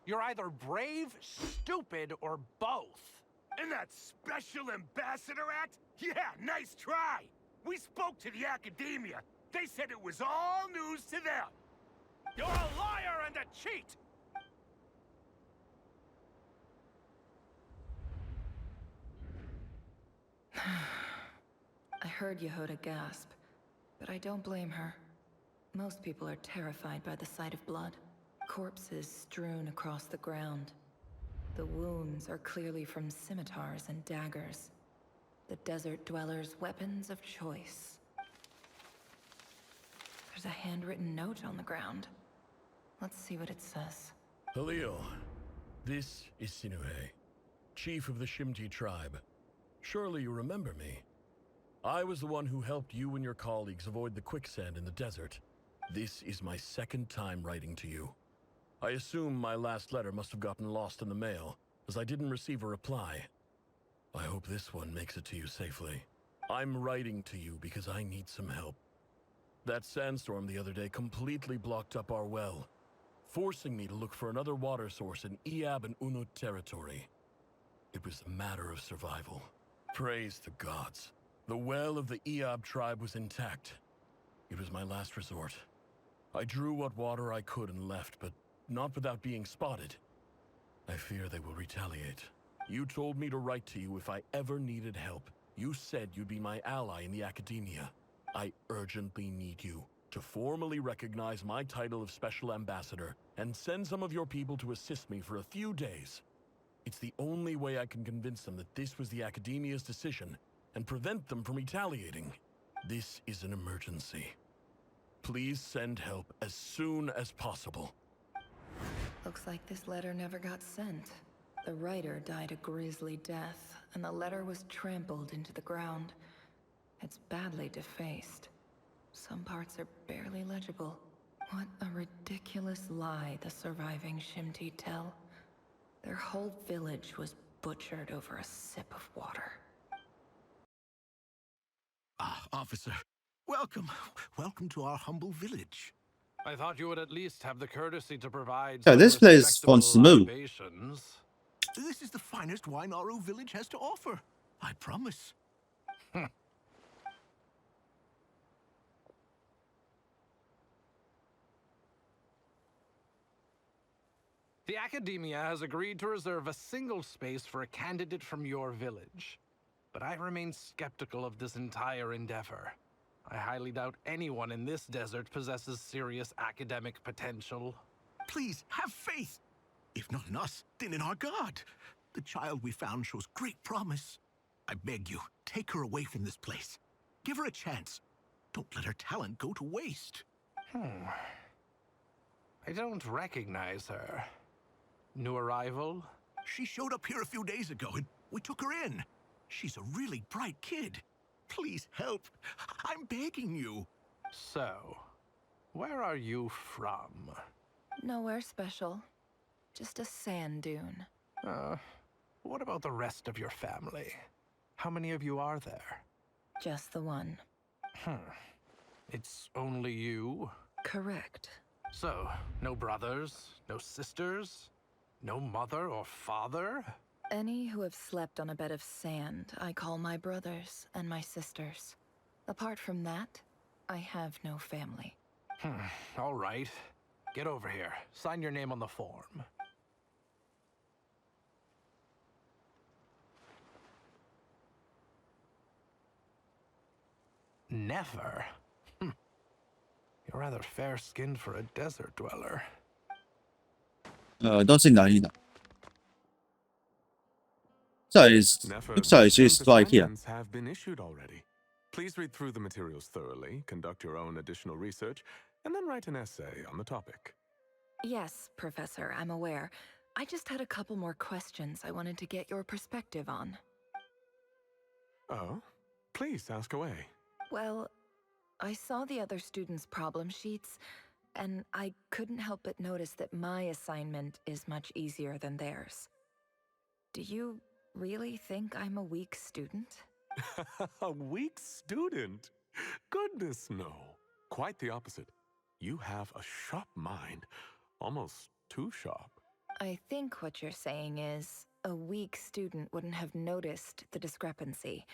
S7: You're either brave, stupid, or both.
S9: And that Special Ambassador Act? Yeah, nice try. We spoke to the academia. They said it was all news to them.
S7: You're a liar and a cheat!
S12: I heard Yehuda gasp, but I don't blame her. Most people are terrified by the sight of blood. Corpses strewn across the ground. The wounds are clearly from scimitars and daggers. The desert dwellers' weapons of choice. There's a handwritten note on the ground. Let's see what it says.
S10: Halil, this is Sinuhe, chief of the Shimti tribe. Surely you remember me. I was the one who helped you and your colleagues avoid the quicksand in the desert. This is my second time writing to you. I assume my last letter must have gotten lost in the mail, as I didn't receive a reply. I hope this one makes it to you safely. I'm writing to you because I need some help. That sandstorm the other day completely blocked up our well, forcing me to look for another water source in Iab and Unut territory. It was a matter of survival. Praise the gods. The well of the Iab tribe was intact. It was my last resort. I drew what water I could and left, but not without being spotted. I fear they will retaliate. You told me to write to you if I ever needed help. You said you'd be my ally in the academia. I urgently need you to formally recognize my title of Special Ambassador and send some of your people to assist me for a few days. It's the only way I can convince them that this was the academia's decision and prevent them from retaliating. This is an emergency. Please send help as soon as possible.
S12: Looks like this letter never got sent. The writer died a grisly death, and the letter was trampled into the ground. It's badly defaced. Some parts are barely legible. What a ridiculous lie the surviving Shimti tell. Their whole village was butchered over a sip of water.
S23: Ah, officer. Welcome. Welcome to our humble village.
S7: I thought you would at least have the courtesy to provide
S1: Yeah,
S7: some
S1: this place
S7: respectable
S1: wants to move.
S7: libations.
S23: This is the finest wine our village has to offer. I promise.
S7: The Academia has agreed to reserve a single space for a candidate from your village. But I remain skeptical of this entire endeavor. I highly doubt anyone in this desert possesses serious academic potential.
S23: Please, have faith. If not in us, then in our god. The child we found shows great promise. I beg you, take her away from this place. Give her a chance. Don't let her talent go to waste.
S7: I don't recognize her. New arrival?
S23: She showed up here a few days ago and we took her in. She's a really bright kid. Please help. I'm begging you.
S7: So, where are you from?
S12: Nowhere special. Just a sand dune.
S7: What about the rest of your family? How many of you are there?
S12: Just the one.
S7: It's only you?
S12: Correct.
S7: So, no brothers, no sisters, no mother or father?
S12: Any who have slept on a bed of sand, I call my brothers and my sisters. Apart from that, I have no family.
S7: All right. Get over here. Sign your name on the form. Never? You're rather fair-skinned for a desert dweller.
S1: 都是哪里的？ looks like she's right here.
S14: Have been issued already. Please read through the materials thoroughly, conduct your own additional research, and then write an essay on the topic.
S12: Yes, Professor, I'm aware. I just had a couple more questions I wanted to get your perspective on.
S14: Oh? Please ask away.
S12: Well, I saw the other students' problem sheets, and I couldn't help but notice that my assignment is much easier than theirs. Do you really think I'm a weak student?
S14: A weak student? Goodness, no. Quite the opposite. You have a sharp mind. Almost too sharp.
S12: I think what you're saying is, a weak student wouldn't have noticed the discrepancy.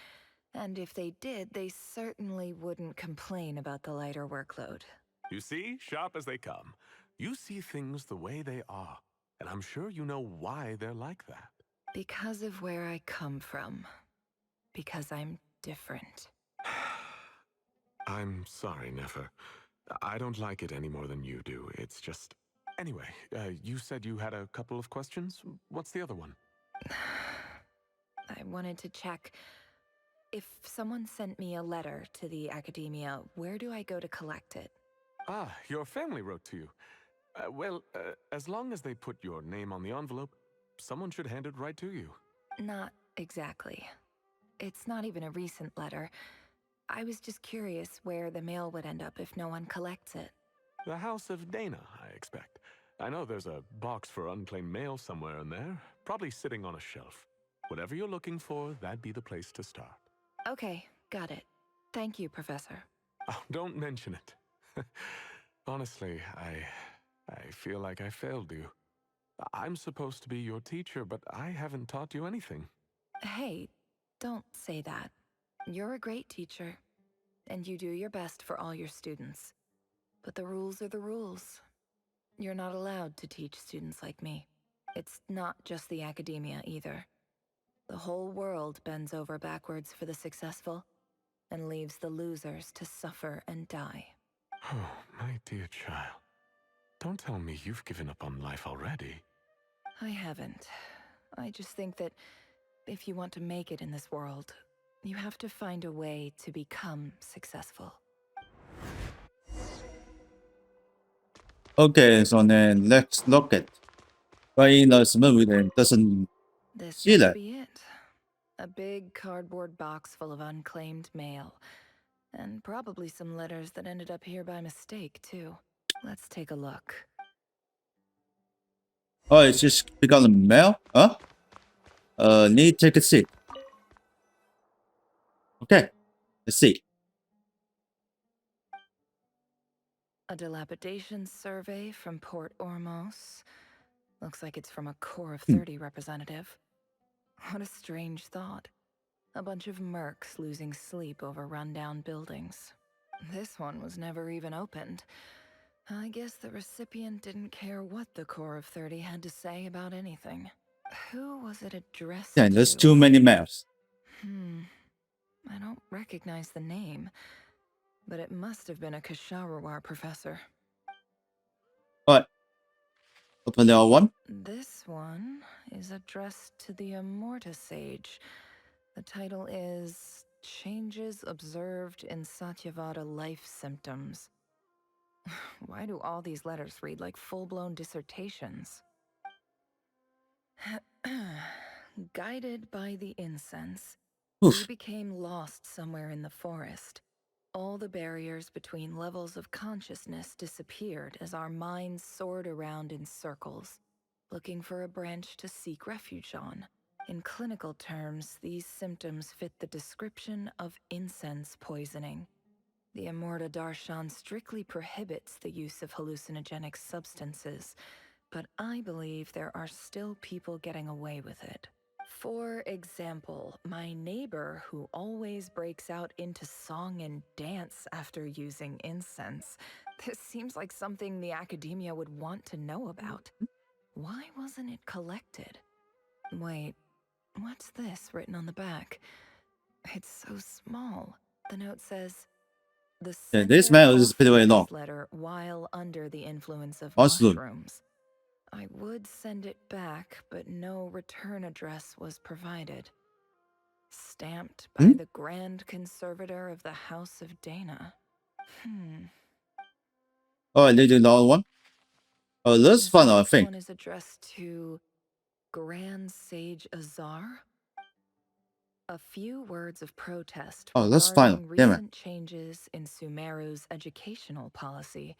S12: And if they did, they certainly wouldn't complain about the lighter workload.
S14: You see, sharp as they come. You see things the way they are. And I'm sure you know why they're like that.
S12: Because of where I come from. Because I'm different.
S14: I'm sorry, Nefer. I don't like it any more than you do. It's just... Anyway, you said you had a couple of questions. What's the other one?
S12: I wanted to check. If someone sent me a letter to the Academia, where do I go to collect it?
S14: Ah, your family wrote to you. As long as they put your name on the envelope, someone should hand it right to you.
S12: Not exactly. It's not even a recent letter. I was just curious where the mail would end up if no one collects it.
S14: The House of Dana, I expect. I know there's a box for unclaimed mail somewhere in there, probably sitting on a shelf. Whatever you're looking for, that'd be the place to start.
S12: Okay, got it. Thank you, Professor.
S14: Oh, don't mention it. Honestly, I feel like I failed you. I'm supposed to be your teacher, but I haven't taught you anything.
S12: Hey, don't say that. You're a great teacher, and you do your best for all your students. But the rules are the rules. You're not allowed to teach students like me. It's not just the Academia either. The whole world bends over backwards for the successful, and leaves the losers to suffer and die.
S14: Oh, my dear child. Don't tell me you've given up on life already.
S12: I haven't. I just think that if you want to make it in this world, you have to find a way to become successful.
S1: Okay, so then let's look at why the movie doesn't
S12: This
S1: see
S12: must
S1: that.
S12: be it. A big cardboard box full of unclaimed mail. And probably some letters that ended up here by mistake, too. Let's take a look.
S1: Oh, it's just become a mail? Huh? Need to take a seat. Okay, let's see.
S12: A dilapidation survey from Port Ormos. Looks like it's from a Corps of 30 representative. What a strange thought. A bunch of mercs losing sleep over rundown buildings. This one was never even opened. I guess the recipient didn't care what the Core of 30 had to say about anything. Who was it addressed
S1: Yeah, there's
S12: to?
S1: too many maps.
S12: I don't recognize the name, but it must have been a Kasharawar professor.
S1: Alright. Open the other one.
S12: This one is addressed to the Immorta Sage. The title is Changes Observed in Satyavada Life Symptoms. Why do all these letters read like full-blown dissertations? Guided by the incense, we became lost somewhere in the forest. All the barriers between levels of consciousness disappeared as our minds soared around in circles, looking for a branch to seek refuge on. In clinical terms, these symptoms fit the description of incense poisoning. The Immorta Darshan strictly prohibits the use of hallucinogenic substances, but I believe there are still people getting away with it. For example, my neighbor who always breaks out into song and dance after using incense. This seems like something the academia would want to know about. Why wasn't it collected? Wait, what's this written on the back? It's so small. The note says, "The
S1: Yeah, this
S12: sender
S1: mail is pretty
S12: offered
S1: long.
S12: this letter while under the influence of
S1: Awesome.
S12: mushrooms. I would send it back, but no return address was provided. Stamped by the Grand Conservator of the House of Dana.
S1: Alright, they do another one. Oh, that's fun, I
S12: This
S1: think.
S12: one is addressed to Grand Sage Azar. A few words of protest
S1: Oh, that's final.
S12: regarding
S1: Damn it.
S12: recent changes in Sumeru's educational policy.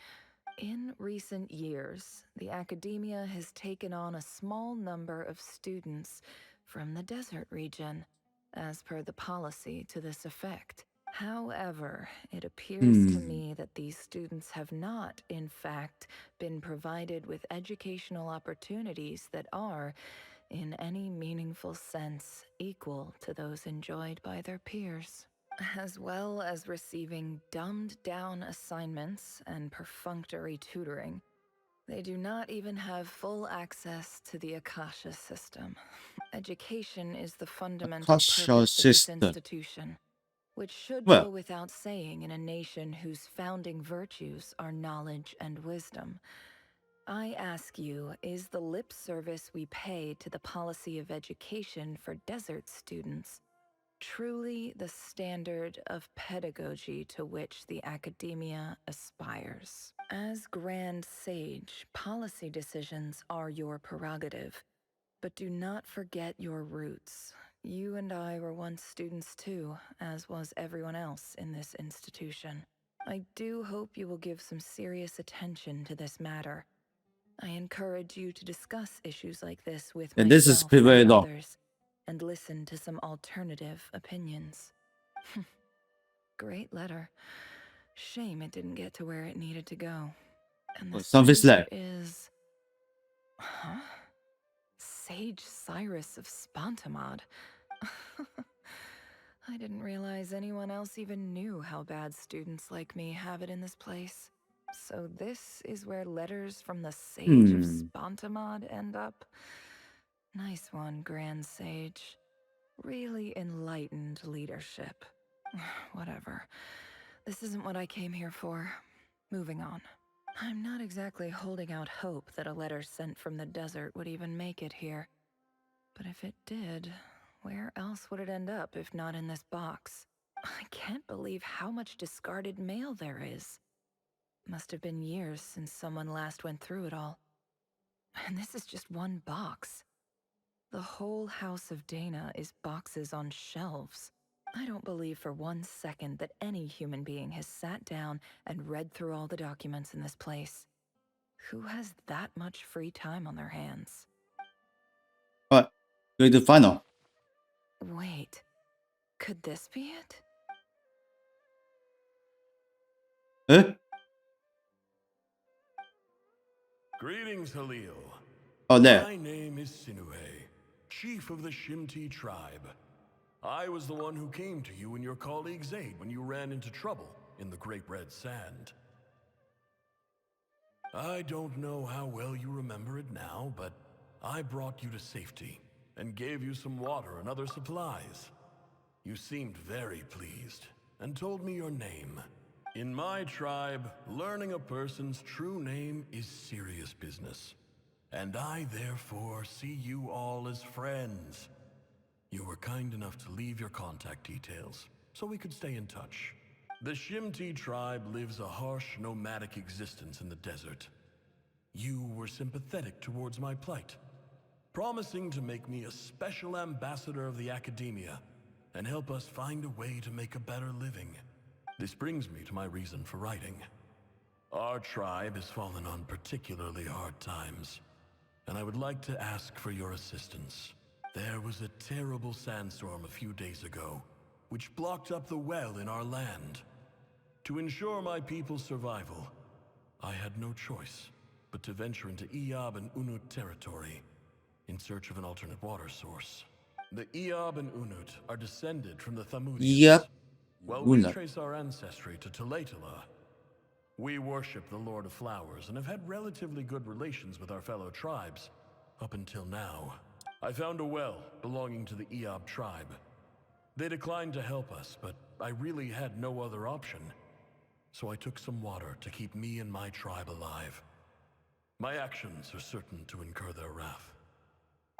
S12: In recent years, the academia has taken on a small number of students from the desert region, as per the policy to this effect. However, it appears to me that these students have not, in fact, been provided with educational opportunities that are, in any meaningful sense, equal to those enjoyed by their peers, as well as receiving dumbed-down assignments and perfunctory tutoring. They do not even have full access to the Akasha system. Education is the fundamental
S1: Akasha
S12: purpose of this
S1: system.
S12: institution, which should
S1: Well.
S12: go without saying in a nation whose founding virtues are knowledge and wisdom. I ask you, is the lip service we pay to the policy of education for desert students truly the standard of pedagogy to which the academia aspires? As Grand Sage, policy decisions are your prerogative, but do not forget your roots. You and I were once students too, as was everyone else in this institution. I do hope you will give some serious attention to this matter. I encourage you to discuss issues like this with
S1: And this is
S12: myself
S1: very
S12: and
S1: long.
S12: others, and listen to some alternative opinions. Great letter. Shame it didn't get to where it needed to go. And the
S1: Something's
S12: sender
S1: left.
S12: is... Huh? Sage Cyrus of Spontamod. I didn't realize anyone else even knew how bad students like me have it in this place. So this is where letters from the Sage of Spontamod end up? Nice one, Grand Sage. Really enlightened leadership. Whatever. This isn't what I came here for. Moving on. I'm not exactly holding out hope that a letter sent from the desert would even make it here. But if it did, where else would it end up if not in this box? I can't believe how much discarded mail there is. Must have been years since someone last went through it all. And this is just one box. The whole House of Dana is boxes on shelves. I don't believe for 1 second that any human being has sat down and read through all the documents in this place. Who has that much free time on their hands?
S1: Alright, going to final.
S12: Wait, could this be it?
S4: Greetings, Halil.
S1: Oh, there.
S4: My name is Sinuhe, chief of the Shimti tribe. I was the one who came to you and your colleague Zaid when you ran into trouble in the Great Red Sand. I don't know how well you remember it now, but I brought you to safety and gave you some water and other supplies. You seemed very pleased and told me your name. In my tribe, learning a person's true name is serious business, and I therefore see you all as friends. You were kind enough to leave your contact details so we could stay in touch. The Shimti tribe lives a harsh, nomadic existence in the desert. You were sympathetic towards my plight, promising to make me a special ambassador of the academia and help us find a way to make a better living. This brings me to my reason for writing. Our tribe has fallen on particularly hard times, and I would like to ask for your assistance. There was a terrible sandstorm a few days ago, which blocked up the well in our land. To ensure my people's survival, I had no choice but to venture into Eob and Unut territory in search of an alternate water source. The Eob and Unut are descended from the Thamudians.
S1: Yep.
S4: While we
S1: Moonlight.
S4: trace our ancestry to Tulatula, we worship the Lord of Flowers and have had relatively good relations with our fellow tribes up until now. I found a well belonging to the Eob tribe. They declined to help us, but I really had no other option. So I took some water to keep me and my tribe alive. My actions are certain to incur their wrath.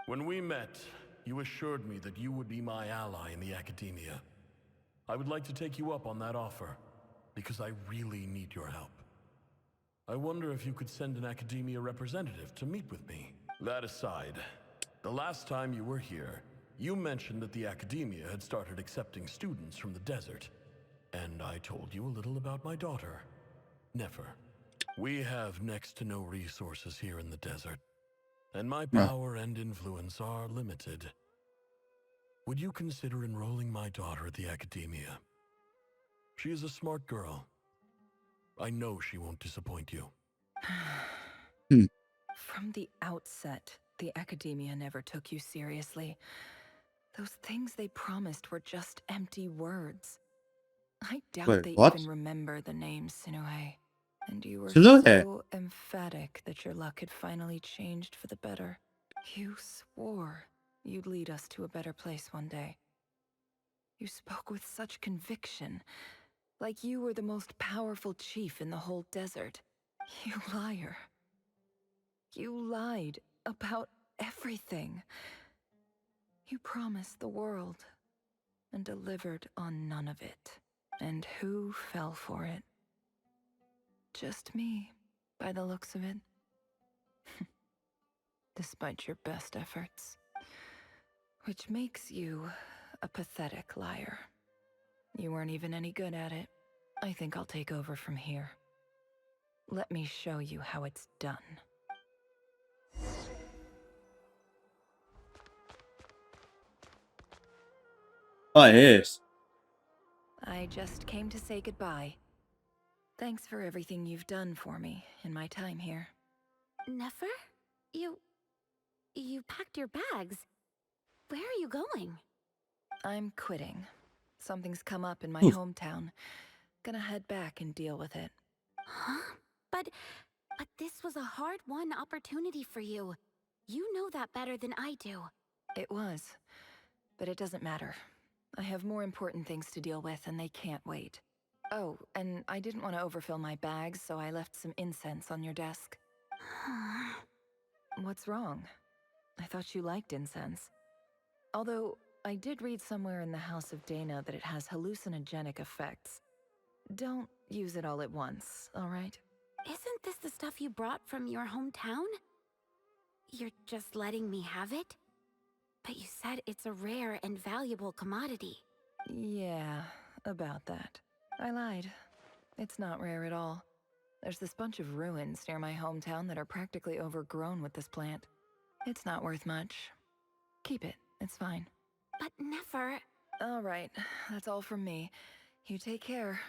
S4: When we met, you assured me that you would be my ally in the academia. I would like to take you up on that offer, because I really need your help. I wonder if you could send an academia representative to meet with me. That aside, the last time you were here, you mentioned that the academia had started accepting students from the desert. And I told you a little about my daughter, Nefer. We have next to no resources here in the desert, and my power and influence are limited. Would you consider enrolling my daughter at the academia? She is a smart girl. I know she won't disappoint you.
S12: From the outset, the academia never took you seriously. Those things they promised were just empty words. I doubt
S1: Wait,
S12: they
S1: what?
S12: even remember the name Sinuhe. And you were
S1: Sinuhe?
S12: so emphatic that your luck had finally changed for the better. You swore you'd lead us to a better place one day. You spoke with such conviction, like you were the most powerful chief in the whole desert. You liar. You lied about everything. You promised the world and delivered on none of it. And who fell for it? Just me, by the looks of it. Despite your best efforts. Which makes you a pathetic liar. You weren't even any good at it. I think I'll take over from here. Let me show you how it's done.
S1: Oh, it is.
S12: I just came to say goodbye. Thanks for everything you've done for me in my time here.
S15: Nefer? You packed your bags. Where are you going?
S12: I'm quitting. Something's come up in my
S1: Oof.
S12: hometown. Gonna head back and deal with it.
S15: Huh? But this was a hard-won opportunity for you. You know that better than I do.
S12: It was. But it doesn't matter. I have more important things to deal with and they can't wait. Oh, and I didn't want to overfill my bags, so I left some incense on your desk. What's wrong? I thought you liked incense. Although, I did read somewhere in the House of Dana that it has hallucinogenic effects. Don't use it all at once, alright?
S15: Isn't this the stuff you brought from your hometown? You're just letting me have it? But you said it's a rare and valuable commodity.
S12: Yeah, about that. I lied. It's not rare at all. There's this bunch of ruins near my hometown that are practically overgrown with this plant. It's not worth much. Keep it, it's fine.
S15: But Nefer...
S12: Alright, that's all from me. You take care.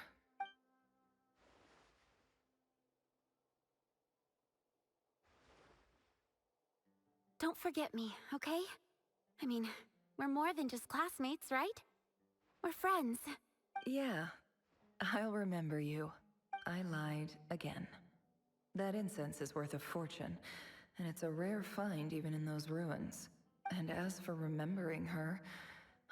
S15: Don't forget me, okay? I mean, we're more than just classmates, right? We're friends.
S12: Yeah, I'll remember you. I lied again. That incense is worth a fortune, and it's a rare find even in those ruins. And as for remembering her,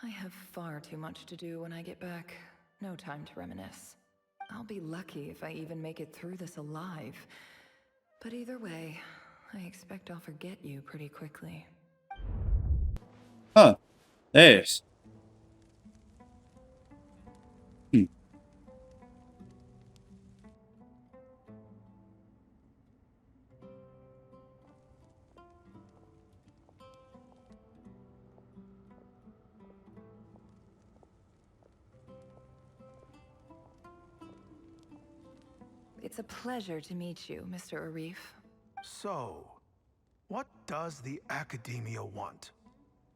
S12: I have far too much to do when I get back. No time to reminisce. I'll be lucky if I even make it through this alive. But either way, I expect I'll forget you pretty quickly.
S1: Huh. Yes.
S12: It's a pleasure to meet you, Mr. Arif.
S18: So, what does the Academia want?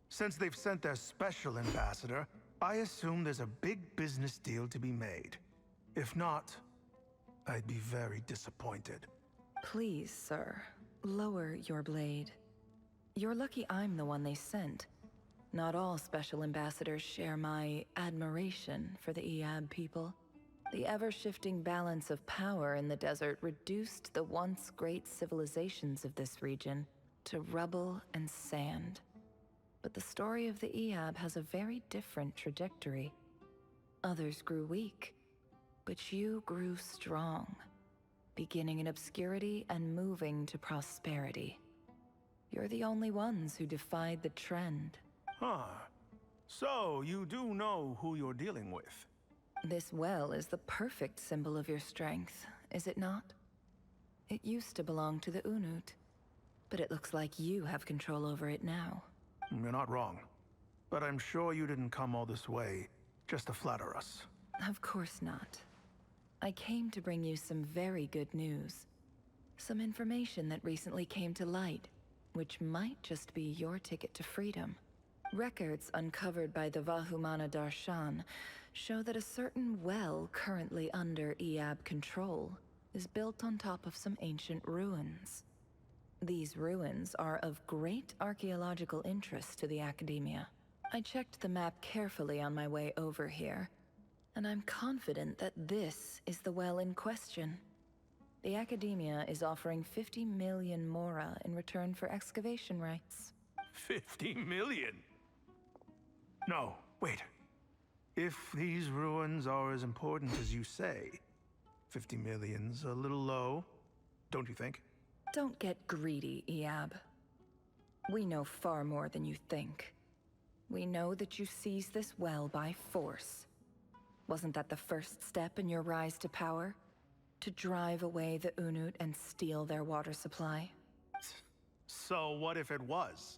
S18: Since they've sent their special ambassador, I assume there's a big business deal to be made. If not, I'd be very disappointed.
S12: Please, sir, lower your blade. You're lucky I'm the one they sent. Not all special ambassadors share my admiration for the Eab people. The ever-shifting balance of power in the desert reduced the once great civilizations of this region to rubble and sand. But the story of the Eab has a very different trajectory. Others grew weak, but you grew strong, beginning in obscurity and moving to prosperity. You're the only ones who defied the trend.
S18: Huh. So, you do know who you're dealing with?
S12: This well is the perfect symbol of your strength, is it not? It used to belong to the Unut, but it looks like you have control over it now.
S18: You're not wrong. But I'm sure you didn't come all this way just to flatter us.
S12: Of course not. I came to bring you some very good news. Some information that recently came to light, which might just be your ticket to freedom. Records uncovered by the Vahumana Darshan show that a certain well currently under Eab control is built on top of some ancient ruins. These ruins are of great archaeological interest to the Academia. I checked the map carefully on my way over here, and I'm confident that this is the well in question. The Academia is offering 50 million mora in return for excavation rights.
S18: 50 million? No, wait. If these ruins are as important as you say, 50 million's a little low, don't you think?
S12: Don't get greedy, Eab. We know far more than you think. We know that you seized this well by force. Wasn't that the first step in your rise to power? To drive away the Unut and steal their water supply?
S18: So what if it was?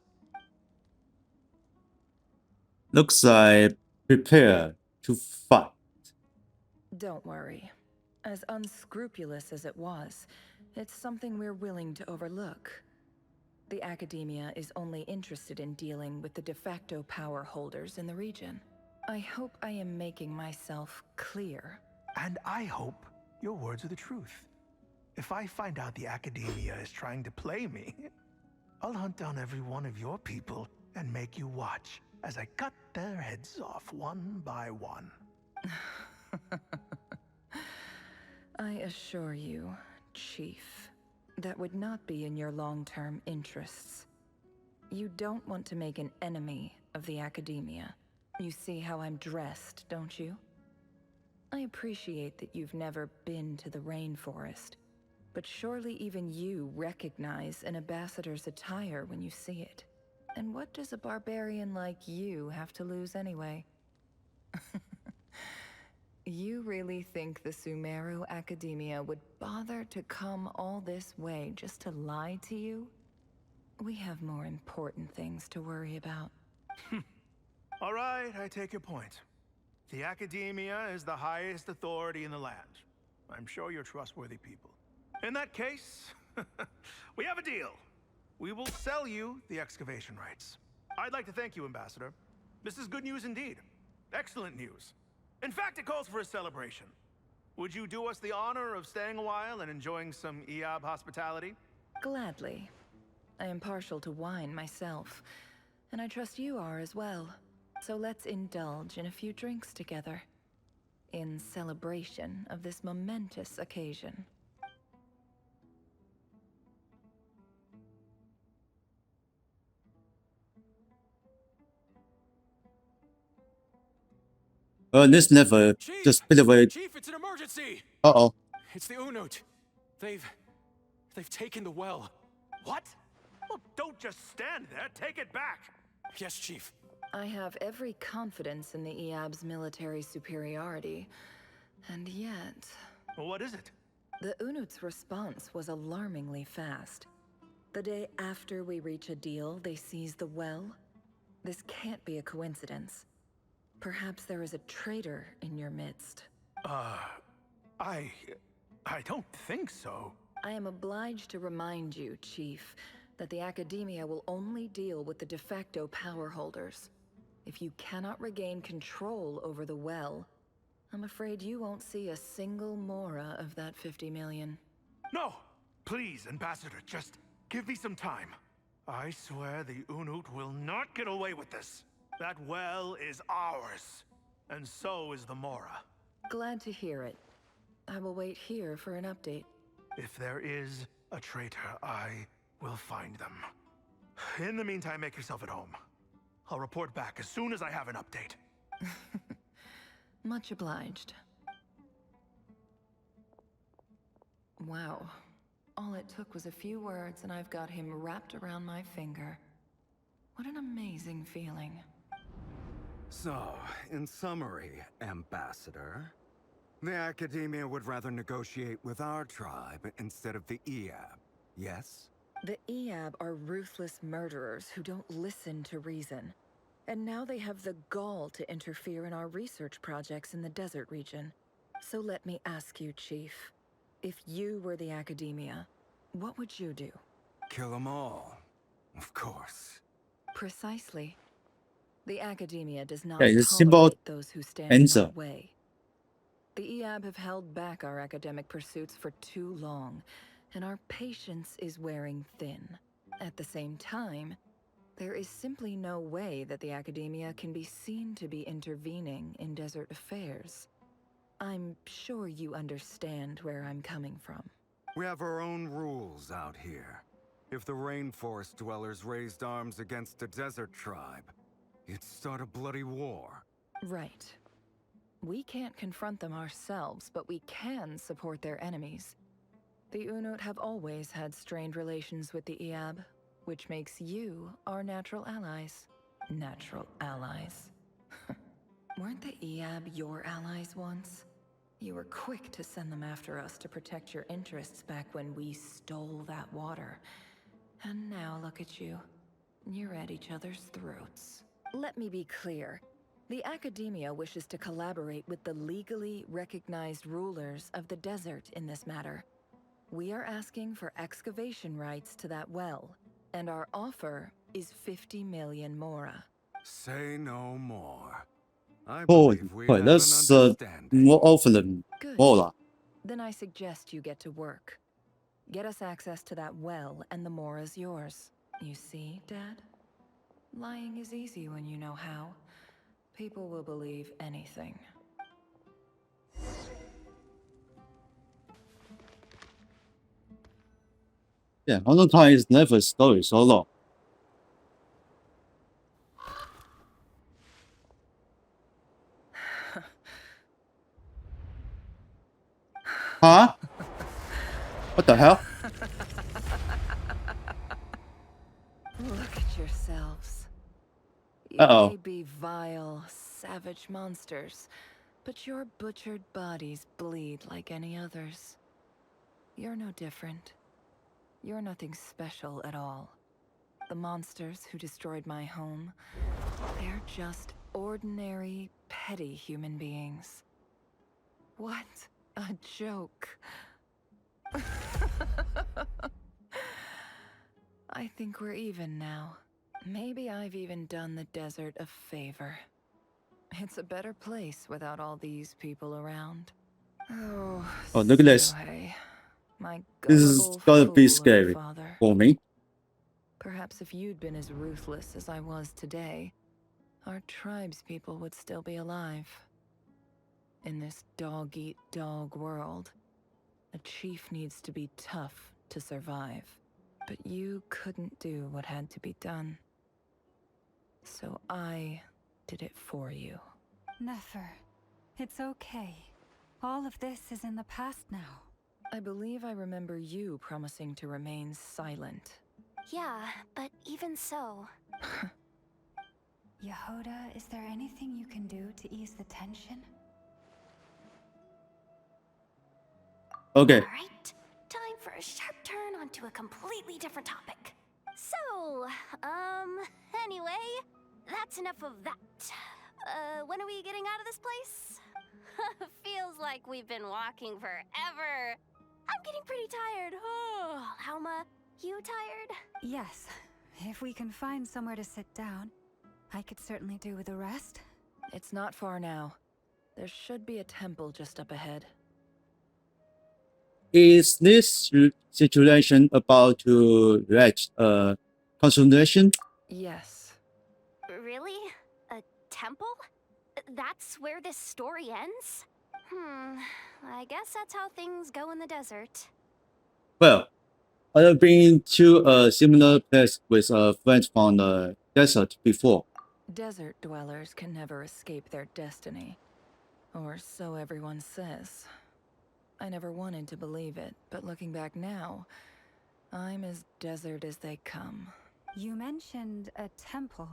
S1: Looks like prepare to fight.
S12: Don't worry. As unscrupulous as it was, it's something we're willing to overlook. The Academia is only interested in dealing with the de facto power holders in the region. I hope I am making myself clear.
S18: And I hope your words are the truth. If I find out the Academia is trying to play me, I'll hunt down every one of your people and make you watch as I cut their heads off one by one.
S12: I assure you, Chief, that would not be in your long-term interests. You don't want to make an enemy of the Academia. You see how I'm dressed, don't you? I appreciate that you've never been to the rainforest, but surely even you recognize an ambassador's attire when you see it. And what does a barbarian like you have to lose anyway? You really think the Sumeru Academia would bother to come all this way just to lie to you? We have more important things to worry about.
S18: All right, I take your point. The Academia is the highest authority in the land. I'm sure you're trustworthy people. In that case, we have a deal. We will sell you the excavation rights. I'd like to thank you, Ambassador. This is good news indeed. Excellent news. In fact, it calls for a celebration. Would you do us the honor of staying a while and enjoying some Eab hospitality?
S12: Gladly. I am partial to wine myself, and I trust you are as well. So let's indulge in a few drinks together, in celebration of this momentous occasion.
S1: This never just bit of a.
S18: Chief, it's an emergency!
S1: Uh-oh.
S18: It's the Unut. They've taken the well.
S9: What? Well, don't just stand there. Take it back.
S18: Yes, Chief.
S12: I have every confidence in the EAB's military superiority, and yet...
S9: What is it?
S12: The Unut's response was alarmingly fast. The day after we reach a deal, they seize the well. This can't be a coincidence. Perhaps there is a traitor in your midst.
S9: I don't think so.
S12: I am obliged to remind you, Chief, that the Academia will only deal with the de facto power holders. If you cannot regain control over the well, I'm afraid you won't see a single mora of that 50 million.
S9: No! Please, Ambassador, just give me some time. I swear the Unut will not get away with this. That well is ours. And so is the mora.
S12: Glad to hear it. I will wait here for an update.
S9: If there is a traitor, I will find them. In the meantime, make yourself at home. I'll report back as soon as I have an update.
S12: Much obliged. Wow. All it took was a few words and I've got him wrapped around my finger. What an amazing feeling.
S22: So, in summary, Ambassador, the Academia would rather negotiate with our tribe instead of the EAB, yes?
S12: The EAB are ruthless murderers who don't listen to reason. And now they have the gall to interfere in our research projects in the desert region. So let me ask you, Chief. If you were the Academia, what would you do?
S22: Kill them all, of course.
S12: Precisely. The Academia does not
S1: Yeah, it's symbol
S12: tolerate those who stand in
S1: answer.
S12: our way. The EAB have held back our academic pursuits for too long, and our patience is wearing thin. At the same time, there is simply no way that the Academia can be seen to be intervening in desert affairs. I'm sure you understand where I'm coming from.
S22: We have our own rules out here. If the rainforest dwellers raised arms against a desert tribe, it'd start a bloody war.
S12: Right. We can't confront them ourselves, but we can support their enemies. The Unut have always had strained relations with the EAB, which makes you our natural allies. Natural allies. Weren't the EAB your allies once? You were quick to send them after us to protect your interests back when we stole that water. And now look at you. You're at each other's throats. Let me be clear. The Academia wishes to collaborate with the legally recognized rulers of the desert in this matter. We are asking for excavation rights to that well, and our offer is 50 million mora.
S22: Say no more. I
S1: Holy
S22: believe we
S1: boy,
S22: have
S1: that's
S22: an understanding.
S1: more often than
S12: Good.
S1: more.
S12: Then I suggest you get to work. Get us access to that well, and the mora's yours. You see, Dad? Lying is easy when you know how. People will believe anything.
S1: Yeah, Honor Time is never a story so long. Huh? What the hell?
S12: Look at yourselves. You
S1: Uh-oh.
S12: may be vile, savage monsters, but your butchered bodies bleed like any others. You're no different. You're nothing special at all. The monsters who destroyed my home, they're just ordinary, petty human beings. What a joke. I think we're even now. Maybe I've even done the desert a favor. It's a better place without all these people around. Oh,
S1: Look at this.
S12: Sinohei, my
S1: This is
S12: gullible
S1: gonna be
S12: fool of a
S1: scary
S12: father.
S1: for me.
S12: Perhaps if you'd been as ruthless as I was today, our tribe's people would still be alive. In this dog-eat-dog world, a chief needs to be tough to survive. But you couldn't do what had to be done. So I did it for you.
S3: Nefer, It's okay. All of this is in the past now.
S12: I believe I remember you promising to remain silent.
S15: Yeah, but even so...
S3: Yehoda, is there anything you can do to ease the tension?
S1: Okay.
S15: Alright, time for a sharp turn onto a completely different topic. So, anyway, that's enough of that. When are we getting out of this place? Feels like we've been walking forever. I'm getting pretty tired. Oh, Alma, you tired?
S3: Yes. If we can find somewhere to sit down, I could certainly do with a rest.
S12: It's not far now. There should be a temple just up ahead.
S1: Is this situation about to reach consummation?
S12: Yes.
S15: Really? A temple? That's where this story ends? I guess that's how things go in the desert.
S1: Well, I have been to a similar place with friends from the desert before.
S12: Desert dwellers can never escape their destiny. Or so everyone says. I never wanted to believe it, but looking back now, I'm as desert as they come.
S3: You mentioned a temple.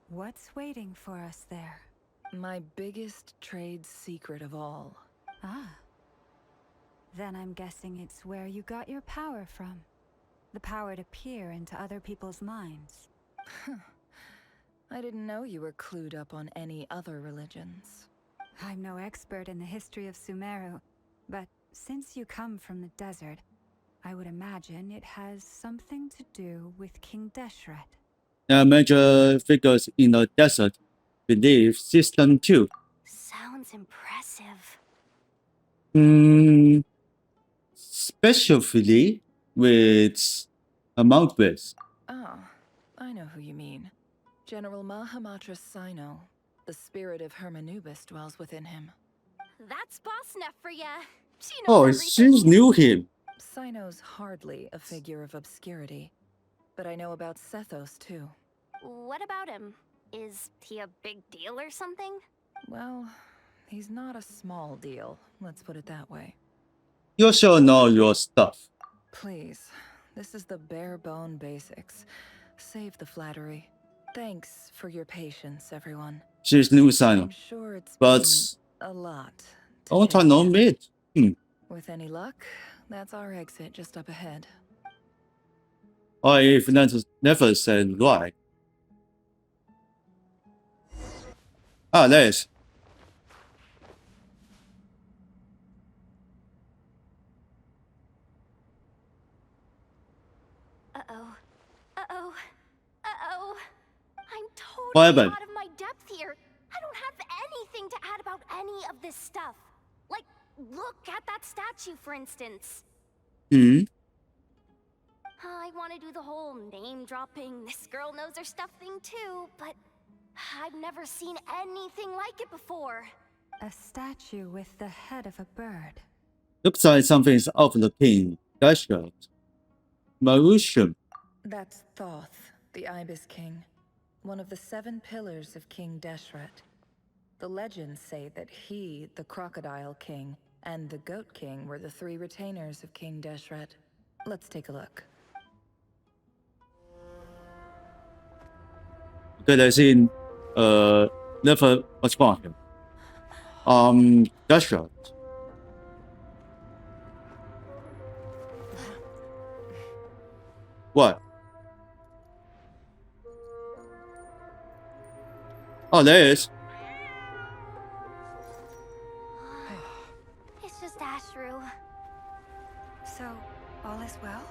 S3: What's waiting for us there?
S12: My biggest trade secret of all.
S3: Ah. Then I'm guessing it's where you got your power from. The power to peer into other people's minds.
S12: I didn't know you were clued up on any other religions.
S3: I'm no expert in the history of Sumeru, but since you come from the desert, I would imagine it has something to do with King Deshret.
S1: The major figures in the desert belief system too.
S15: Sounds impressive.
S1: Especially with a monk base.
S12: Oh, I know who you mean. General Mahamatra Sino. The spirit of Hermanubis dwells within him.
S15: That's boss enough for ya. She knows
S1: Oh,
S15: everything.
S1: she knew him.
S12: Sino's hardly a figure of obscurity. But I know about Sethos too.
S15: What about him? Is he a big deal or something?
S12: Well, he's not a small deal, let's put it that way.
S1: You sure know your stuff.
S12: Please, this is the bare bone basics. Save the flattery. Thanks for your patience, everyone.
S1: She's new Sino.
S12: I'm sure it's
S1: but
S12: been a lot.
S1: all time no meet.
S12: With any luck, that's our exit just up ahead.
S1: I've never said right. Ah, there is.
S15: Uh-oh. Uh-oh. Uh-oh. I'm
S1: What
S15: totally
S1: happened?
S15: out of my depth here. I don't have anything to add about any of this stuff. Like, look at that statue, for instance. I want to do the whole name-dropping, this girl knows her stuff thing too, but I've never seen anything like it before.
S3: A statue with the head of a bird.
S1: Looks like something's off the king. Dashguard. Marusham.
S12: That's Thoth, the Ibis King. One of the 7 pillars of King Deshret. The legends say that he, the Crocodile King, and the Goat King were the 3 retainers of King Deshret. Let's take a look.
S1: Okay, let's see. Never respond him. Dashguard. What? Oh, there it is.
S15: It's just Ashru.
S3: So, all is well?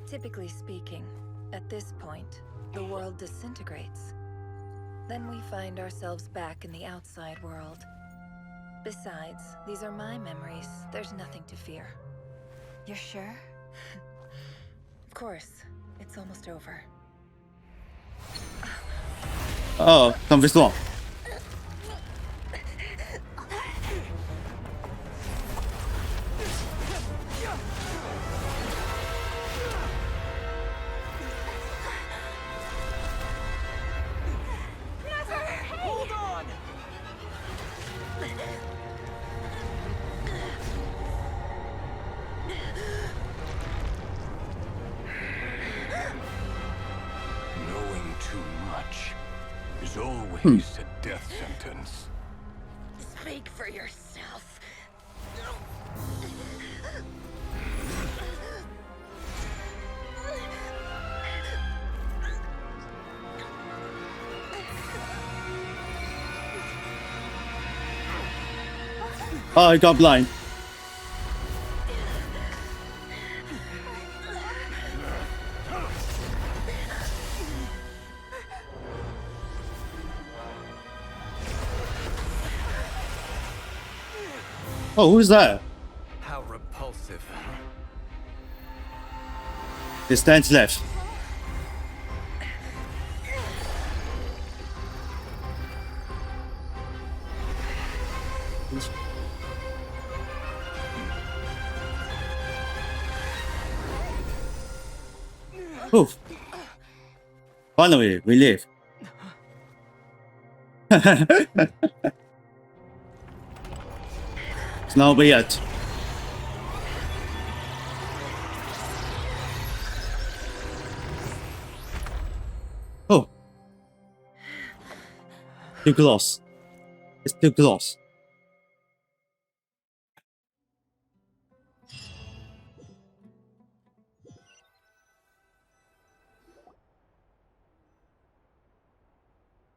S12: Typically speaking, at this point, the world disintegrates. Then we find ourselves back in the outside world. Besides, these are my memories. There's nothing to fear.
S3: You're sure?
S12: Of course. It's almost over.
S1: Oh, something's wrong.
S14: face a death sentence.
S12: Speak for yourself.
S1: Oh, I got blind. Oh, who's that?
S10: How repulsive.
S1: It stands left. Oof. Finally, we live. It's not over yet. Oh. Too close. It's too close.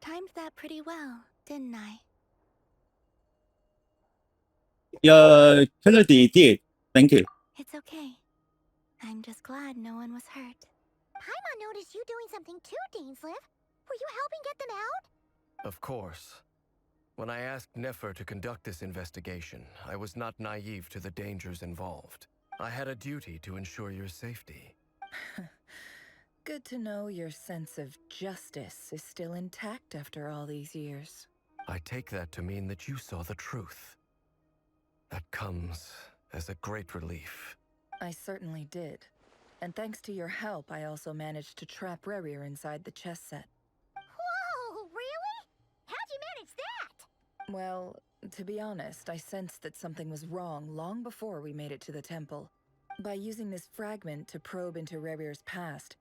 S2: Timed that pretty well, didn't I?
S1: Yeah, Kennedy did. Thank you.
S2: It's okay. I'm just glad no one was hurt. Paimon noticed you doing something too, Dainsleif. Were you helping get them out?
S10: Of course. When I asked Nefer to conduct this investigation, I was not naive to the dangers involved. I had a duty to ensure your safety.
S12: Good to know your sense of justice is still intact after all these years.
S10: I take that to mean that you saw the truth. That comes as a great relief.
S12: I certainly did. And thanks to your help, I also managed to trap Rerir inside the chess set.
S2: Whoa, really? How'd you manage that?
S12: Well, to be honest, I sensed that something was wrong long before we made it to the temple. By using this fragment to probe into Rerir's past,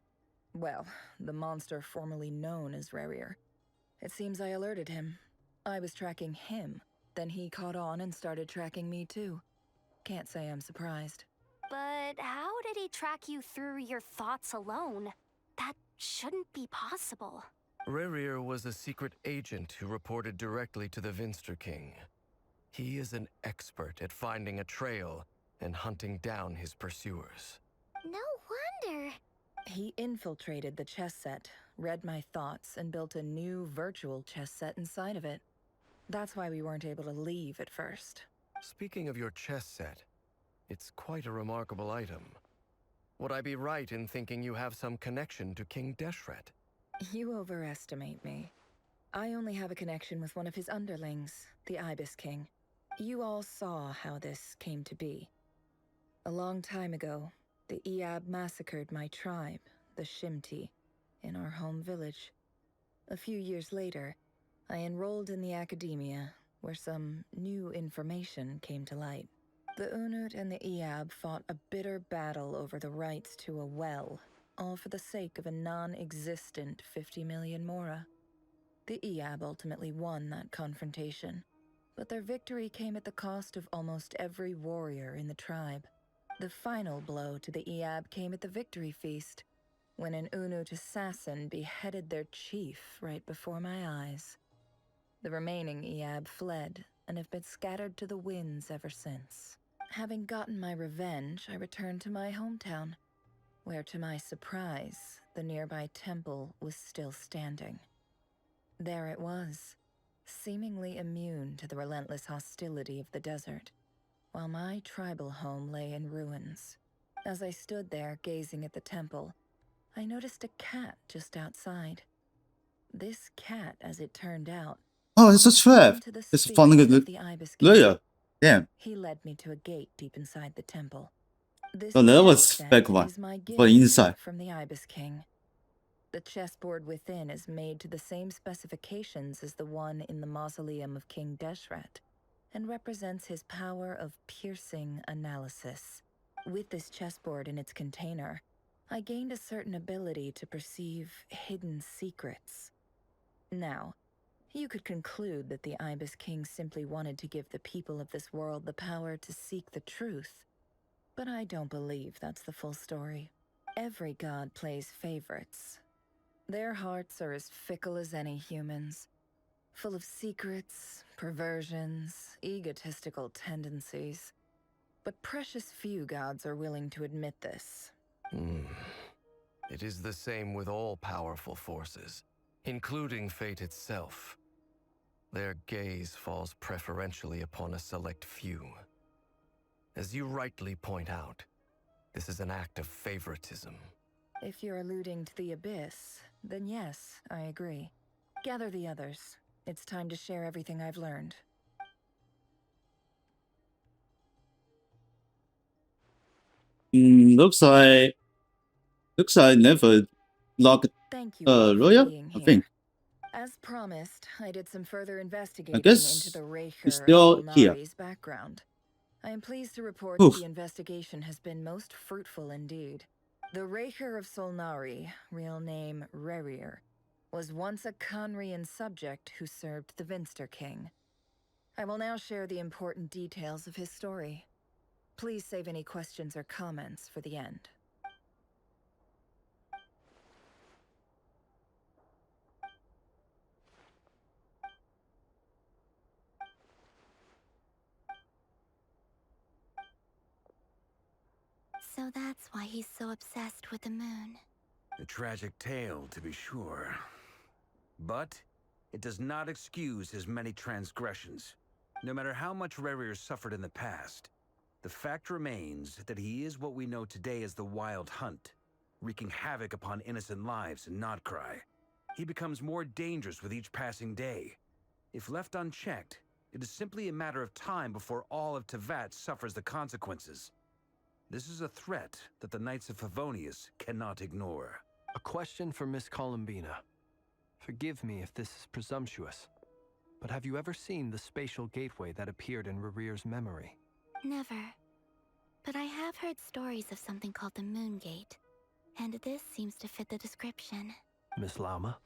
S12: well, the monster formerly known as Rerir, it seems I alerted him. I was tracking him, then he caught on and started tracking me too. Can't say I'm surprised.
S15: But how did he track you through your thoughts alone? That shouldn't be possible.
S10: Rerir was a secret agent who reported directly to the Vinster King. He is an expert at finding a trail and hunting down his pursuers.
S2: No wonder.
S12: He infiltrated the chess set, read my thoughts, and built a new virtual chess set inside of it. That's why we weren't able to leave at first.
S10: Speaking of your chess set, it's quite a remarkable item. Would I be right in thinking you have some connection to King Deshret?
S12: You overestimate me. I only have a connection with one of his underlings, the Ibis King. You all saw how this came to be. A long time ago, the Eab massacred my tribe, the Shimti, in our home village. A few years later, I enrolled in the academia, where some new information came to light. The Unut and the Eab fought a bitter battle over the rights to a well, all for the sake of a non-existent 50 million Mora. The Eab ultimately won that confrontation, but their victory came at the cost of almost every warrior in the tribe. The final blow to the Eab came at the victory feast, when an Unut assassin beheaded their chief right before my eyes. The remaining Eab fled and have been scattered to the winds ever since. Having gotten my revenge, I returned to my hometown, where to my surprise, the nearby temple was still standing. There it was, seemingly immune to the relentless hostility of the desert, while my tribal home lay in ruins. As I stood there gazing at the temple, I noticed a cat just outside. This cat, as it turned out,
S1: Oh, it's a trap. It's finding a layer. Damn.
S12: he led me to a gate deep inside the temple. This
S1: So that was
S12: chess
S1: back
S12: set
S1: one
S12: is my
S1: for
S12: gift
S1: inside.
S12: from the Ibis King. The chessboard within is made to the same specifications as the one in the mausoleum of King Deshret, and represents his power of piercing analysis. With this chessboard in its container, I gained a certain ability to perceive hidden secrets. Now, You could conclude that the Ibis King simply wanted to give the people of this world the power to seek the truth. But I don't believe that's the full story. Every god plays favorites. Their hearts are as fickle as any humans, full of secrets, perversions, egotistical tendencies. But precious few gods are willing to admit this.
S10: It is the same with all powerful forces, including fate itself. Their gaze falls preferentially upon a select few. As you rightly point out, this is an act of favoritism.
S12: If you're alluding to the Abyss, then yes, I agree. Gather the others. It's time to share everything I've learned.
S1: Looks like never locked
S12: Thank you all for
S1: Royal,
S12: being
S1: I
S12: here.
S1: think.
S12: As promised, I did some further
S1: I
S12: investigating into
S1: guess
S12: the
S1: it's
S12: Raker of
S1: still here.
S12: Solnari's background. I am pleased to report that the investigation has been most fruitful indeed. The Raker of Solnari, real name Rerir, was once a Conrian subject who served the Vinster King. I will now share the important details of his story. Please save any questions or comments for the end.
S2: So that's why he's so obsessed with the moon.
S22: A tragic tale, to be sure. But it does not excuse his many transgressions. No matter how much Rerir suffered in the past, the fact remains that he is what we know today as the Wild Hunt, wreaking havoc upon innocent lives in Notcry. He becomes more dangerous with each passing day. If left unchecked, it is simply a matter of time before all of Tevat suffers the consequences. This is a threat that the Knights of Favonius cannot ignore.
S17: A question for Miss Columbina. Forgive me if this is presumptuous, but have you ever seen the spatial gateway that appeared in Rerir's memory?
S2: Never. But I have heard stories of something called the Moon Gate, and this seems to fit the description.
S17: Miss Lama,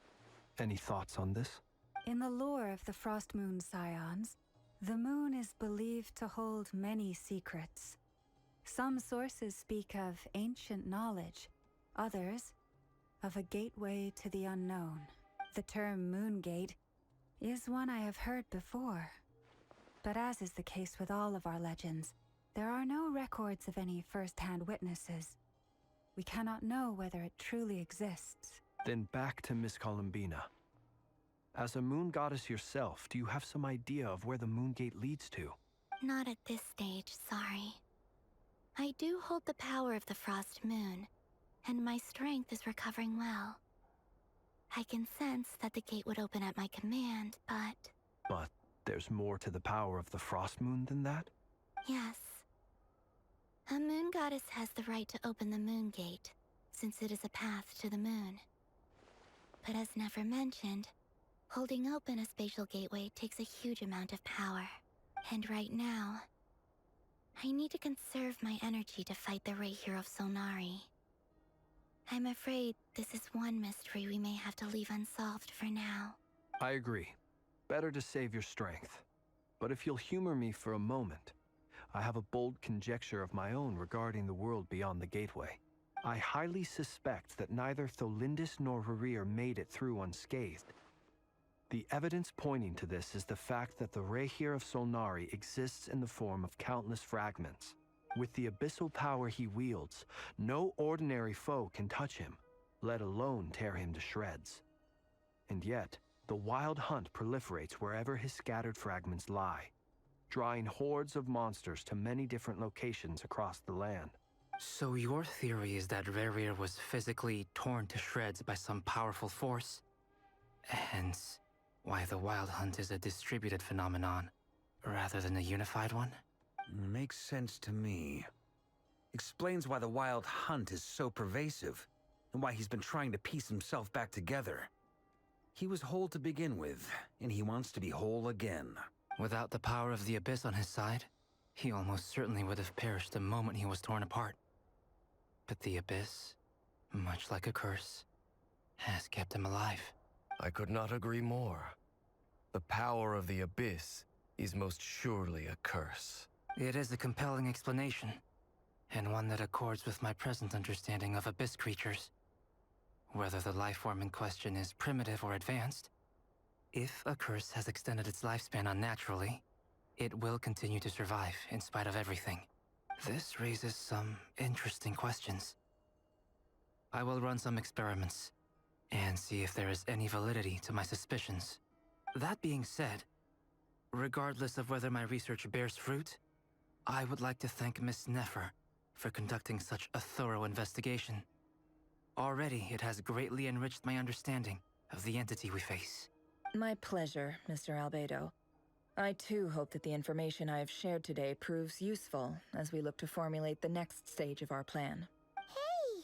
S17: any thoughts on this?
S3: In the lore of the Frost Moon Scions, the moon is believed to hold many secrets. Some sources speak of ancient knowledge, others of a gateway to the unknown. The term Moongate is one I have heard before. But as is the case with all of our legends, there are no records of any first-hand witnesses. We cannot know whether it truly exists.
S17: Then back to Miss Columbina. As a moon goddess yourself, do you have some idea of where the Moongate leads to?
S2: Not at this stage, sorry. I do hold the power of the Frost Moon, and my strength is recovering well. I can sense that the gate would open at my command, but...
S17: But there's more to the power of the Frost Moon than that?
S2: Yes. A moon goddess has the right to open the Moon Gate, since it is a path to the moon. But as never mentioned, holding open a spatial gateway takes a huge amount of power. And right now, I need to conserve my energy to fight the Raker of Solnari. I'm afraid this is one mystery we may have to leave unsolved for now.
S17: I agree. Better to save your strength. But if you'll humor me for a moment, I have a bold conjecture of my own regarding the world beyond the gateway. I highly suspect that neither Tholindis nor Rerir made it through unscathed. The evidence pointing to this is the fact that the Raker of Solnari exists in the form of countless fragments. With the abyssal power he wields, no ordinary foe can touch him, let alone tear him to shreds. And yet, the Wild Hunt proliferates wherever his scattered fragments lie, drawing hordes of monsters to many different locations across the land.
S6: So your theory is that Rerir was physically torn to shreds by some powerful force? Hence, why the Wild Hunt is a distributed phenomenon, rather than a unified one?
S22: Makes sense to me. Explains why the Wild Hunt is so pervasive, and why he's been trying to piece himself back together. He was whole to begin with, and he wants to be whole again.
S6: Without the power of the Abyss on his side, he almost certainly would have perished the moment he was torn apart. But the Abyss, much like a curse, has kept him alive.
S10: I could not agree more. The power of the Abyss is most surely a curse.
S6: It is a compelling explanation, and one that accords with my present understanding of Abyss creatures. Whether the life form in question is primitive or advanced, if a curse has extended its lifespan unnaturally, it will continue to survive in spite of everything. This raises some interesting questions. I will run some experiments and see if there is any validity to my suspicions. That being said, regardless of whether my research bears fruit, I would like to thank Miss Nefer for conducting such a thorough investigation. Already, it has greatly enriched my understanding of the entity we face.
S12: My pleasure, Mr. Albedo. I too hope that the information I have shared today proves useful as we look to formulate the next stage of our plan.
S2: Hey!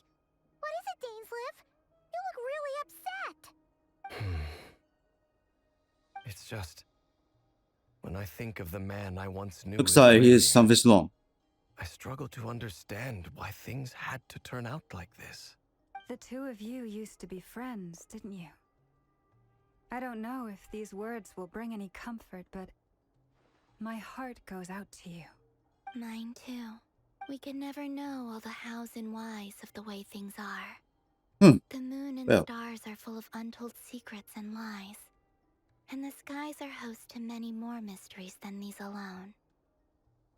S2: What is it, Dainsleif? You look really upset!
S10: It's just... when I think of the man I once knew
S1: Looks
S10: as
S1: like he is
S10: Radiant,
S1: something's wrong.
S10: I struggle to understand why things had to turn out like this.
S3: The two of you used to be friends, didn't you? I don't know if these words will bring any comfort, but my heart goes out to you.
S2: Mine too. We could never know all the hows and whys of the way things are. The moon and stars are full of untold secrets and lies. And the skies are host to many more mysteries than these alone.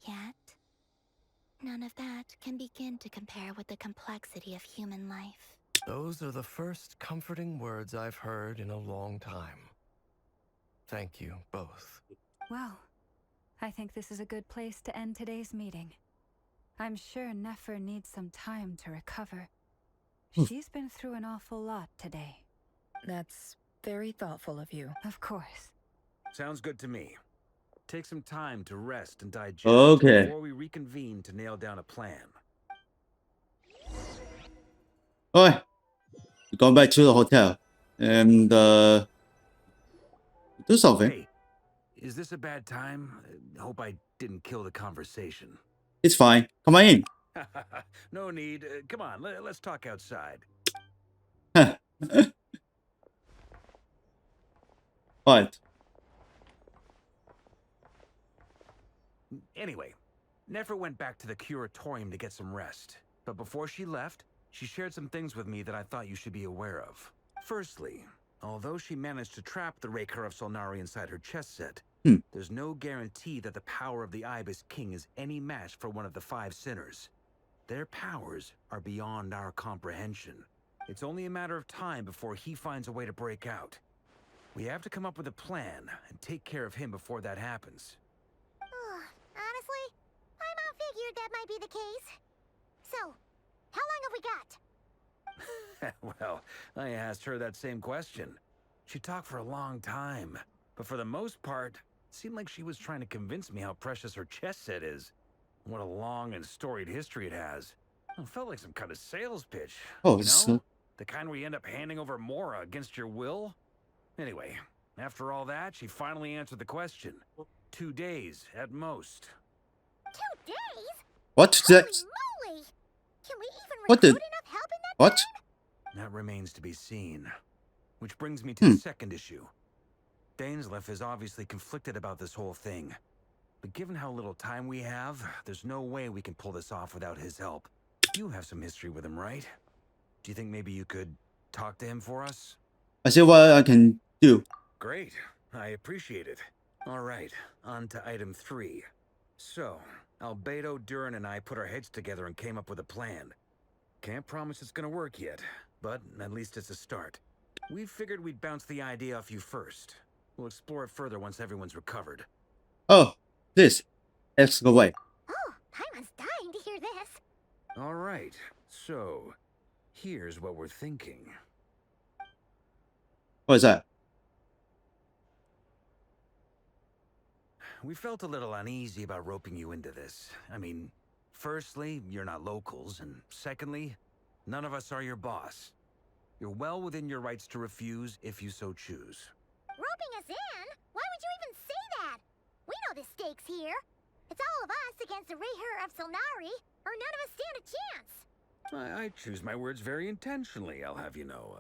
S2: Yet, none of that can begin to compare with the complexity of human life.
S10: Those are the first comforting words I've heard in a long time. Thank you, both.
S3: Well, I think this is a good place to end today's meeting. I'm sure Nefer needs some time to recover. She's been through an awful lot today.
S12: That's very thoughtful of you.
S3: Of course.
S22: Sounds good to me. Take some time to rest and digest before we reconvene to nail down a plan.
S1: Alright. Going back to the hotel. And do something.
S22: Hey, is this a bad time? Hope I didn't kill the conversation.
S1: It's fine. Come on in.
S22: No need. Come on, let's talk outside.
S1: What?
S22: Anyway, Nefer went back to the curatorium to get some rest. But before she left, she shared some things with me that I thought you should be aware of. Firstly, although she managed to trap the Raker of Solnari inside her chess set, there's no guarantee that the power of the Ibis King is any match for one of the 5 sinners. Their powers are beyond our comprehension. It's only a matter of time before he finds a way to break out. We have to come up with a plan and take care of him before that happens.
S2: Honestly, my mom figured that might be the case. So, how long have we got?
S22: Well, I asked her that same question. She talked for a long time, but for the most part, it seemed like she was trying to convince me how precious her chess set is. What a long and storied history it has. It felt like some kind of sales pitch.
S1: Oh,
S22: you know? The kind where you end up handing over Mora against your will? Anyway, after all that, she finally answered the question. 2 days, at most.
S2: 2 days?
S1: What?
S2: Holy moly! Can we even
S1: What the?
S2: recruit enough help in that
S1: What?
S2: time?
S22: That remains to be seen. Which brings me to the second issue. Dainsleif is obviously conflicted about this whole thing. But given how little time we have, there's no way we can pull this off without his help. You have some history with him, right? Do you think maybe you could talk to him for us?
S1: I see what I can do.
S22: Great. I appreciate it. All right, on to item 3. So, Albedo, Durin, and I put our heads together and came up with a plan. Can't promise it's gonna work yet, but at least it's a start. We figured we'd bounce the idea off you first. We'll explore it further once everyone's recovered.
S1: Oh, this. Excavate.
S2: Oh, Paimon's dying to hear this.
S22: All right, so here's what we're thinking.
S1: What is that?
S22: We felt a little uneasy about roping you into this. I mean, firstly, you're not locals, and secondly, none of us are your boss. You're well within your rights to refuse if you so choose.
S2: Roping us in? Why would you even say that? We know the stakes here. It's all of us against the Reher of Solnari, or none of us stand a chance.
S22: I choose my words very intentionally, I'll have you know.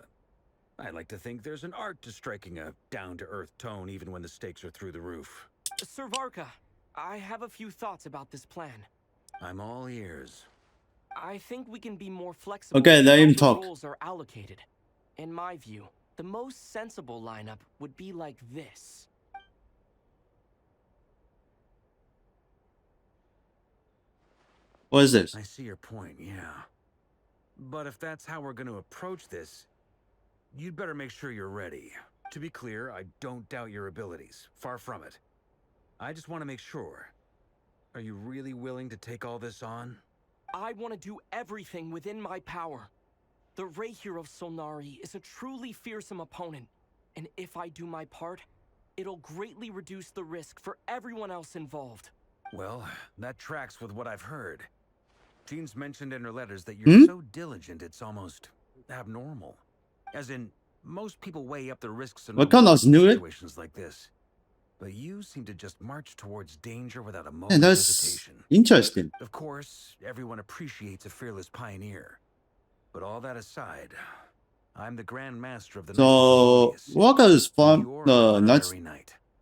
S22: I like to think there's an art to striking a down-to-earth tone even when the stakes are through the roof.
S21: Sir Varka, I have a few thoughts about this plan.
S22: I'm all ears.
S21: I think we can be more flexible
S1: Okay, let him
S21: how the
S1: talk.
S21: roles are allocated. In my view, the most sensible lineup would be like this.
S1: What is this?
S22: I see your point, yeah. But if that's how we're going to approach this, you'd better make sure you're ready. To be clear, I don't doubt your abilities. Far from it. I just want to make sure. Are you really willing to take all this on?
S21: I want to do everything within my power. The Rahier of Solnari is a truly fearsome opponent, and if I do my part, it'll greatly reduce the risk for everyone else involved.
S22: Well, that tracks with what I've heard. Jean's mentioned in her letters that you're so diligent it's almost abnormal. As in, most people weigh up the risks and
S1: What kind of
S22: rewards in
S1: knew it?
S22: situations like this. But you seem to just march towards danger without a
S1: Yeah,
S22: moment's
S1: that's
S22: hesitation.
S1: interesting.
S22: Of course, everyone appreciates a fearless pioneer. But all that aside, I'm the Grand Master of the
S1: So, what is from the nuts?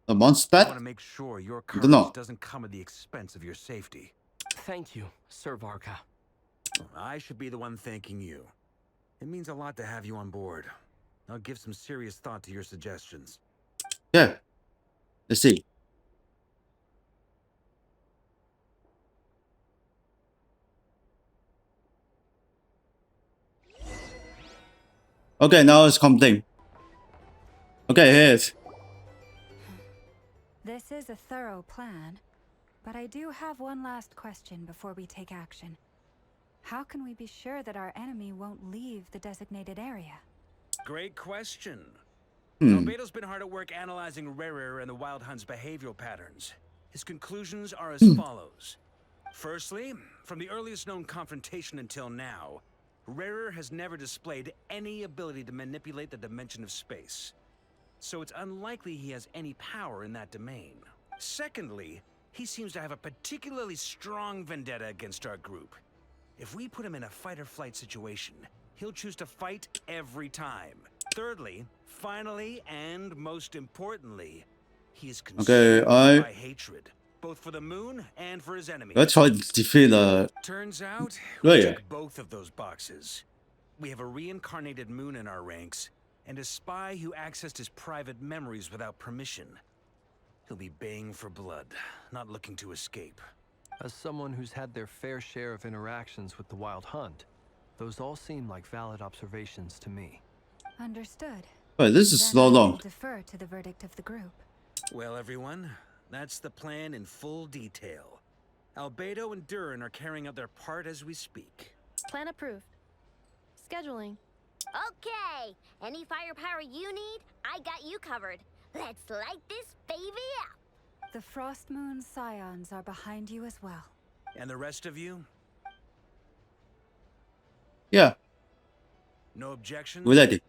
S1: The month's
S22: I
S1: bat?
S22: want to make sure your
S1: I don't know.
S22: courage doesn't come at the expense of your safety.
S21: Thank you, Sir Varka.
S22: I should be the one thanking you. It means a lot to have you on board. I'll give some serious thought to your suggestions.
S1: Yeah. Let's see. Okay, now it's something. Okay, here it is.
S3: This is a thorough plan, but I do have one last question before we take action. How can we be sure that our enemy won't leave the designated area?
S22: Great question.
S1: Hmm.
S22: Albedo's been hard at work analyzing Rarer and the Wild Hunt's behavioral patterns. His conclusions are as follows. Firstly, from the earliest known confrontation until now, Rarer has never displayed any ability to manipulate the dimension of space. So it's unlikely he has any power in that domain. Secondly, he seems to have a particularly strong vendetta against our group. If we put him in a fight-or-flight situation, he'll choose to fight every time. Thirdly, finally, and most importantly, he is consumed by hatred, both for the moon and for his enemies.
S1: Let's try to defeat
S22: Turns out, we
S1: Rayer.
S22: check both of those boxes. We have a reincarnated moon in our ranks, and a spy who accessed his private memories without permission. He'll be baying for blood, not looking to escape.
S17: As someone who's had their fair share of interactions with the Wild Hunt, those all seem like valid observations to me.
S3: Understood.
S1: Wait, this is
S3: Then
S1: so
S3: I will
S1: long.
S3: defer to the verdict of the group.
S22: Well, everyone, that's the plan in full detail. Albedo and Durin are carrying out their part as we speak.
S11: Plan approved. Scheduling.
S2: Okay, any firepower you need, I got you covered. Let's light this baby up.
S3: The Frost Moon Scions are behind you as well.
S22: And the rest of you?
S1: Yeah,
S22: No objections?
S1: we're ready.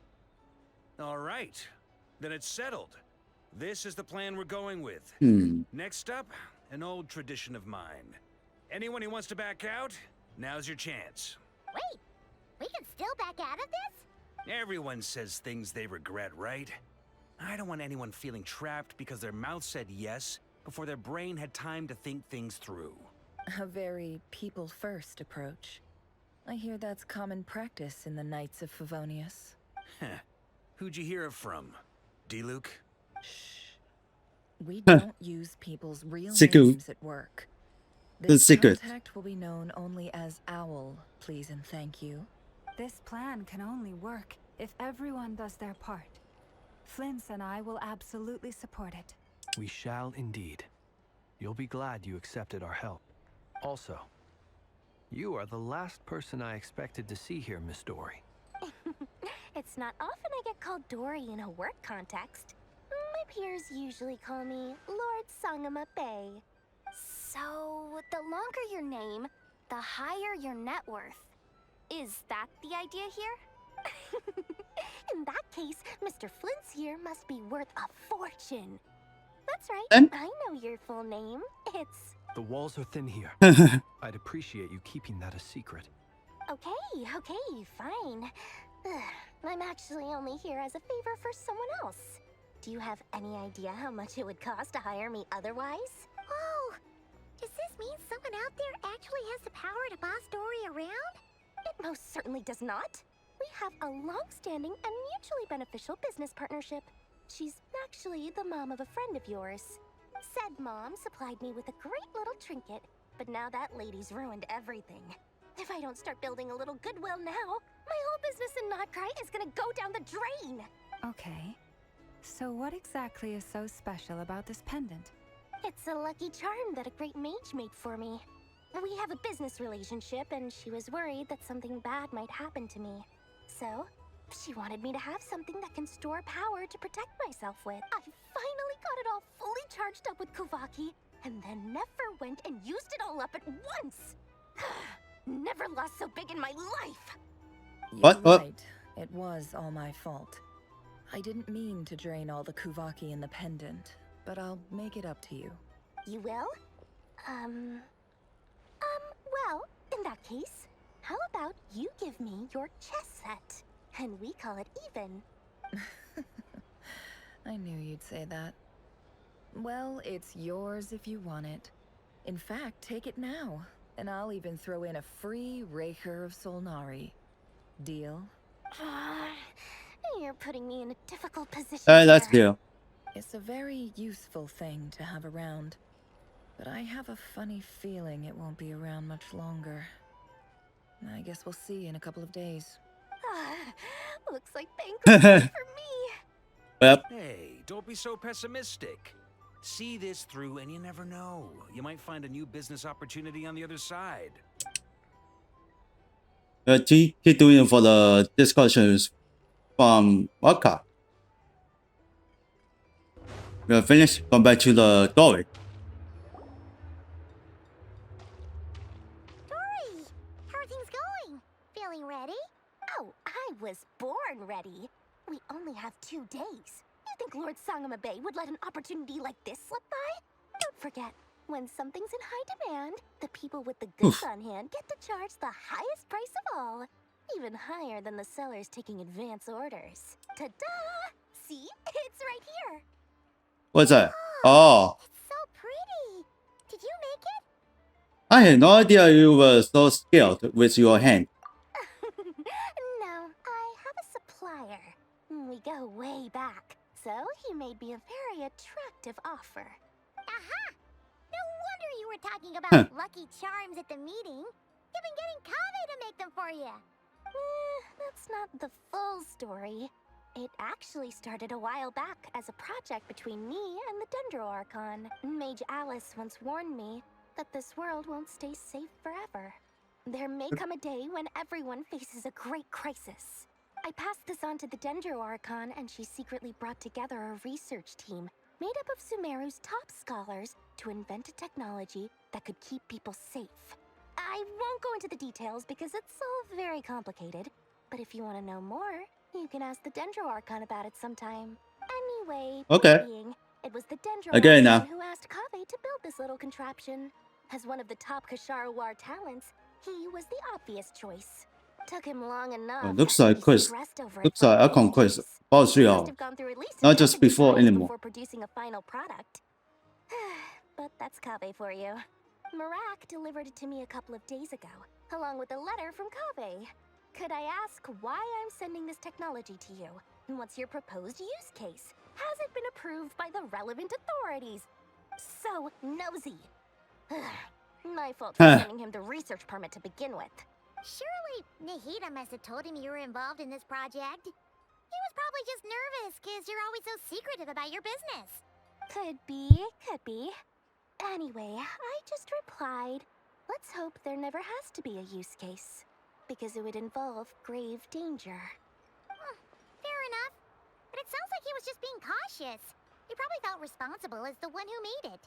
S22: All right. Then it's settled. This is the plan we're going with. Next up, an old tradition of mine. Anyone who wants to back out, now's your chance.
S2: Wait, we can still back out of this?
S22: Everyone says things they regret, right? I don't want anyone feeling trapped because their mouth said yes before their brain had time to think things through.
S5: A very people-first approach. I hear that's common practice in the Knights of Favonius.
S22: Who'd you hear it from? D-Luke?
S5: We don't use people's real
S1: Secret.
S5: names at work.
S1: The
S5: This
S1: secret.
S5: contact will be known only as Owl, please and thank you.
S3: This plan can only work if everyone does their part. Flint's and I will absolutely support it.
S17: We shall indeed. You'll be glad you accepted our help. Also, you are the last person I expected to see here, Miss Dory.
S15: It's not often I get called Dory in a work context. My peers usually call me Lord Sangama Bay. So, the longer your name, the higher your net worth. Is that the idea here? In that case, Mr. Flint's here must be worth a fortune. That's right,
S1: And?
S15: I know your full name. It's...
S17: The walls are thin here. I'd appreciate you keeping that a secret.
S15: Okay, fine.
S2: I'm actually only here as a favor for someone else. Do you have any idea how much it would cost to hire me otherwise?
S8: Oh, does this mean someone out there actually has the power to boss Dory around?
S2: It most certainly does not. We have a long-standing and mutually beneficial business partnership. She's actually the mom of a friend of yours. Said mom supplied me with a great little trinket, but now that lady's ruined everything. If I don't start building a little goodwill now, my whole business in Notcry is gonna go down the drain!
S3: Okay. So what exactly is so special about this pendant?
S2: It's a lucky charm that a great mage made for me. We have a business relationship, and she was worried that something bad might happen to me. So, she wanted me to have something that can store power to protect myself with. I finally got it all fully charged up with Kuvaki, and then never went and used it all up at once! Never lost so big in my life!
S12: You're right. It was all my fault. I didn't mean to drain all the Kuvaki in the pendant, but I'll make it up to you.
S2: You will? Well, in that case, how about you give me your chess set? And we call it even.
S12: I knew you'd say that. Well, it's yours if you want it. In fact, take it now, and I'll even throw in a free Raker of Solnari. Deal?
S2: You're putting me in a difficult position.
S1: That's
S2: here.
S1: deal.
S12: It's a very useful thing to have around, but I have a funny feeling it won't be around much longer. I guess we'll see in a couple of days.
S2: Looks like bankruptcy for me.
S1: Yep.
S22: Hey, don't be so pessimistic. See this through and you never know. You might find a new business opportunity on the other side.
S1: Keep doing for the discussions from Waka. We're finished. Come back to the story.
S8: Dory, how are things going? Feeling ready?
S2: Oh, I was born ready. We only have 2 days. You think Lord Sangamabe would let an opportunity like this slip by? Don't forget, when something's in high demand, the people with the goods on hand get to charge the highest price of all. Even higher than the sellers taking advance orders. Ta-da! See? It's right here.
S1: What's that? Oh.
S8: It's so pretty. Did you make it?
S1: I had no idea you were so skilled with your hand.
S2: No, I have a supplier. We go way back, so he made me a very attractive offer.
S8: Aha! No wonder you were talking about lucky charms at the meeting. You've been getting Kave to make them for you.
S2: That's not the full story. It actually started a while back as a project between me and the Dendro Archon. Mage Alice once warned me that this world won't stay safe forever. There may come a day when everyone faces a great crisis. I passed this on to the Dendro Archon, and she secretly brought together a research team made up of Sumeru's top scholars to invent a technology that could keep people safe. I won't go into the details because it's all very complicated, but if you want to know more, you can ask the Dendro Archon about it sometime. Anyway,
S1: Okay.
S2: being, it was the Dendro
S1: Again,
S2: Archon who asked Kave to build this little contraption. As one of the top Kashara War talents, he was the obvious choice. Took him long enough.
S1: Looks like Chris. Looks like Icon Chris. About 3 hours. Not just before anymore.
S2: Before producing a final product. But that's Kave for you. Marak delivered it to me a couple of days ago, along with a letter from Kave. Could I ask why I'm sending this technology to you? And what's your proposed use case? Has it been approved by the relevant authorities? So nosy. My fault for sending him the research permit to begin with.
S8: Surely Nahida must have told him you were involved in this project. He was probably just nervous because you're always so secretive about your business.
S2: Could be, could be. Anyway, I just replied, let's hope there never has to be a use case. Because it would involve grave danger.
S8: Fair enough. But it sounds like he was just being cautious. He probably felt responsible as the one who made it.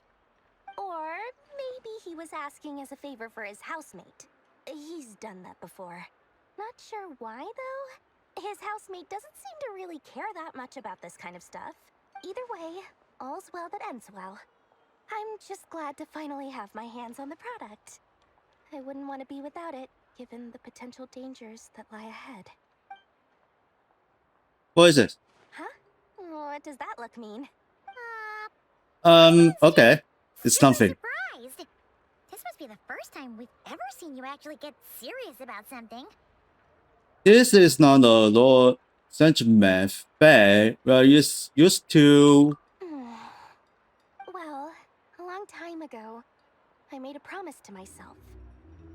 S2: Or maybe he was asking as a favor for his housemate. He's done that before. Not sure why, though. His housemate doesn't seem to really care that much about this kind of stuff. Either way, all's well that ends well. I'm just glad to finally have my hands on the product. I wouldn't want to be without it, given the potential dangers that lie ahead.
S1: What is it?
S15: Huh? What does that look mean?
S1: Okay. It's nothing.
S2: Surprised! This must be the first time we've ever seen you actually get serious about something.
S1: This is not a low sentiment bag. Well, used to.
S15: Well, a long time ago, I made a promise to myself.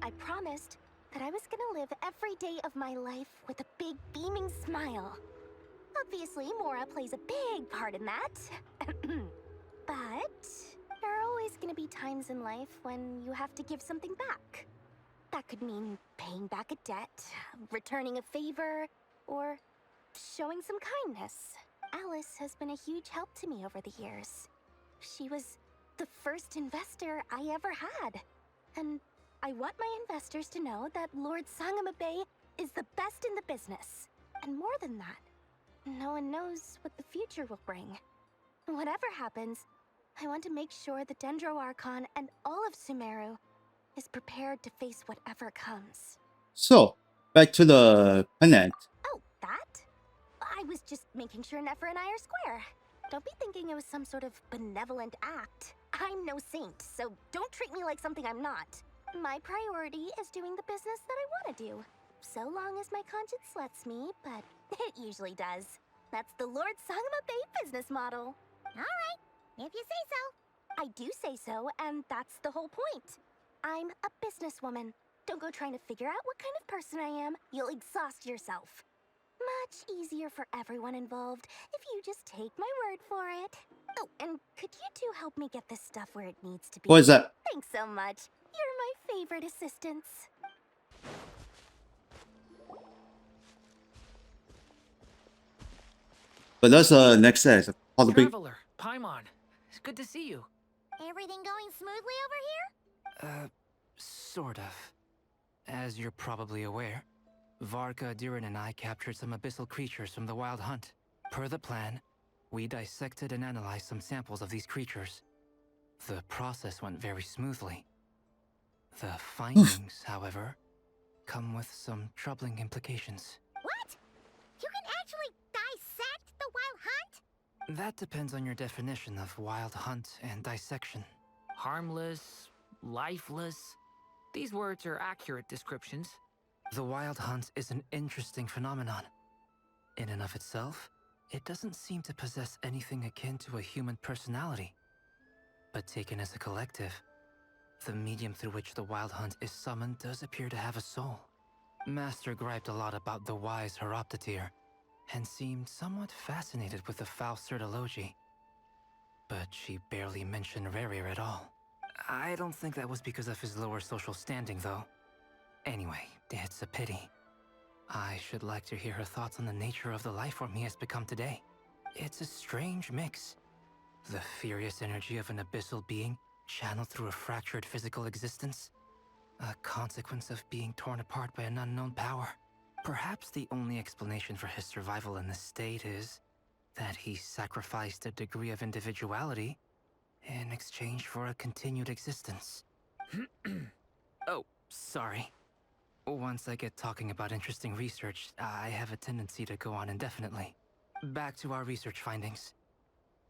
S15: I promised that I was gonna live every day of my life with a big beaming smile. Obviously, Mora plays a big part in that. But there are always gonna be times in life when you have to give something back. That could mean paying back a debt, returning a favor, or showing some kindness. Alice has been a huge help to me over the years. She was the first investor I ever had. And I want my investors to know that Lord Sangama Bay is the best in the business. And more than that, no one knows what the future will bring. Whatever happens, I want to make sure the Dendro Archon and all of Sumeru is prepared to face whatever comes.
S1: So, back to the planet.
S15: Oh, that? I was just making sure Nefer and I are square. Don't be thinking it was some sort of benevolent act. I'm no saint, so don't treat me like something I'm not. My priority is doing the business that I want to do. So long as my conscience lets me, but it usually does. That's the Lord Sangama Bay business model.
S2: Alright, if you say so.
S15: I do say so, and that's the whole point. I'm a businesswoman. Don't go trying to figure out what kind of person I am. You'll exhaust yourself. Much easier for everyone involved if you just take my word for it. Oh, and could you two help me get this stuff where it needs to be?
S1: What is that?
S15: Thanks so much. You're my favorite assistants.
S1: But that's the next set. Possibly.
S6: Traveler, Paimon, it's good to see you.
S2: Everything going smoothly over here?
S6: Sort of. As you're probably aware, Varka, Diren, and I captured some abyssal creatures from the Wild Hunt. Per the plan, we dissected and analyzed some samples of these creatures. The process went very smoothly. The findings, however, come with some troubling implications.
S2: What? You can actually dissect the Wild Hunt?
S6: That depends on your definition of Wild Hunt and dissection.
S13: Harmless, lifeless. These words are accurate descriptions.
S6: The Wild Hunt is an interesting phenomenon. In and of itself, it doesn't seem to possess anything akin to a human personality. But taken as a collective, the medium through which the Wild Hunt is summoned does appear to have a soul. Master griped a lot about the wise Horoptatyr, and seemed somewhat fascinated with the Faustsert Elegy. But she barely mentioned Rerir at all. I don't think that was because of his lower social standing, though. Anyway, it's a pity. I should like to hear her thoughts on the nature of the life form he has become today. It's a strange mix. The furious energy of an abyssal being channeled through a fractured physical existence. A consequence of being torn apart by an unknown power. Perhaps the only explanation for his survival in this state is that he sacrificed a degree of individuality in exchange for a continued existence. Oh, sorry. Once I get talking about interesting research, I have a tendency to go on indefinitely. Back to our research findings.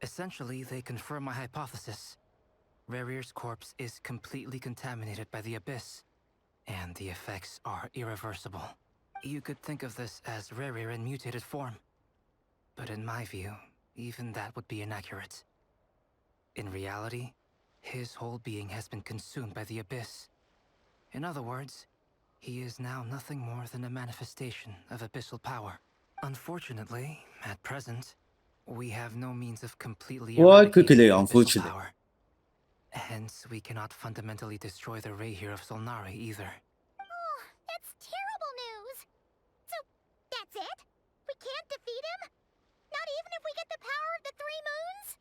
S6: Essentially, they confirm my hypothesis. Rerir's corpse is completely contaminated by the Abyss, and the effects are irreversible. You could think of this as Rerir in mutated form. But in my view, even that would be inaccurate. In reality, his whole being has been consumed by the Abyss. In other words, he is now nothing more than a manifestation of abyssal power. Unfortunately, at present, we have no means of completely eradicating abyssal
S1: unfortunately.
S6: power. Hence, we cannot fundamentally destroy the Rayhir of Solnari either.
S2: Oh, that's terrible news. So, that's it? We can't defeat him? Not even if we get the power of the Three Moons?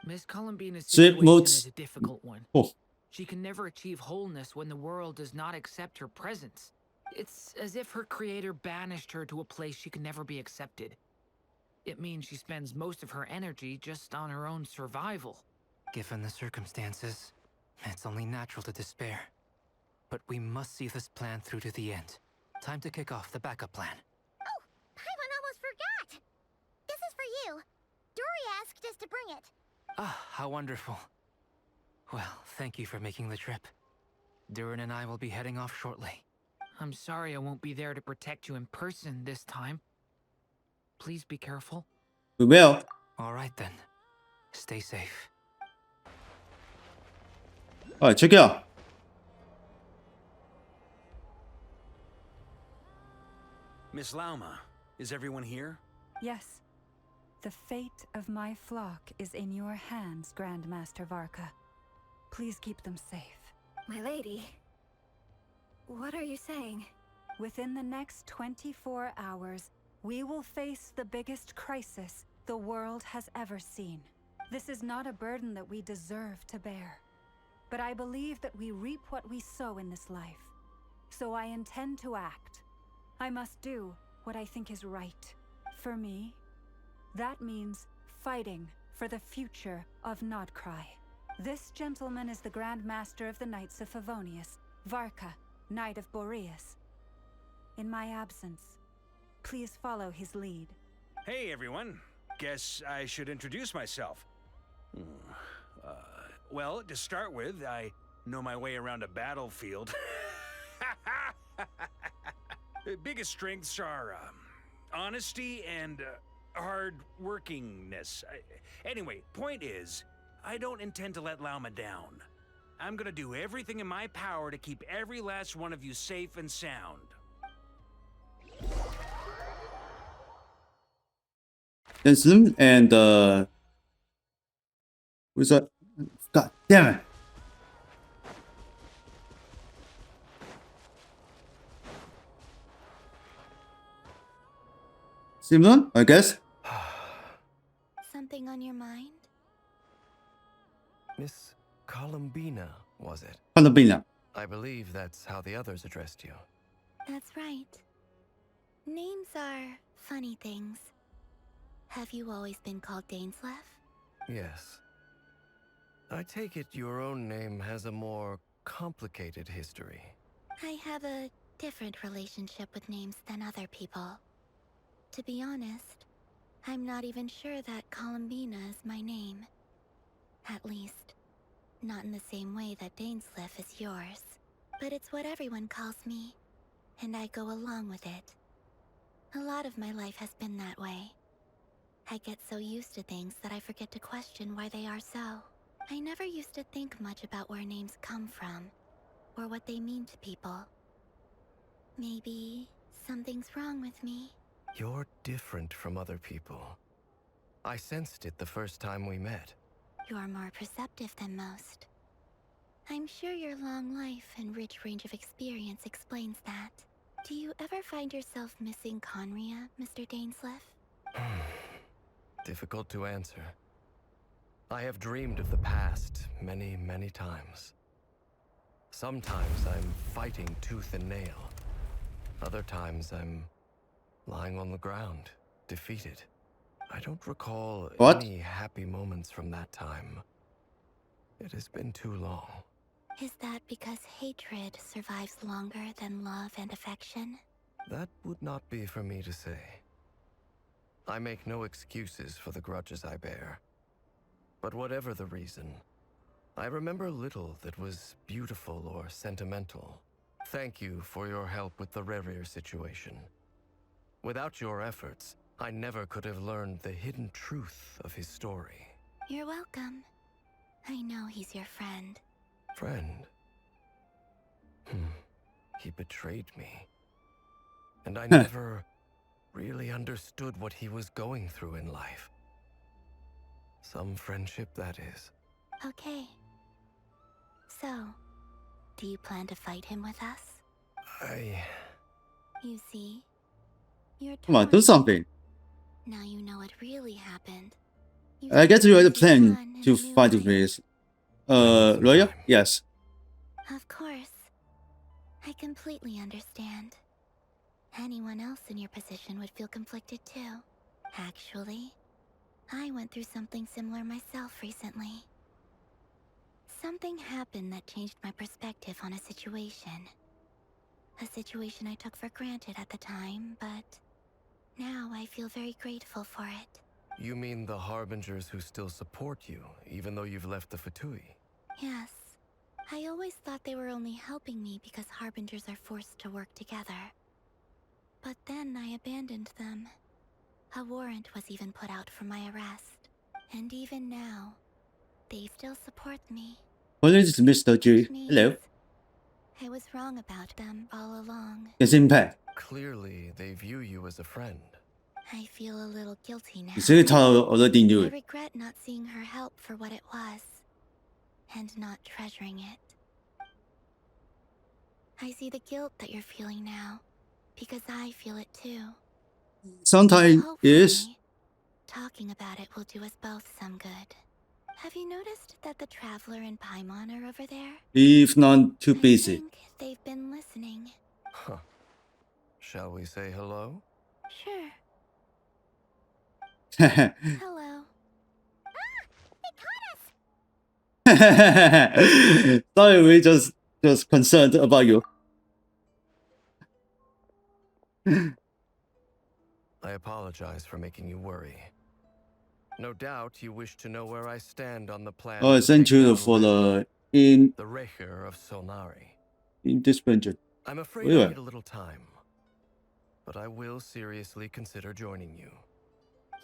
S13: Miss Columbina's
S1: Sweet
S13: situation
S1: moods.
S13: is a difficult one.
S1: Oh.
S13: She can never achieve wholeness when the world does not accept her presence. It's as if her creator banished her to a place she can never be accepted. It means she spends most of her energy just on her own survival.
S6: Given the circumstances, it's only natural to despair. But we must see this plan through to the end. Time to kick off the backup plan.
S2: Oh, Paimon almost forgot. to bring it.
S6: Ah, how wonderful. Well, thank you for making the trip. Durin and I will be heading off shortly.
S13: I'm sorry I won't be there to protect you in person this time. Please be careful.
S1: We will.
S6: All right then. Stay safe.
S1: All right, check it out.
S22: Miss Lauma, is everyone here?
S3: Yes. The fate of my flock is in your hands, Grandmaster Varka. Please keep them safe.
S15: My lady, what are you saying?
S3: Within the next 24 hours, we will face the biggest crisis the world has ever seen. This is not a burden that we deserve to bear. But I believe that we reap what we sow in this life. So I intend to act. I must do what I think is right. For me, that means fighting for the future of Nodcry. This gentleman is the Grand Master of the Knights of Favonius, Varka, Knight of Boreas. In my absence, please follow his lead.
S22: Hey, everyone. Guess I should introduce myself. Well, to start with, I know my way around a battlefield. Biggest strengths are honesty and hard-workingness. Anyway, point is, I don't intend to let Lauma down. I'm gonna do everything in my power to keep every last one of you safe and sound.
S1: Genshin and who's that? God damn it! Simon, I guess.
S15: Something on your mind?
S10: Miss Columbina, was it?
S1: Columbina.
S10: I believe that's how the others addressed you.
S2: That's right. Names are funny things. Have you always been called Dainsleff?
S10: Yes. I take it your own name has a more complicated history.
S2: I have a different relationship with names than other people. To be honest, I'm not even sure that Columbina is my name. At least, not in the same way that Dainsleff is yours. But it's what everyone calls me, and I go along with it. A lot of my life has been that way. I get so used to things that I forget to question why they are so. I never used to think much about where names come from, or what they mean to people. Maybe something's wrong with me.
S10: You're different from other people. I sensed it the first time we met.
S2: You're more perceptive than most. I'm sure your long life and rich range of experience explains that. Do you ever find yourself missing Conria, Mr. Dainsleff?
S10: Difficult to answer. I have dreamed of the past many, many times. Sometimes I'm fighting tooth and nail. Other times I'm lying on the ground, defeated. I don't recall any happy moments from that time. It has been too long.
S2: Is that because hatred survives longer than love and affection?
S10: That would not be for me to say. I make no excuses for the grudges I bear. But whatever the reason, I remember little that was beautiful or sentimental. Thank you for your help with the Rerir situation. Without your efforts, I never could have learned the hidden truth of his story.
S2: You're welcome. I know he's your friend.
S10: Friend? He betrayed me. And I never really understood what he was going through in life. Some friendship, that is.
S2: Okay. So, do you plan to fight him with us? You see? You're
S1: Come on, do something.
S2: Now you know what really happened.
S1: I guess you had a plan to fight with me. Lawyer? Yes.
S2: Of course. I completely understand. Anyone else in your position would feel conflicted too. Actually, I went through something similar myself recently. Something happened that changed my perspective on a situation. A situation I took for granted at the time, but now I feel very grateful for it.
S10: You mean the Harbingers who still support you, even though you've left the Fatui?
S2: Yes. I always thought they were only helping me because Harbingers are forced to work together. But then I abandoned them. A warrant was even put out for my arrest. And even now, they still support me.
S1: Well, this is Mr. G. Hello.
S2: I was wrong about them all along.
S1: Genshin Impact.
S10: Clearly, they view you as a friend.
S2: I feel a little guilty now.
S1: 你是他already knew
S2: I
S1: it.
S2: regret not seeing her help for what it was, and not treasuring it. I see the guilt that you're feeling now, because I feel it too.
S1: Sometimes yes.
S2: Talking about it will do us both some good. Have you noticed that the Traveler and Paimon are over there?
S1: If not too
S2: I
S1: busy.
S2: think they've been listening.
S10: Huh. Shall we say hello?
S2: Sure. Hello.
S1: Sorry, we just concerned about you.
S10: I apologize for making you worry. No doubt you wish to know where I stand on the plan.
S1: Oh, I sent you for the
S10: Recher of Solnari.
S1: in this venture.
S10: I'm afraid I need a little time, but I will seriously consider joining you.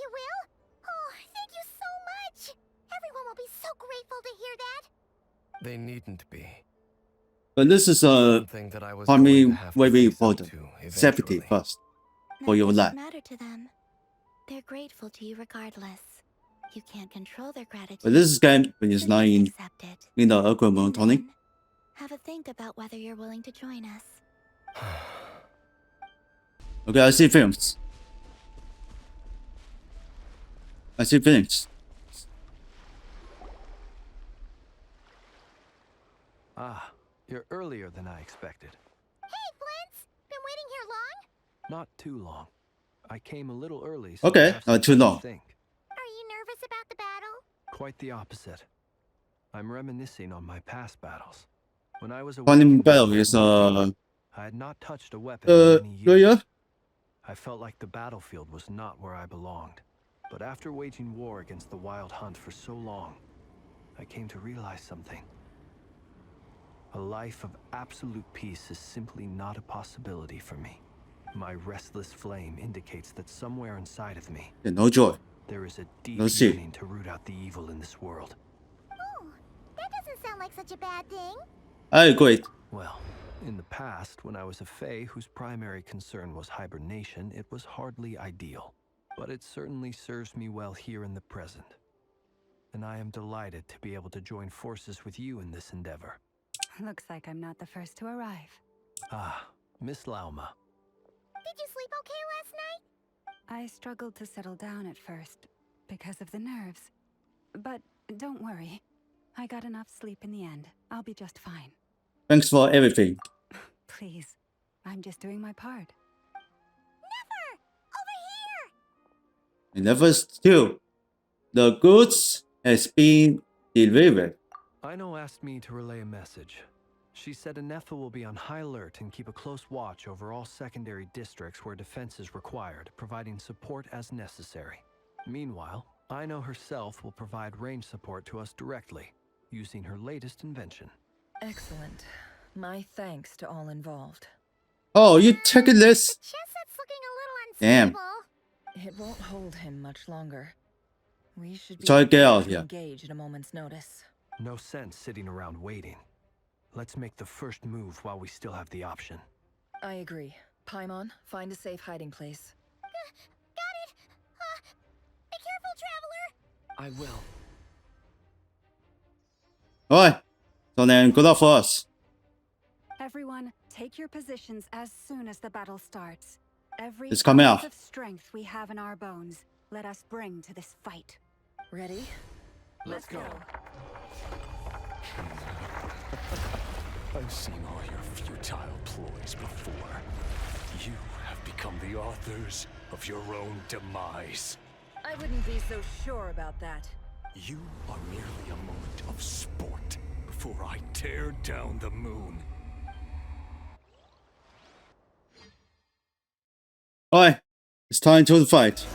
S8: You will? Oh, thank you so much! Everyone will be so grateful to hear that!
S10: They needn't be.
S1: But this is for me very important. Safety first for your life.
S2: Matter to them. They're grateful to you regardless. You can't control their gratitude.
S1: But this game is not in the agreement, Tony.
S2: Have a think about whether you're willing to join us.
S1: Okay, I see films. I see films.
S17: Ah, you're earlier than I expected.
S8: Hey, Flint's! Been waiting here long?
S17: Not too long. I came a little early, so
S1: Okay, not too long.
S8: Are you nervous about the battle?
S17: Quite the opposite. I'm reminiscing on my past battles. When I was a
S1: battle is
S17: I had not touched a weapon in many years.
S1: yeah.
S17: I felt like the battlefield was not where I belonged. But after waging war against the Wild Hunt for so long, I came to realize something. A life of absolute peace is simply not a possibility for me. My restless flame indicates that somewhere inside of me,
S1: no joy.
S17: There is a deep
S1: No see.
S17: yearning to root out the evil in this world.
S8: Oh, that doesn't sound like such a bad thing.
S1: I agree.
S17: Well, in the past, when I was a Fae whose primary concern was hibernation, it was hardly ideal. But it certainly serves me well here in the present. And I am delighted to be able to join forces with you in this endeavor.
S3: Looks like I'm not the first to arrive.
S17: Ah, Miss Lauma.
S8: Did you sleep okay last night?
S3: I struggled to settle down at first, because of the nerves. But don't worry. I got enough sleep in the end. I'll be just fine.
S1: Thanks for everything.
S3: Please. I'm just doing my part.
S8: Never! Over here!
S1: And never still. The goods has been delivered.
S17: Aino asked me to relay a message. She said Anefa will be on high alert and keep a close watch over all secondary districts where defense is required, providing support as necessary. Meanwhile, Aino herself will provide range support to us directly, using her latest invention.
S12: Excellent. My thanks to all involved.
S1: Oh, you taking this?
S8: The chest set's looking a little
S1: Damn.
S8: unstable.
S12: It won't hold him much longer. We should be
S1: Try to get
S12: able
S1: out
S12: to
S1: here.
S12: engage at a moment's notice.
S17: No sense sitting around waiting. Let's make the first move while we still have the option.
S12: I agree. Paimon, find a safe hiding place.
S8: Got it! Be careful, Traveler!
S17: I will.
S1: Alright. So then, good luck for us.
S3: Everyone, take your positions as soon as the battle starts. Every
S1: It's coming
S3: ounce
S1: out.
S3: of strength we have in our bones, let us bring to this fight.
S12: Ready?
S17: Let's go.
S18: I've seen all your futile ploys before. You have become the authors of your own demise.
S12: I wouldn't be so sure about that.
S18: You are merely a moment of sport before I tear down the moon.
S1: Alright. It's time to fight.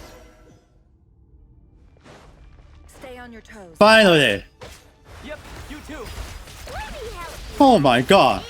S1: Finally!
S21: Yep, you too.
S1: Oh my god!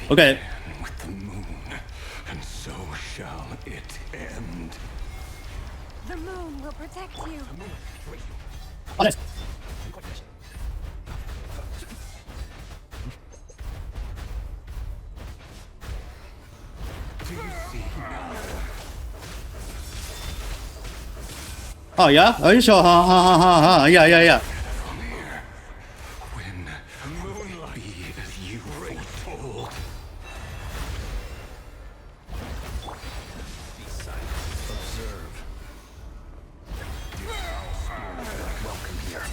S1: Okay.
S18: With the moon, and so shall it end.
S15: The moon will protect you.
S1: Honest.
S18: Do you see now?
S1: Oh yeah? Are you sure? Yeah.
S18: When moonlight be as you foretold. Be silent. Observe. Dear foul spirit, you're not welcome here.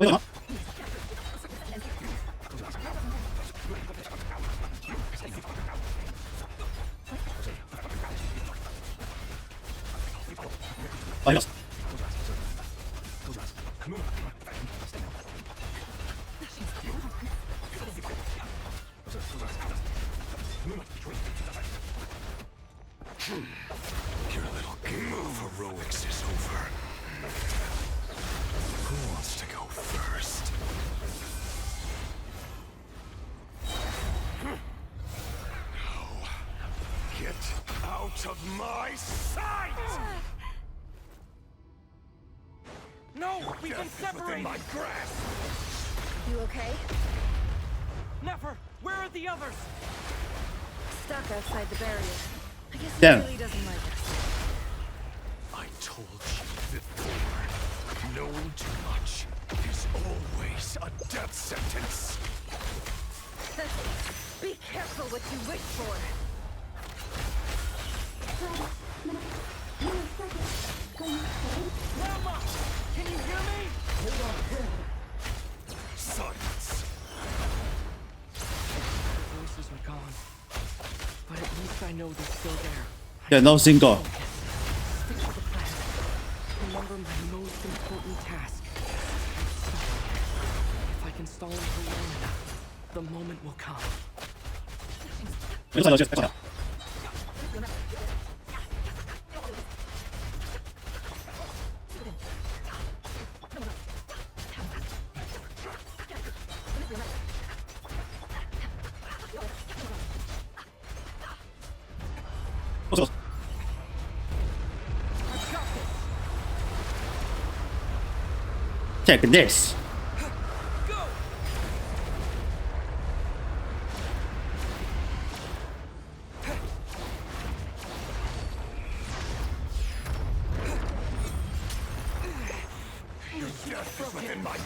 S1: Wait, what? Oh, yes.
S18: Your little game of heroics is over. Who wants to go first? No. Get out of my sight!
S21: No, we've been
S18: Death is within
S21: separated.
S18: my grasp.
S5: You okay?
S21: Never. Where are the others?
S5: Stuck outside the barrier. I guess
S1: Damn.
S5: he really doesn't like us.
S18: I told you before, knowing too much is always a death sentence.
S5: Be careful what you wish for.
S21: Mama! Can you hear me?
S18: Silence.
S21: The voices are gone. But at least I know they're still there.
S1: Yeah, no single.
S21: Stick to the plan. Remember my most important task. If I can stall him for long enough, the moment will come.
S1: Check this.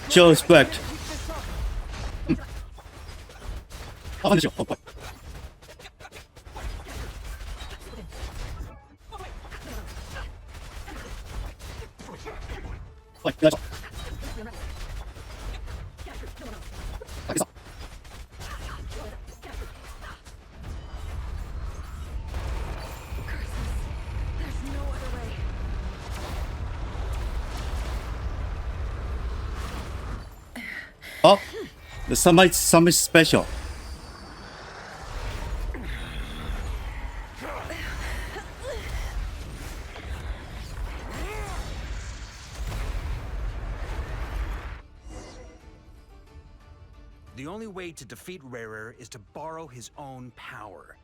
S1: Show respect. Oh, oh, boy. Wait, that's all. That's all.
S5: There's no other way.
S1: Oh, there's something special.
S22: The only way to defeat Rarer is to borrow his own power.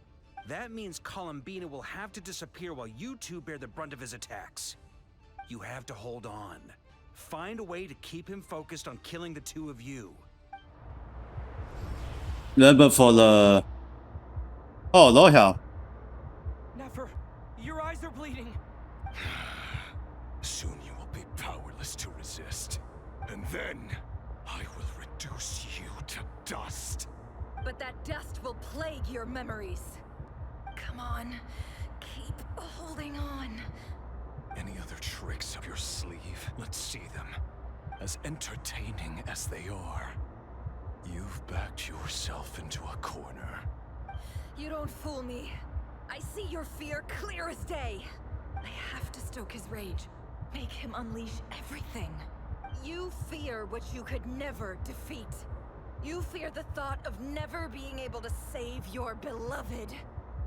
S22: That means Columbina will have to disappear while you two bear the brunt of his attacks. You have to hold on. Find a way to keep him focused on killing the two of you.
S1: Remember for the... Oh, Lord hell.
S21: Never. Your eyes are bleeding.
S18: Soon you will be powerless to resist. And then I will reduce you to dust.
S5: But that dust will plague your memories.
S12: Come on. Keep holding on.
S18: Any other tricks up your sleeve? Let's see them. As entertaining as they are. You've backed yourself into a corner.
S12: You don't fool me. I see your fear clear as day. I have to stoke his rage. Make him unleash everything. You fear what you could never defeat. You fear the thought of never being able to save your beloved.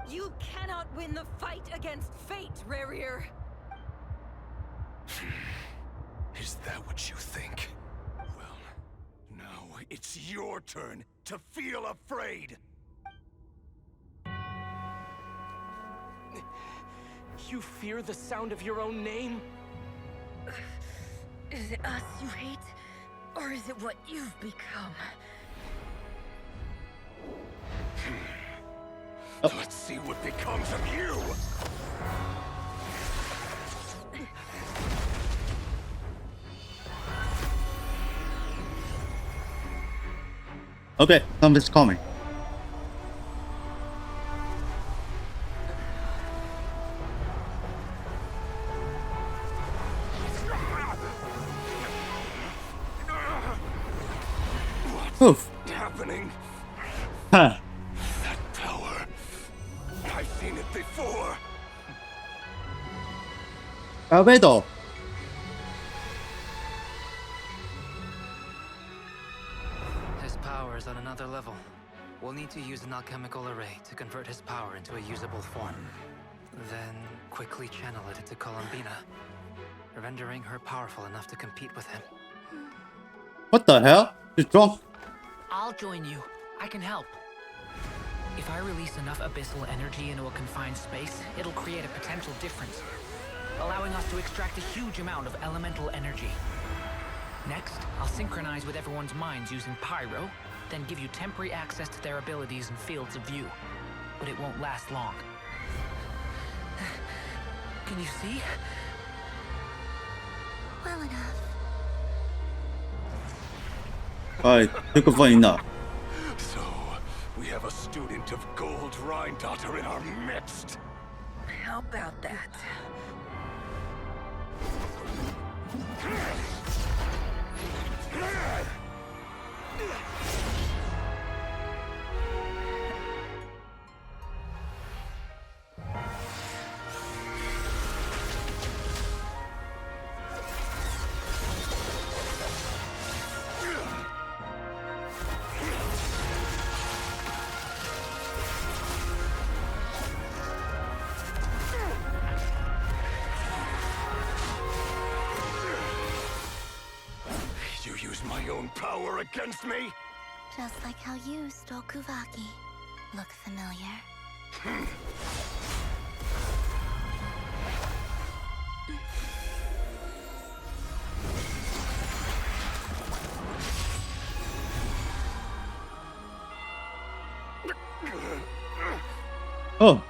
S12: You cannot win the fight against fate, Rarier.
S18: Is that what you think? Well, now it's your turn to feel afraid!
S21: You fear the sound of your own name?
S12: Is it us you hate? Or is it what you've become?
S18: Let's see what becomes of you!
S1: Okay, something's coming. Oof.
S18: Happening?
S1: Huh.
S18: That power. I've seen it before.
S1: Albedo.
S6: His power is on another level. We'll need to use an alchemical array to convert his power into a usable form. Then quickly channel it into Columbina, rendering her powerful enough to compete with him.
S1: What the hell? She's drunk.
S13: I'll join you. I can help. If I release enough abyssal energy into a confined space, it'll create a potential difference, allowing us to extract a huge amount of elemental energy. Next, I'll synchronize with everyone's minds using Pyro, then give you temporary access to their abilities and fields of view. But it won't last long. Can you see?
S2: Well enough.
S1: Alright, took a funny enough.
S18: So, we have a student of Gold Rhine-Daughter in our midst.
S12: How about that?
S18: You use my own power against me?
S2: Just like how you stole Kuvaki. Look familiar?
S1: Oh.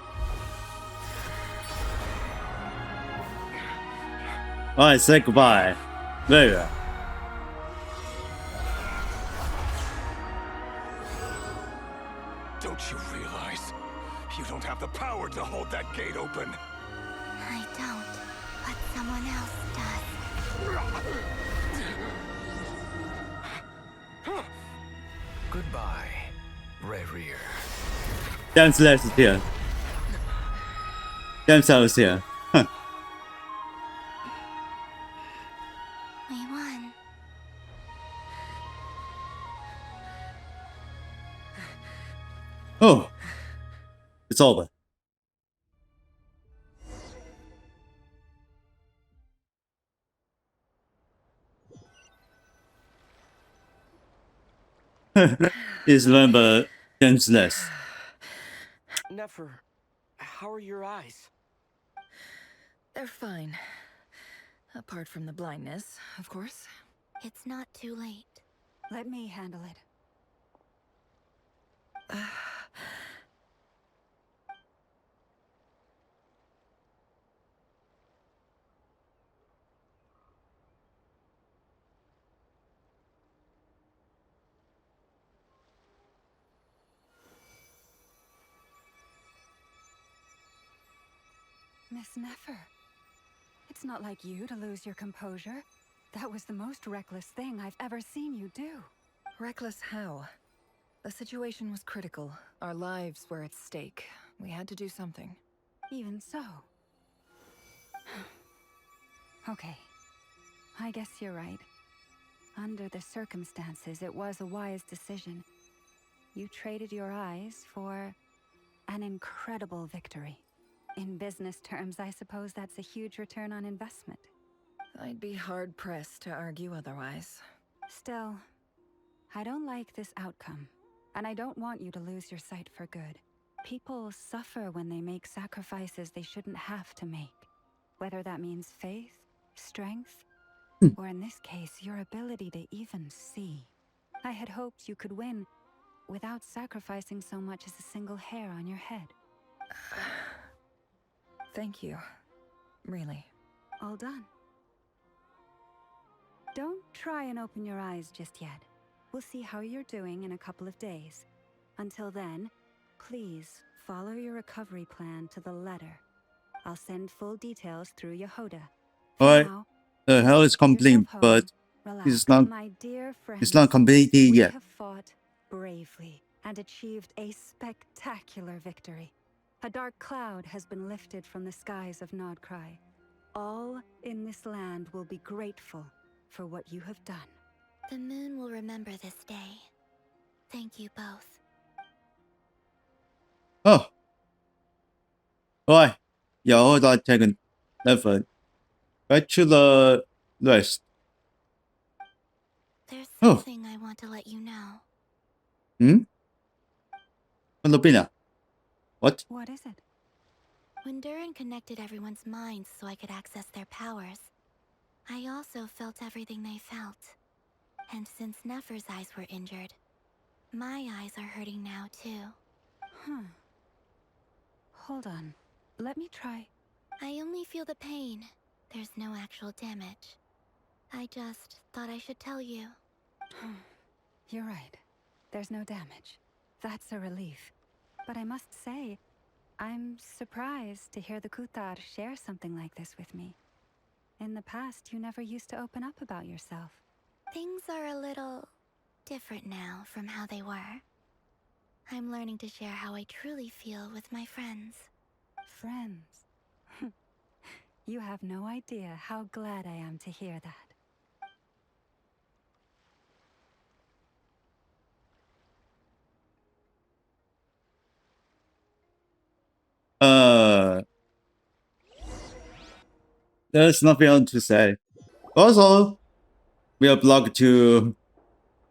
S1: Alright, say goodbye. There you are.
S18: Don't you realize? You don't have the power to hold that gate open.
S2: I don't, but someone else does.
S10: Goodbye, Rarier.
S1: Damn Celeste is here. Damn Celeste is here. Huh.
S2: We won.
S1: Oh. It's over. Just remember Damn Celeste.
S21: Nefer, how are your eyes?
S12: They're fine. Apart from the blindness, of course.
S2: It's not too late.
S3: Let me handle it. Miss Nefer. It's not like you to lose your composure. That was the most reckless thing I've ever seen you do.
S12: Reckless how? The situation was critical. Our lives were at stake. We had to do something.
S3: Even so. Okay. I guess you're right. Under the circumstances, it was a wise decision. You traded your eyes for an incredible victory. In business terms, I suppose that's a huge return on investment.
S12: I'd be hard-pressed to argue otherwise.
S3: Still, I don't like this outcome, and I don't want you to lose your sight for good. People suffer when they make sacrifices they shouldn't have to make. Whether that means faith, strength, or in this case, your ability to even see. I had hoped you could win without sacrificing so much as a single hair on your head.
S12: Thank you. Really.
S3: All done. Don't try and open your eyes just yet. We'll see how you're doing in a couple of days. Until then, please follow your recovery plan to the letter. I'll send full details through Yehoda.
S1: Alright. The hell is complete, but it's not completed yet.
S3: We have fought bravely and achieved a spectacular victory. A dark cloud has been lifted from the skies of Nodcry. All in this land will be grateful for what you have done.
S2: The moon will remember this day. Thank you both.
S1: Oh. Alright. Yehoda taken Nefer. Back to the rest.
S2: There's something I want to let you know.
S1: Lupina. What?
S3: What is it?
S2: When Durin connected everyone's minds so I could access their powers, I also felt everything they felt. And since Nefer's eyes were injured, my eyes are hurting now too.
S3: Huh. Hold on. Let me try.
S2: I only feel the pain. There's no actual damage. I just thought I should tell you.
S3: You're right. There's no damage. That's a relief. But I must say, I'm surprised to hear the Kuthar share something like this with me. In the past, you never used to open up about yourself.
S2: Things are a little different now from how they were. I'm learning to share how I truly feel with my friends.
S3: Friends? You have no idea how glad I am to hear that.
S1: There's nothing else to say. Also, we are blocked to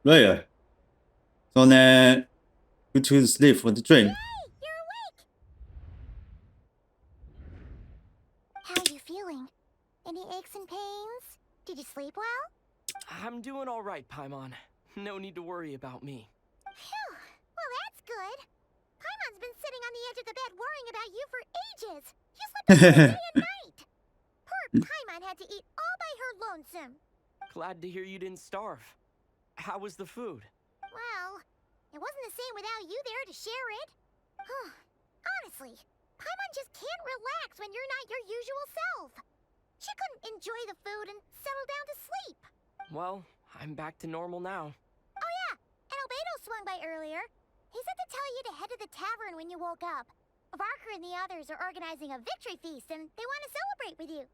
S1: Raya. So then, go to sleep for the dream.
S2: How are you feeling? Any aches and pains? Did you sleep well?
S21: I'm doing all right, Paimon. No need to worry about me.
S2: Phew. Well, that's good. Paimon's been sitting on the edge of the bed worrying about you for ages. You slept all day and night. Poor Paimon had to eat all by her lonesome.
S21: Glad to hear you didn't starve. How was the food?
S2: Well, it wasn't the same without you there to share it. Honestly, Paimon just can't relax when you're not your usual self. She couldn't enjoy the food and settle down to sleep.
S21: Well, I'm back to normal now.
S2: Oh yeah, and Albedo swung by earlier. He said to tell you to head to the tavern when you woke up. Varker and the others are organizing a victory feast and they want to celebrate with you.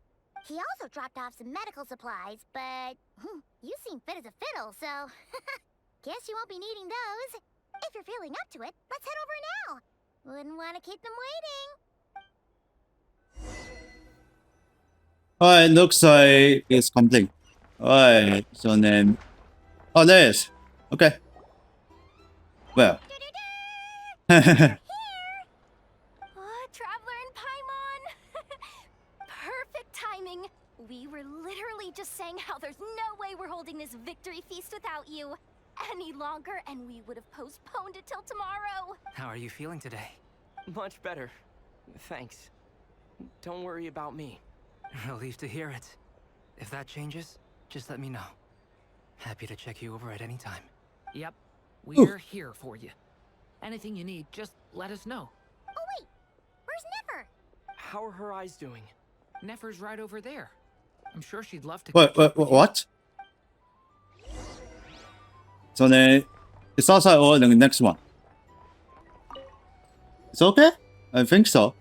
S2: He also dropped off some medical supplies, but you seem fit as a fiddle, so guess you won't be needing those. If you're feeling up to it, let's head over now. Wouldn't want to keep them waiting.
S1: Alright, looks like it's complete. Alright, so then... Oh, there it is. Okay. Well.
S15: Traveler and Paimon! Perfect timing! We were literally just saying how there's no way we're holding this victory feast without you any longer, and we would have postponed it till tomorrow.
S6: How are you feeling today?
S21: Much better. Thanks. Don't worry about me.
S6: Relieved to hear it. If that changes, just let me know. Happy to check you over at any time.
S13: Yep, we're here for you. Anything you need, just let us know.
S2: Oh wait, where's Nefer?
S21: How are her eyes doing?
S13: Nefer's right over there. I'm sure she'd love to.
S1: What? So then, it's outside or the next one. It's okay? I think so.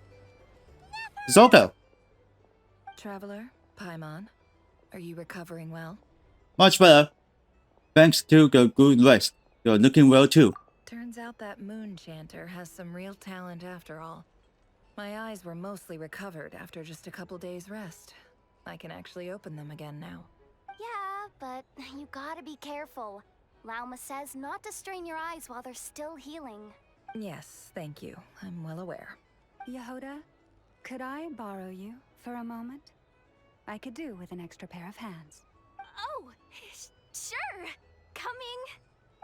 S1: It's okay.
S12: Traveler, Paimon, are you recovering well?
S1: Much better. Thanks to the good rest. You're looking well too.
S12: Turns out that moon chanter has some real talent after all. My eyes were mostly recovered after just a couple days rest. I can actually open them again now.
S15: Yeah, but you gotta be careful. Lauma says not to strain your eyes while they're still healing.
S12: Yes, thank you. I'm well aware.
S3: Yehoda, could I borrow you for a moment? I could do with an extra pair of hands.
S15: Oh, sure. Coming.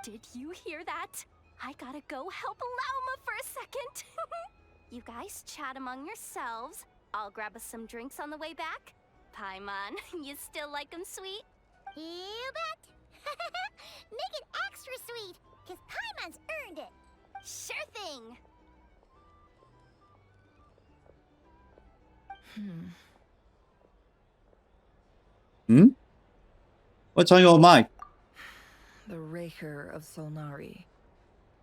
S15: Did you hear that? I gotta go help Lauma for a second. You guys chat among yourselves. I'll grab us some drinks on the way back. Paimon, you still like 'em sweet?
S2: You bet. Make it extra sweet, cause Paimon's earned it.
S15: Sure thing.
S1: What's on your mind?
S12: The Raker of Solnari.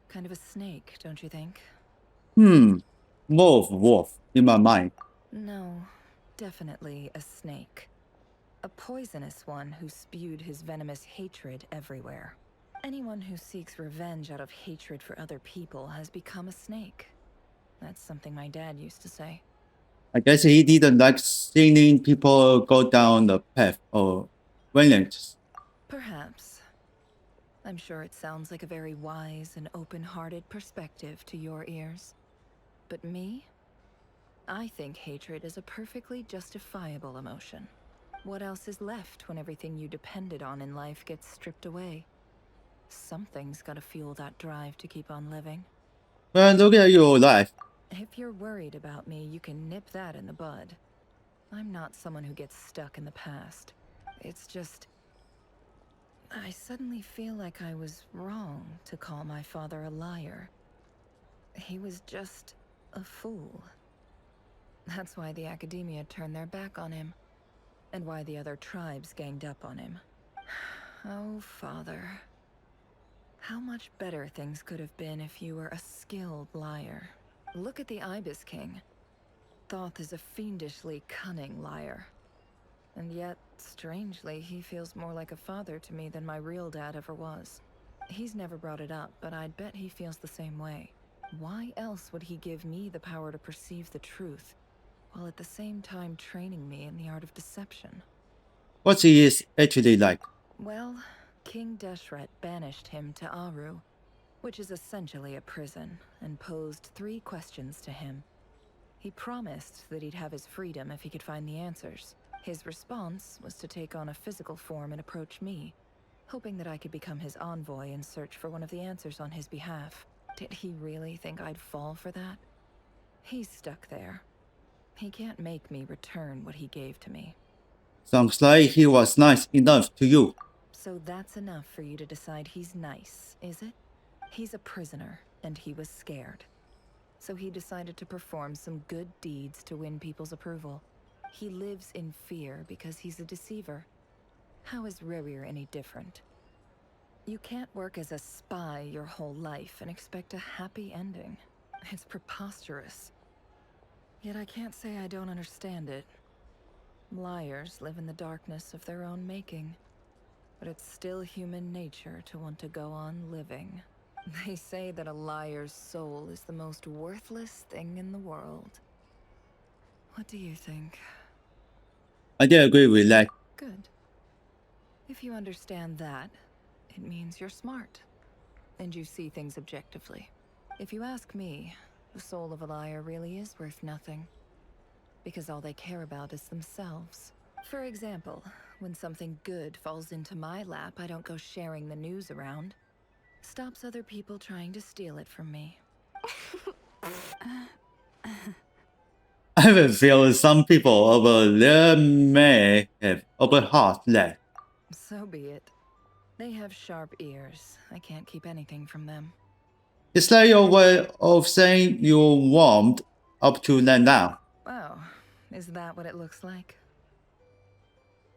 S12: Kind of a snake, don't you think?
S1: Wolf in my mind.
S12: No, definitely a snake. A poisonous one who spewed his venomous hatred everywhere. Anyone who seeks revenge out of hatred for other people has become a snake. That's something my dad used to say.
S1: I guess he didn't like seeing people go down the path of violence.
S12: Perhaps. I'm sure it sounds like a very wise and open-hearted perspective to your ears. But me? I think hatred is a perfectly justifiable emotion. What else is left when everything you depended on in life gets stripped away? Something's gotta fuel that drive to keep on living.
S1: Well, look at your life.
S12: If you're worried about me, you can nip that in the bud. I'm not someone who gets stuck in the past. It's just... I suddenly feel like I was wrong to call my father a liar. He was just a fool. That's why the academia turned their back on him. And why the other tribes ganged up on him. Oh, father. How much better things could have been if you were a skilled liar. Look at the Ibis King. Thoth is a fiendishly cunning liar. And yet, strangely, he feels more like a father to me than my real dad ever was. He's never brought it up, but I'd bet he feels the same way. Why else would he give me the power to perceive the truth, while at the same time training me in the art of deception?
S1: What's he is actually like?
S12: Well, King Deshret banished him to Aru, which is essentially a prison, and posed 3 questions to him. He promised that he'd have his freedom if he could find the answers. His response was to take on a physical form and approach me, hoping that I could become his envoy and search for one of the answers on his behalf. Did he really think I'd fall for that? He's stuck there. He can't make me return what he gave to me.
S1: Sounds like he was nice enough to you.
S12: So that's enough for you to decide he's nice, is it? He's a prisoner, and he was scared. So he decided to perform some good deeds to win people's approval. He lives in fear because he's a deceiver. How is Rerir any different? You can't work as a spy your whole life and expect a happy ending. It's preposterous. Yet I can't say I don't understand it. Liars live in the darkness of their own making. But it's still human nature to want to go on living. They say that a liar's soul is the most worthless thing in the world. What do you think?
S1: I do agree with that.
S12: Good. If you understand that, it means you're smart. And you see things objectively. If you ask me, the soul of a liar really is worth nothing. Because all they care about is themselves. For example, when something good falls into my lap, I don't go sharing the news around. Stops other people trying to steal it from me.
S1: I have a feel some people over there may have open hearts left.
S12: So be it. They have sharp ears. I can't keep anything from them.
S1: Is that your way of saying you're warmed up to that now?
S12: Oh, Is that what it looks like?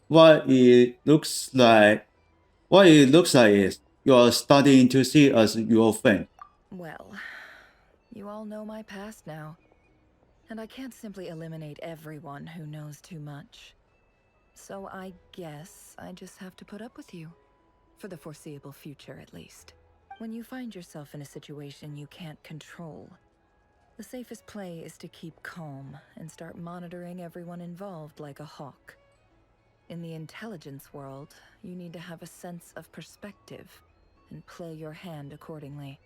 S1: What it looks like is you're starting to see as your friend.
S12: Well, you all know my past now. And I can't simply eliminate everyone who knows too much. So I guess I just have to put up with you. For the foreseeable future, at least. When you find yourself in a situation you can't control, the safest play is to keep calm and start monitoring everyone involved like a hawk. In the intelligence world, you need to have a sense of perspective and play your hand accordingly.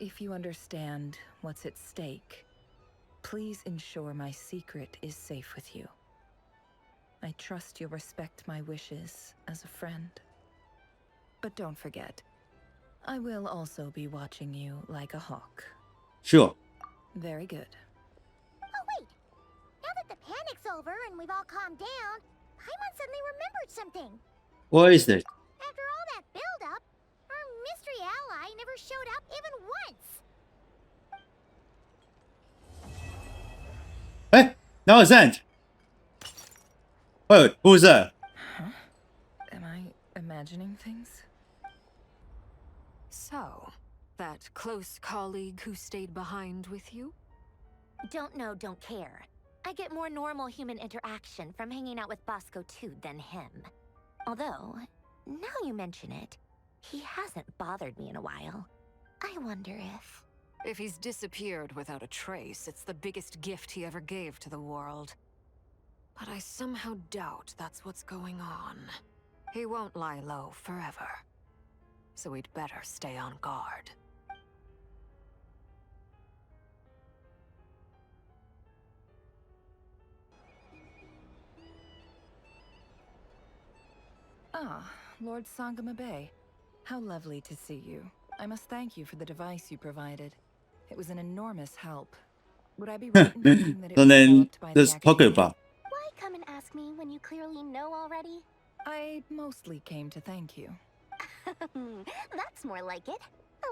S12: If you understand what's at stake, please ensure my secret is safe with you. I trust you'll respect my wishes as a friend. But don't forget, I will also be watching you like a hawk.
S1: Sure.
S12: Very good.
S2: Oh, wait! Now that the panic's over and we've all calmed down, Paimon suddenly remembered something.
S1: What is it?
S2: After all that build-up, our mystery ally never showed up even once.
S1: Hey, now it's Ant. Wait, who's that?
S12: Huh? Am I imagining things?
S16: So, that close colleague who stayed behind with you?
S8: Don't know, don't care. I get more normal human interaction from hanging out with Bosco 2 than him. Although, now you mention it, he hasn't bothered me in a while. I wonder if...
S16: If he's disappeared without a trace, it's the biggest gift he ever gave to the world. But I somehow doubt that's what's going on. He won't lie low forever. So we'd better stay on guard.
S12: Ah, Lord Sangama Bay. How lovely to see you. I must thank you for the device you provided. It was an enormous help. Would I be right in thinking that it
S1: So
S12: was
S1: then,
S12: developed by the
S1: let's talk
S12: Academy?
S1: about.
S15: Why come and ask me when you clearly know already?
S12: I mostly came to thank you.
S15: That's more like it.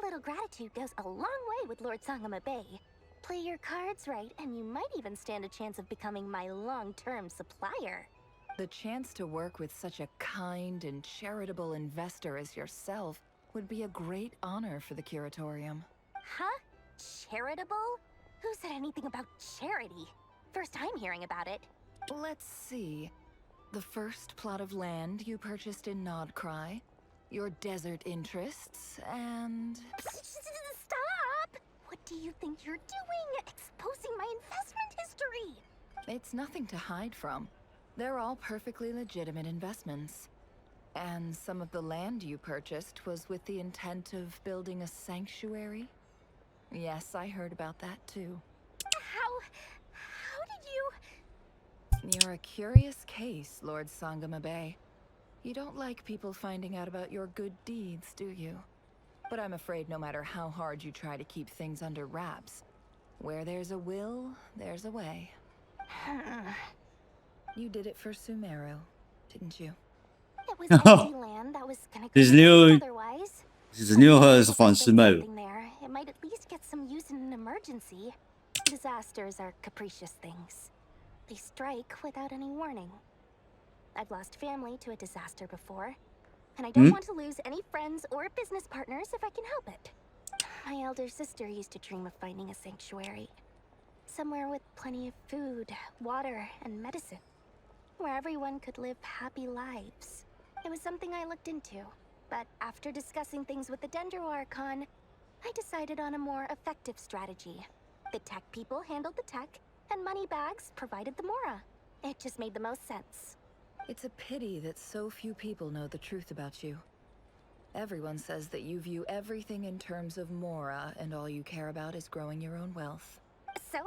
S15: A little gratitude goes a long way with Lord Sangama Bay. Play your cards right, and you might even stand a chance of becoming my long-term supplier.
S12: The chance to work with such a kind and charitable investor as yourself would be a great honor for the Curatorium.
S15: Huh? Charitable? Who said anything about charity? First time hearing about it.
S12: Let's see. The first plot of land you purchased in Nodcry, your desert interests, and...
S15: Stop! What do you think you're doing? Exposing my investment history!
S12: It's nothing to hide from. They're all perfectly legitimate investments. And some of the land you purchased was with the intent of building a sanctuary? Yes, I heard about that too.
S15: How did you...
S12: You're a curious case, Lord Sangama Bay. You don't like people finding out about your good deeds, do you? But I'm afraid no matter how hard you try to keep things under wraps, where there's a will, there's a way. You did it for Sumeru, didn't you?
S15: It was empty land that was gonna go otherwise.
S1: 其实妞和是反师妹。
S15: There, it might at least get some use in an emergency. Disasters are capricious things. They strike without any warning. I've lost family to a disaster before, and I don't want to lose any friends or business partners if I can help it. My elder sister used to dream of finding a sanctuary. Somewhere with plenty of food, water, and medicine. Where everyone could live happy lives. It was something I looked into, but after discussing things with the Dendro Archon, I decided on a more effective strategy. The tech people handled the tech, and Moneybags provided the Mora. It just made the most sense.
S12: It's a pity that so few people know the truth about you. Everyone says that you view everything in terms of Mora, and all you care about is growing your own wealth.
S15: So,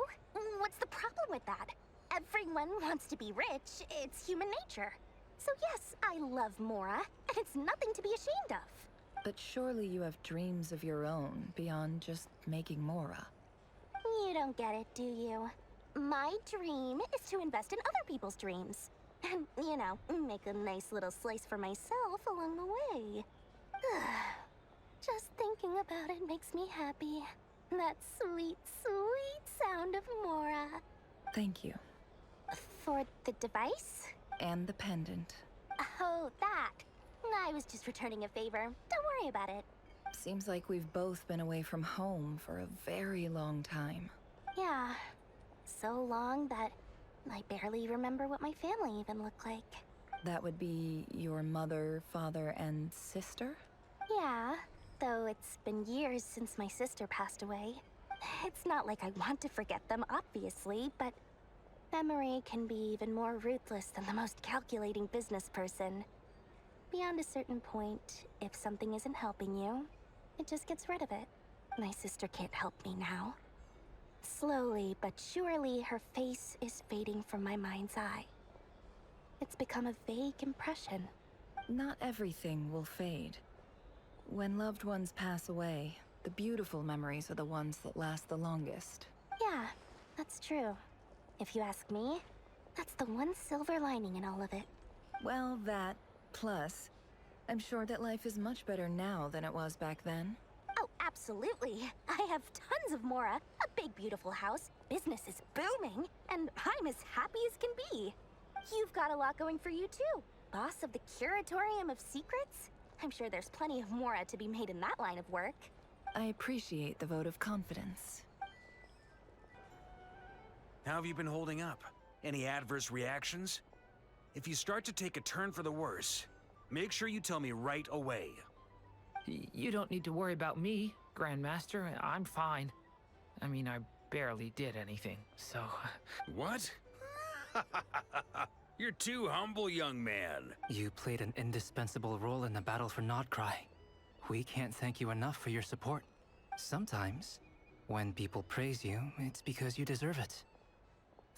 S15: what's the problem with that? Everyone wants to be rich. It's human nature. So yes, I love Mora, and it's nothing to be ashamed of.
S12: But surely you have dreams of your own beyond just making Mora.
S15: You don't get it, do you? My dream is to invest in other people's dreams. And, you know, make a nice little slice for myself along the way. Just thinking about it makes me happy. That sweet, sweet sound of Mora.
S12: Thank you.
S15: For the device?
S12: And the pendant.
S15: Oh, that. I was just returning a favor. Don't worry about it.
S12: Seems like we've both been away from home for a very long time.
S15: Yeah. So long that I barely remember what my family even looked like.
S12: That would be your mother, father, and sister?
S15: Yeah, though it's been years since my sister passed away. It's not like I want to forget them, obviously, but memory can be even more ruthless than the most calculating business person. Beyond a certain point, if something isn't helping you, it just gets rid of it. My sister can't help me now. Slowly but surely, her face is fading from my mind's eye. It's become a vague impression.
S12: Not everything will fade. When loved ones pass away, the beautiful memories are the ones that last the longest.
S15: Yeah, that's true. If you ask me, that's the one silver lining in all of it.
S12: Well, that, plus, I'm sure that life is much better now than it was back then.
S15: Oh, absolutely. I have tons of Mora, a big beautiful house, business is booming, and I'm as happy as can be. You've got a lot going for you too. Boss of the Curatorium of Secrets? I'm sure there's plenty of Mora to be made in that line of work.
S12: I appreciate the vote of confidence.
S22: How have you been holding up? Any adverse reactions? If you start to take a turn for the worse, make sure you tell me right away.
S13: You don't need to worry about me, Grandmaster. I'm fine. I mean, I barely did anything, so...
S22: What? You're too humble, young man.
S6: You played an indispensable role in the battle for Nodcry. We can't thank you enough for your support. Sometimes, when people praise you, it's because you deserve it.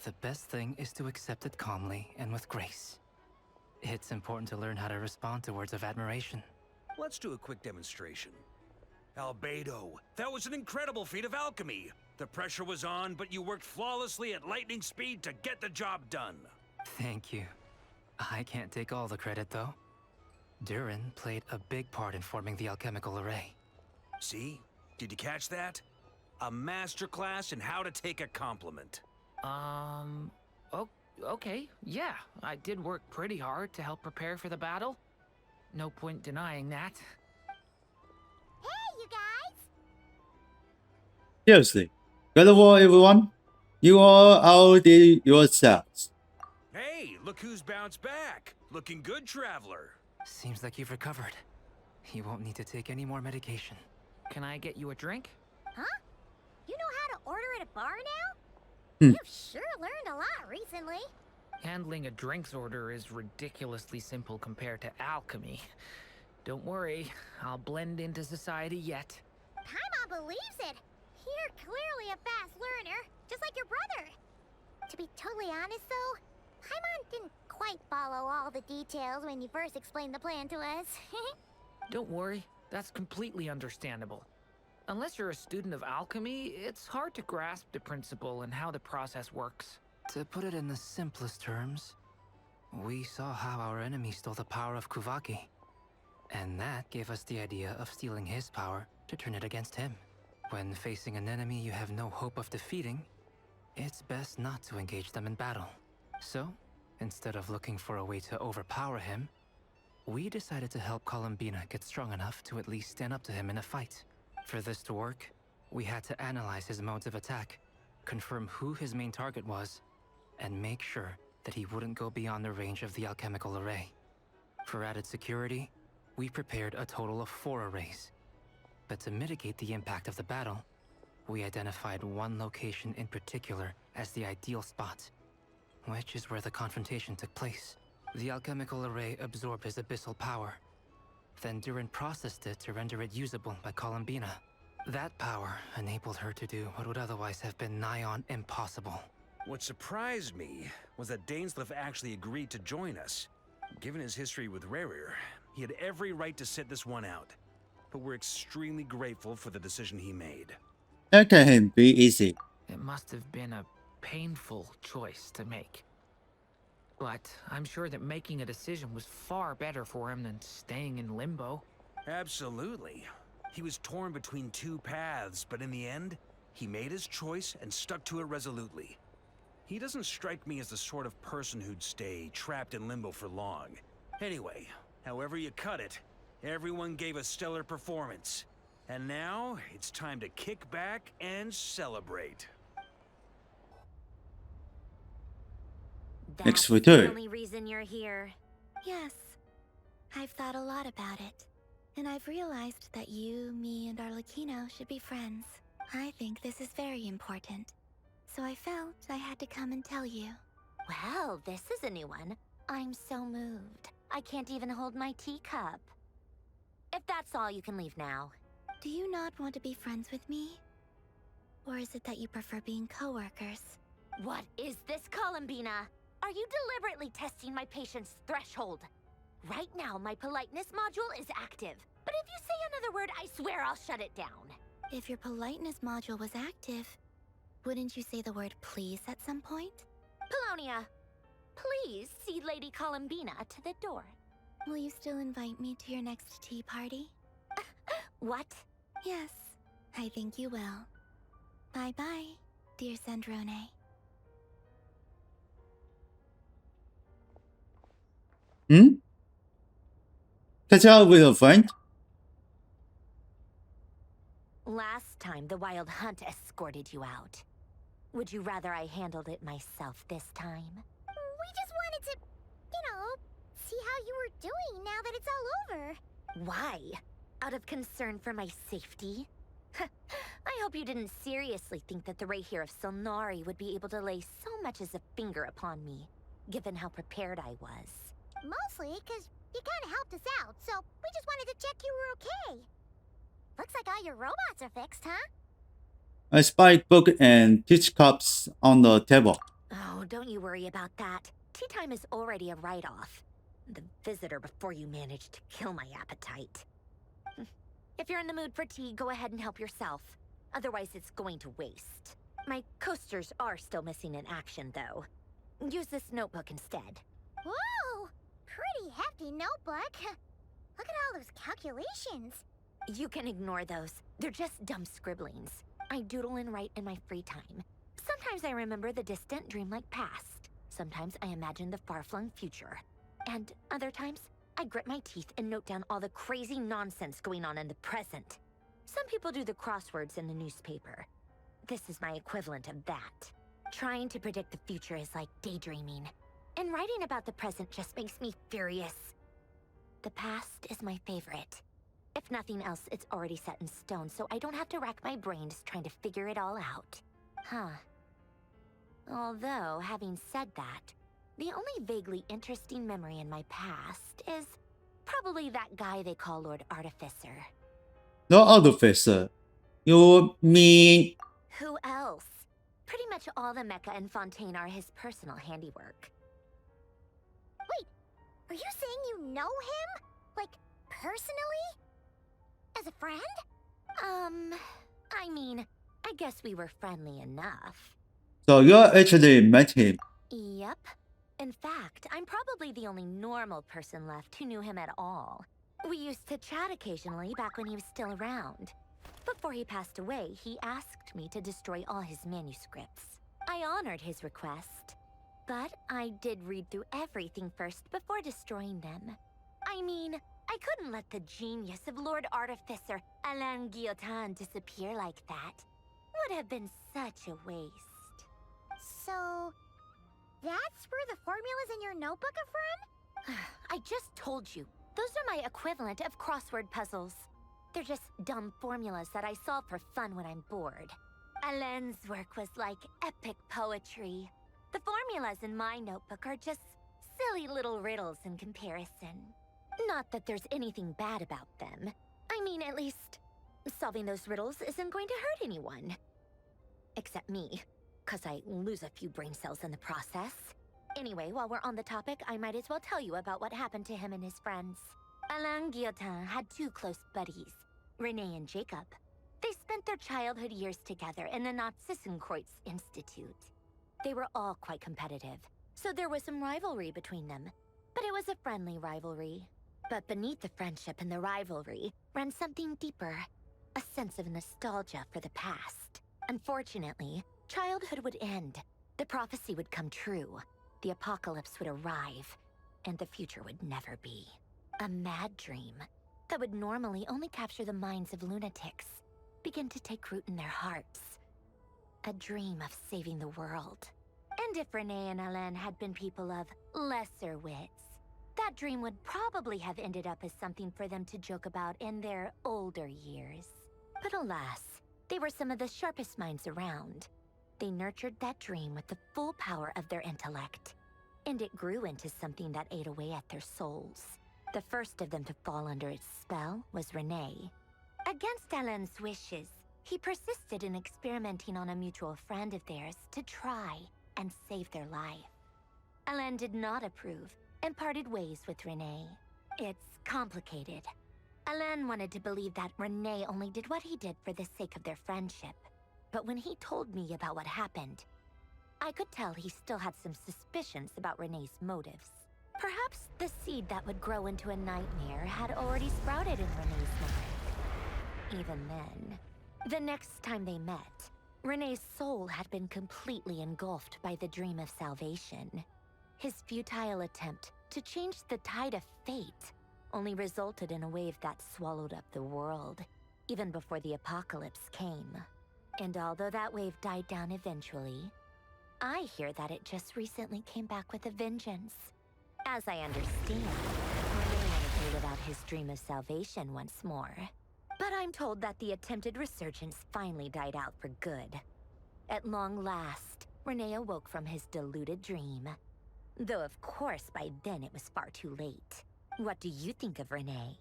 S6: The best thing is to accept it calmly and with grace. It's important to learn how to respond to words of admiration.
S22: Let's do a quick demonstration. Albedo, that was an incredible feat of alchemy. The pressure was on, but you worked flawlessly at lightning speed to get the job done.
S6: Thank you. I can't take all the credit, though. Durin played a big part in forming the alchemical array.
S22: See? Did you catch that? A masterclass in how to take a compliment.
S13: Okay, yeah. I did work pretty hard to help prepare for the battle. No point denying that.
S2: Hey, you guys!
S1: Seriously. Good of all, everyone. You all outdid yourselves.
S22: Hey, look who's bounced back. Looking good, traveler.
S6: Seems like you've recovered. You won't need to take any more medication.
S13: Can I get you a drink?
S2: Huh? You know how to order at a bar now?
S1: Hmm.
S2: You've sure learned a lot recently.
S13: Handling a drinks order is ridiculously simple compared to alchemy. Don't worry, I'll blend into society yet.
S2: Paimon believes it. You're clearly a fast learner, just like your brother. To be totally honest, though, Paimon didn't quite follow all the details when you first explained the plan to us.
S13: Don't worry, that's completely understandable. Unless you're a student of alchemy, it's hard to grasp the principle and how the process works.
S6: To put it in the simplest terms, we saw how our enemy stole the power of Kuvaki. And that gave us the idea of stealing his power to turn it against him. When facing an enemy you have no hope of defeating, it's best not to engage them in battle. So, instead of looking for a way to overpower him, we decided to help Columbina get strong enough to at least stand up to him in a fight. For this to work, we had to analyze his modes of attack, confirm who his main target was, and make sure that he wouldn't go beyond the range of the alchemical array. For added security, we prepared a total of 4 arrays. But to mitigate the impact of the battle, we identified one location in particular as the ideal spot, which is where the confrontation took place. The alchemical array absorbed his abyssal power. Then Durin processed it to render it usable by Columbina. That power enabled her to do what would otherwise have been nigh on impossible.
S22: What surprised me was that Dainsleif actually agreed to join us. Given his history with Rerir, he had every right to sit this one out. But we're extremely grateful for the decision he made.
S1: That can be easy.
S13: It must have been a painful choice to make. But I'm sure that making a decision was far better for him than staying in limbo.
S22: Absolutely. He was torn between 2 paths, but in the end, he made his choice and stuck to it resolutely. He doesn't strike me as the sort of person who'd stay trapped in limbo for long. Anyway, however you cut it, everyone gave a stellar performance. And now, it's time to kick back and celebrate.
S1: Next
S8: That's the
S1: return.
S8: only reason you're here. Yes. I've thought a lot about it. And I've realized that you, me, and Arlecchino should be friends. I think this is very important. So I felt I had to come and tell you. Well, this is a new one. I'm so moved. I can't even hold my teacup. If that's all, you can leave now. Do you not want to be friends with me? Or is it that you prefer being co-workers? What is this, Columbina? Are you deliberately testing my patience threshold? Right now, my politeness module is active. But if you say another word, I swear I'll shut it down. If your politeness module was active, wouldn't you say the word please at some point? Polonia, please see Lady Columbina to the door. Will you still invite me to your next tea party? What? Yes, I think you will. Bye-bye, dear Sandrone.
S1: Catch up with a friend?
S8: Last time, the Wild Hunt escorted you out. Would you rather I handled it myself this time?
S2: We just wanted to, see how you were doing now that it's all over.
S8: Why? Out of concern for my safety? I hope you didn't seriously think that the Rahier of Solnari would be able to lay so much as a finger upon me, given how prepared I was.
S2: Mostly because you kind of helped us out, so we just wanted to check you were okay. Looks like all your robots are fixed, huh?
S1: I spike book and teacups on the table.
S8: Oh, don't you worry about that. Tea time is already a write-off. The visitor before you managed to kill my appetite. If you're in the mood for tea, go ahead and help yourself. Otherwise, it's going to waste. My coasters are still missing in action, though. Use this notebook instead.
S2: Whoa! Pretty hefty notebook. Look at all those calculations.
S8: You can ignore those. They're just dumb scribblings. I doodle and write in my free time. Sometimes I remember the distant dreamlike past. Sometimes I imagine the far-flung future. And other times, I grit my teeth and note down all the crazy nonsense going on in the present. Some people do the crosswords in the newspaper. This is my equivalent of that. Trying to predict the future is like daydreaming. And writing about the present just makes me furious. The past is my favorite. If nothing else, it's already set in stone, so I don't have to rack my brains trying to figure it all out. Huh. Although, having said that, the only vaguely interesting memory in my past is probably that guy they call Lord Artificer.
S1: The Artificer? You mean...
S8: Who else? Pretty much all the mecha in Fontaine are his personal handiwork.
S2: Wait, are you saying you know him? Like, personally? As a friend?
S8: I mean, I guess we were friendly enough.
S1: So you actually met him?
S8: Yep. In fact, I'm probably the only normal person left who knew him at all. We used to chat occasionally back when he was still around. Before he passed away, he asked me to destroy all his manuscripts. I honored his request, but I did read through everything first before destroying them. I mean, I couldn't let the genius of Lord Artificer Alain Guillotin disappear like that. Would have been such a waste.
S2: So, that's where the formulas in your notebook are from?
S8: I just told you. Those are my equivalent of crossword puzzles. They're just dumb formulas that I solve for fun when I'm bored. Alain's work was like epic poetry. The formulas in my notebook are just silly little riddles in comparison. Not that there's anything bad about them. I mean, at least, solving those riddles isn't going to hurt anyone. Except me, 'cause I lose a few brain cells in the process. Anyway, while we're on the topic, I might as well tell you about what happened to him and his friends. Alain Guillotin had two close buddies, Renee and Jacob. They spent their childhood years together in the Narzissenkreuz Institute. They were all quite competitive, so there was some rivalry between them. But it was a friendly rivalry. But beneath the friendship and the rivalry ran something deeper, a sense of nostalgia for the past. Unfortunately, childhood would end, The prophecy would come true, the apocalypse would arrive, and the future would never be. A mad dream that would normally only capture the minds of lunatics begin to take root in their hearts. A dream of saving the world. And if Renee and Alain had been people of lesser wits, that dream would probably have ended up as something for them to joke about in their older years. But alas, they were some of the sharpest minds around. They nurtured that dream with the full power of their intellect, and it grew into something that ate away at their souls. The first of them to fall under its spell was Renee. Against Alain's wishes, he persisted in experimenting on a mutual friend of theirs to try and save their life. Alain did not approve and parted ways with Renee. It's complicated. Alain wanted to believe that Renee only did what he did for the sake of their friendship. But when he told me about what happened, I could tell he still had some suspicions about Renee's motives. Perhaps the seed that would grow into a nightmare had already sprouted in Renee's mind. Even then, the next time they met, Renee's soul had been completely engulfed by the dream of salvation. His futile attempt to change the tide of fate only resulted in a wave that swallowed up the world, even before the apocalypse came. And although that wave died down eventually, I hear that it just recently came back with a vengeance. As I understand, Renee wanted to live out his dream of salvation once more. But I'm told that the attempted resurgence finally died out for good. At long last, Renee awoke from his deluded dream. Though of course by then it was far too late. What do you think of Renee?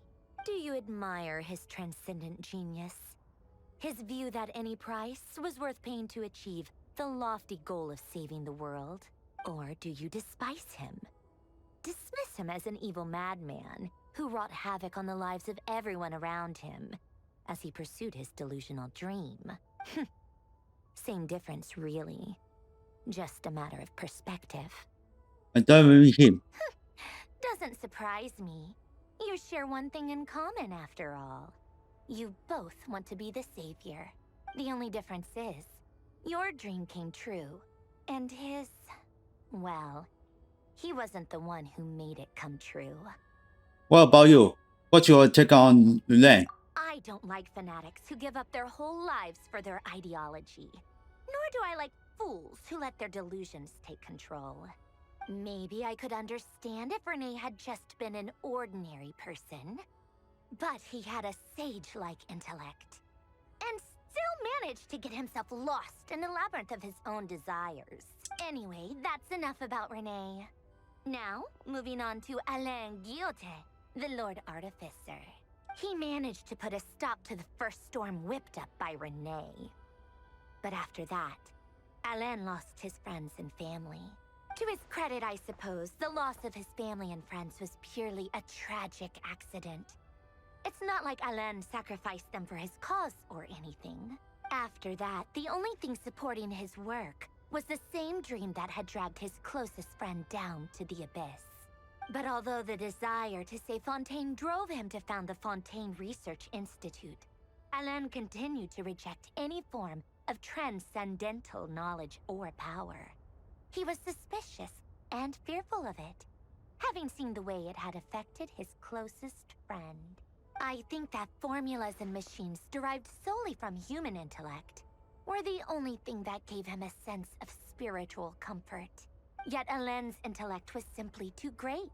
S8: Do you admire his transcendent genius? His view that any price was worth paying to achieve the lofty goal of saving the world? Or do you despise him? Dismiss him as an evil madman who wrought havoc on the lives of everyone around him as he pursued his delusional dream? Same difference, really. Just a matter of perspective.
S1: I'm done with him.
S8: Doesn't surprise me. You share one thing in common, after all. You both want to be the savior. The only difference is, your dream came true, and his, well, he wasn't the one who made it come true.
S1: What about you? What's your take on Len?
S8: I don't like fanatics who give up their whole lives for their ideology. Nor do I like fools who let their delusions take control. Maybe I could understand if Renee had just been an ordinary person. But he had a sage-like intellect. And still managed to get himself lost in the labyrinth of his own desires. Anyway, that's enough about Renee. Now, moving on to Alain Guillotin, the Lord Artificer. He managed to put a stop to the first storm whipped up by Renee. But after that, Alain lost his friends and family. To his credit, I suppose, the loss of his family and friends was purely a tragic accident. It's not like Alain sacrificed them for his cause or anything. After that, the only thing supporting his work was the same dream that had dragged his closest friend down to the abyss. But although the desire to save Fontaine drove him to found the Fontaine Research Institute, Alain continued to reject any form of transcendental knowledge or power. He was suspicious and fearful of it, having seen the way it had affected his closest friend. I think that formulas and machines derived solely from human intellect were the only thing that gave him a sense of spiritual comfort. Yet Alain's intellect was simply too great.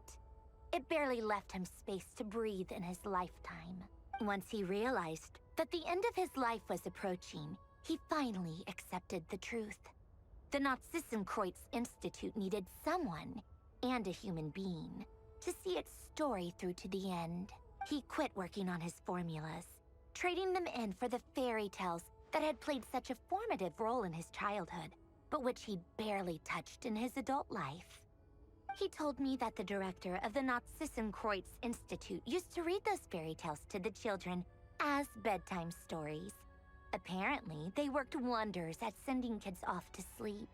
S8: It barely left him space to breathe in his lifetime. Once he realized that the end of his life was approaching, he finally accepted the truth. The Nazissenkreuz Institute needed someone, and a human being, to see its story through to the end. He quit working on his formulas, trading them in for the fairy tales that had played such a formative role in his childhood, but which he'd barely touched in his adult life. He told me that the director of the Nazissenkreuz Institute used to read those fairy tales to the children as bedtime stories. Apparently, they worked wonders at sending kids off to sleep.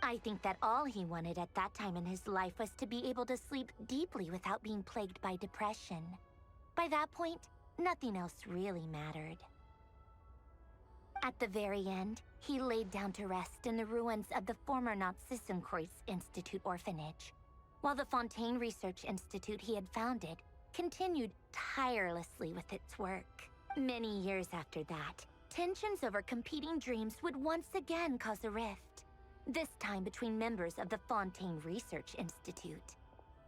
S8: I think that all he wanted at that time in his life was to be able to sleep deeply without being plagued by depression. By that point, nothing else really mattered. At the very end, he laid down to rest in the ruins of the former Nazissenkreuz Institute orphanage, while the Fontaine Research Institute he had founded continued tirelessly with its work. Many years after that, tensions over competing dreams would once again cause a rift, this time between members of the Fontaine Research Institute.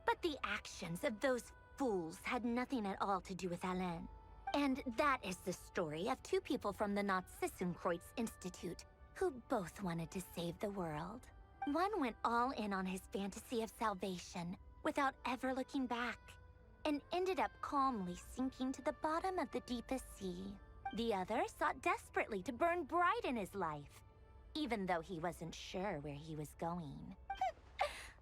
S8: But the actions of those fools had nothing at all to do with Alain. And that is the story of two people from the Nazissenkreuz Institute who both wanted to save the world. One went all in on his fantasy of salvation without ever looking back, and ended up calmly sinking to the bottom of the deepest sea. The other sought desperately to burn bright in his life, even though he wasn't sure where he was going.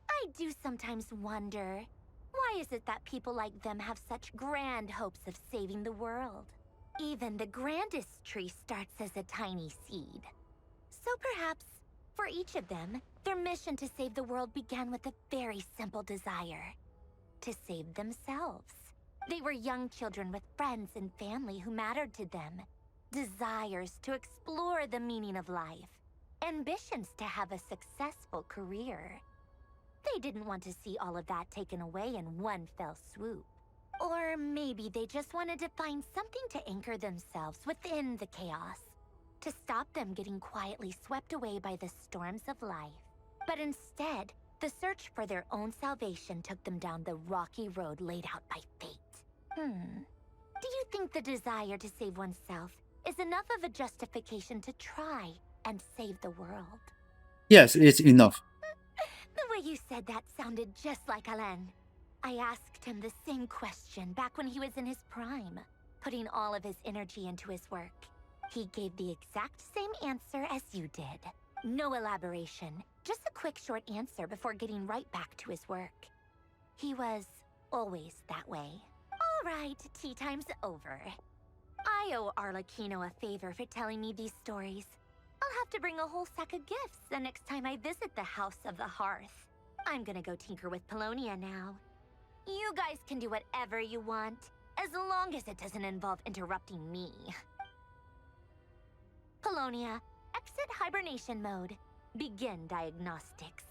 S8: I do sometimes wonder, why is it that people like them have such grand hopes of saving the world? Even the grandest tree starts as a tiny seed. So perhaps, for each of them, their mission to save the world began with a very simple desire: to save themselves. They were young children with friends and family who mattered to them, desires to explore the meaning of life, ambitions to have a successful career. They didn't want to see all of that taken away in one fell swoop. Or maybe they just wanted to find something to anchor themselves within the chaos, to stop them getting quietly swept away by the storms of life. But instead, the search for their own salvation took them down the rocky road laid out by fate. Do you think the desire to save oneself is enough of a justification to try and save the world?
S1: Yes, it's enough.
S8: The way you said that sounded just like Alain. I asked him the same question back when he was in his prime, putting all of his energy into his work. He gave the exact same answer as you did. No elaboration, just a quick short answer before getting right back to his work. He was always that way. All right, tea time's over. I owe Arlecchino a favor for telling me these stories. I'll have to bring a whole sack of gifts the next time I visit the House of the Hearth. I'm gonna go tinker with Polonia now. You guys can do whatever you want, as long as it doesn't involve interrupting me. Polonia, exit hibernation mode. Begin diagnostics.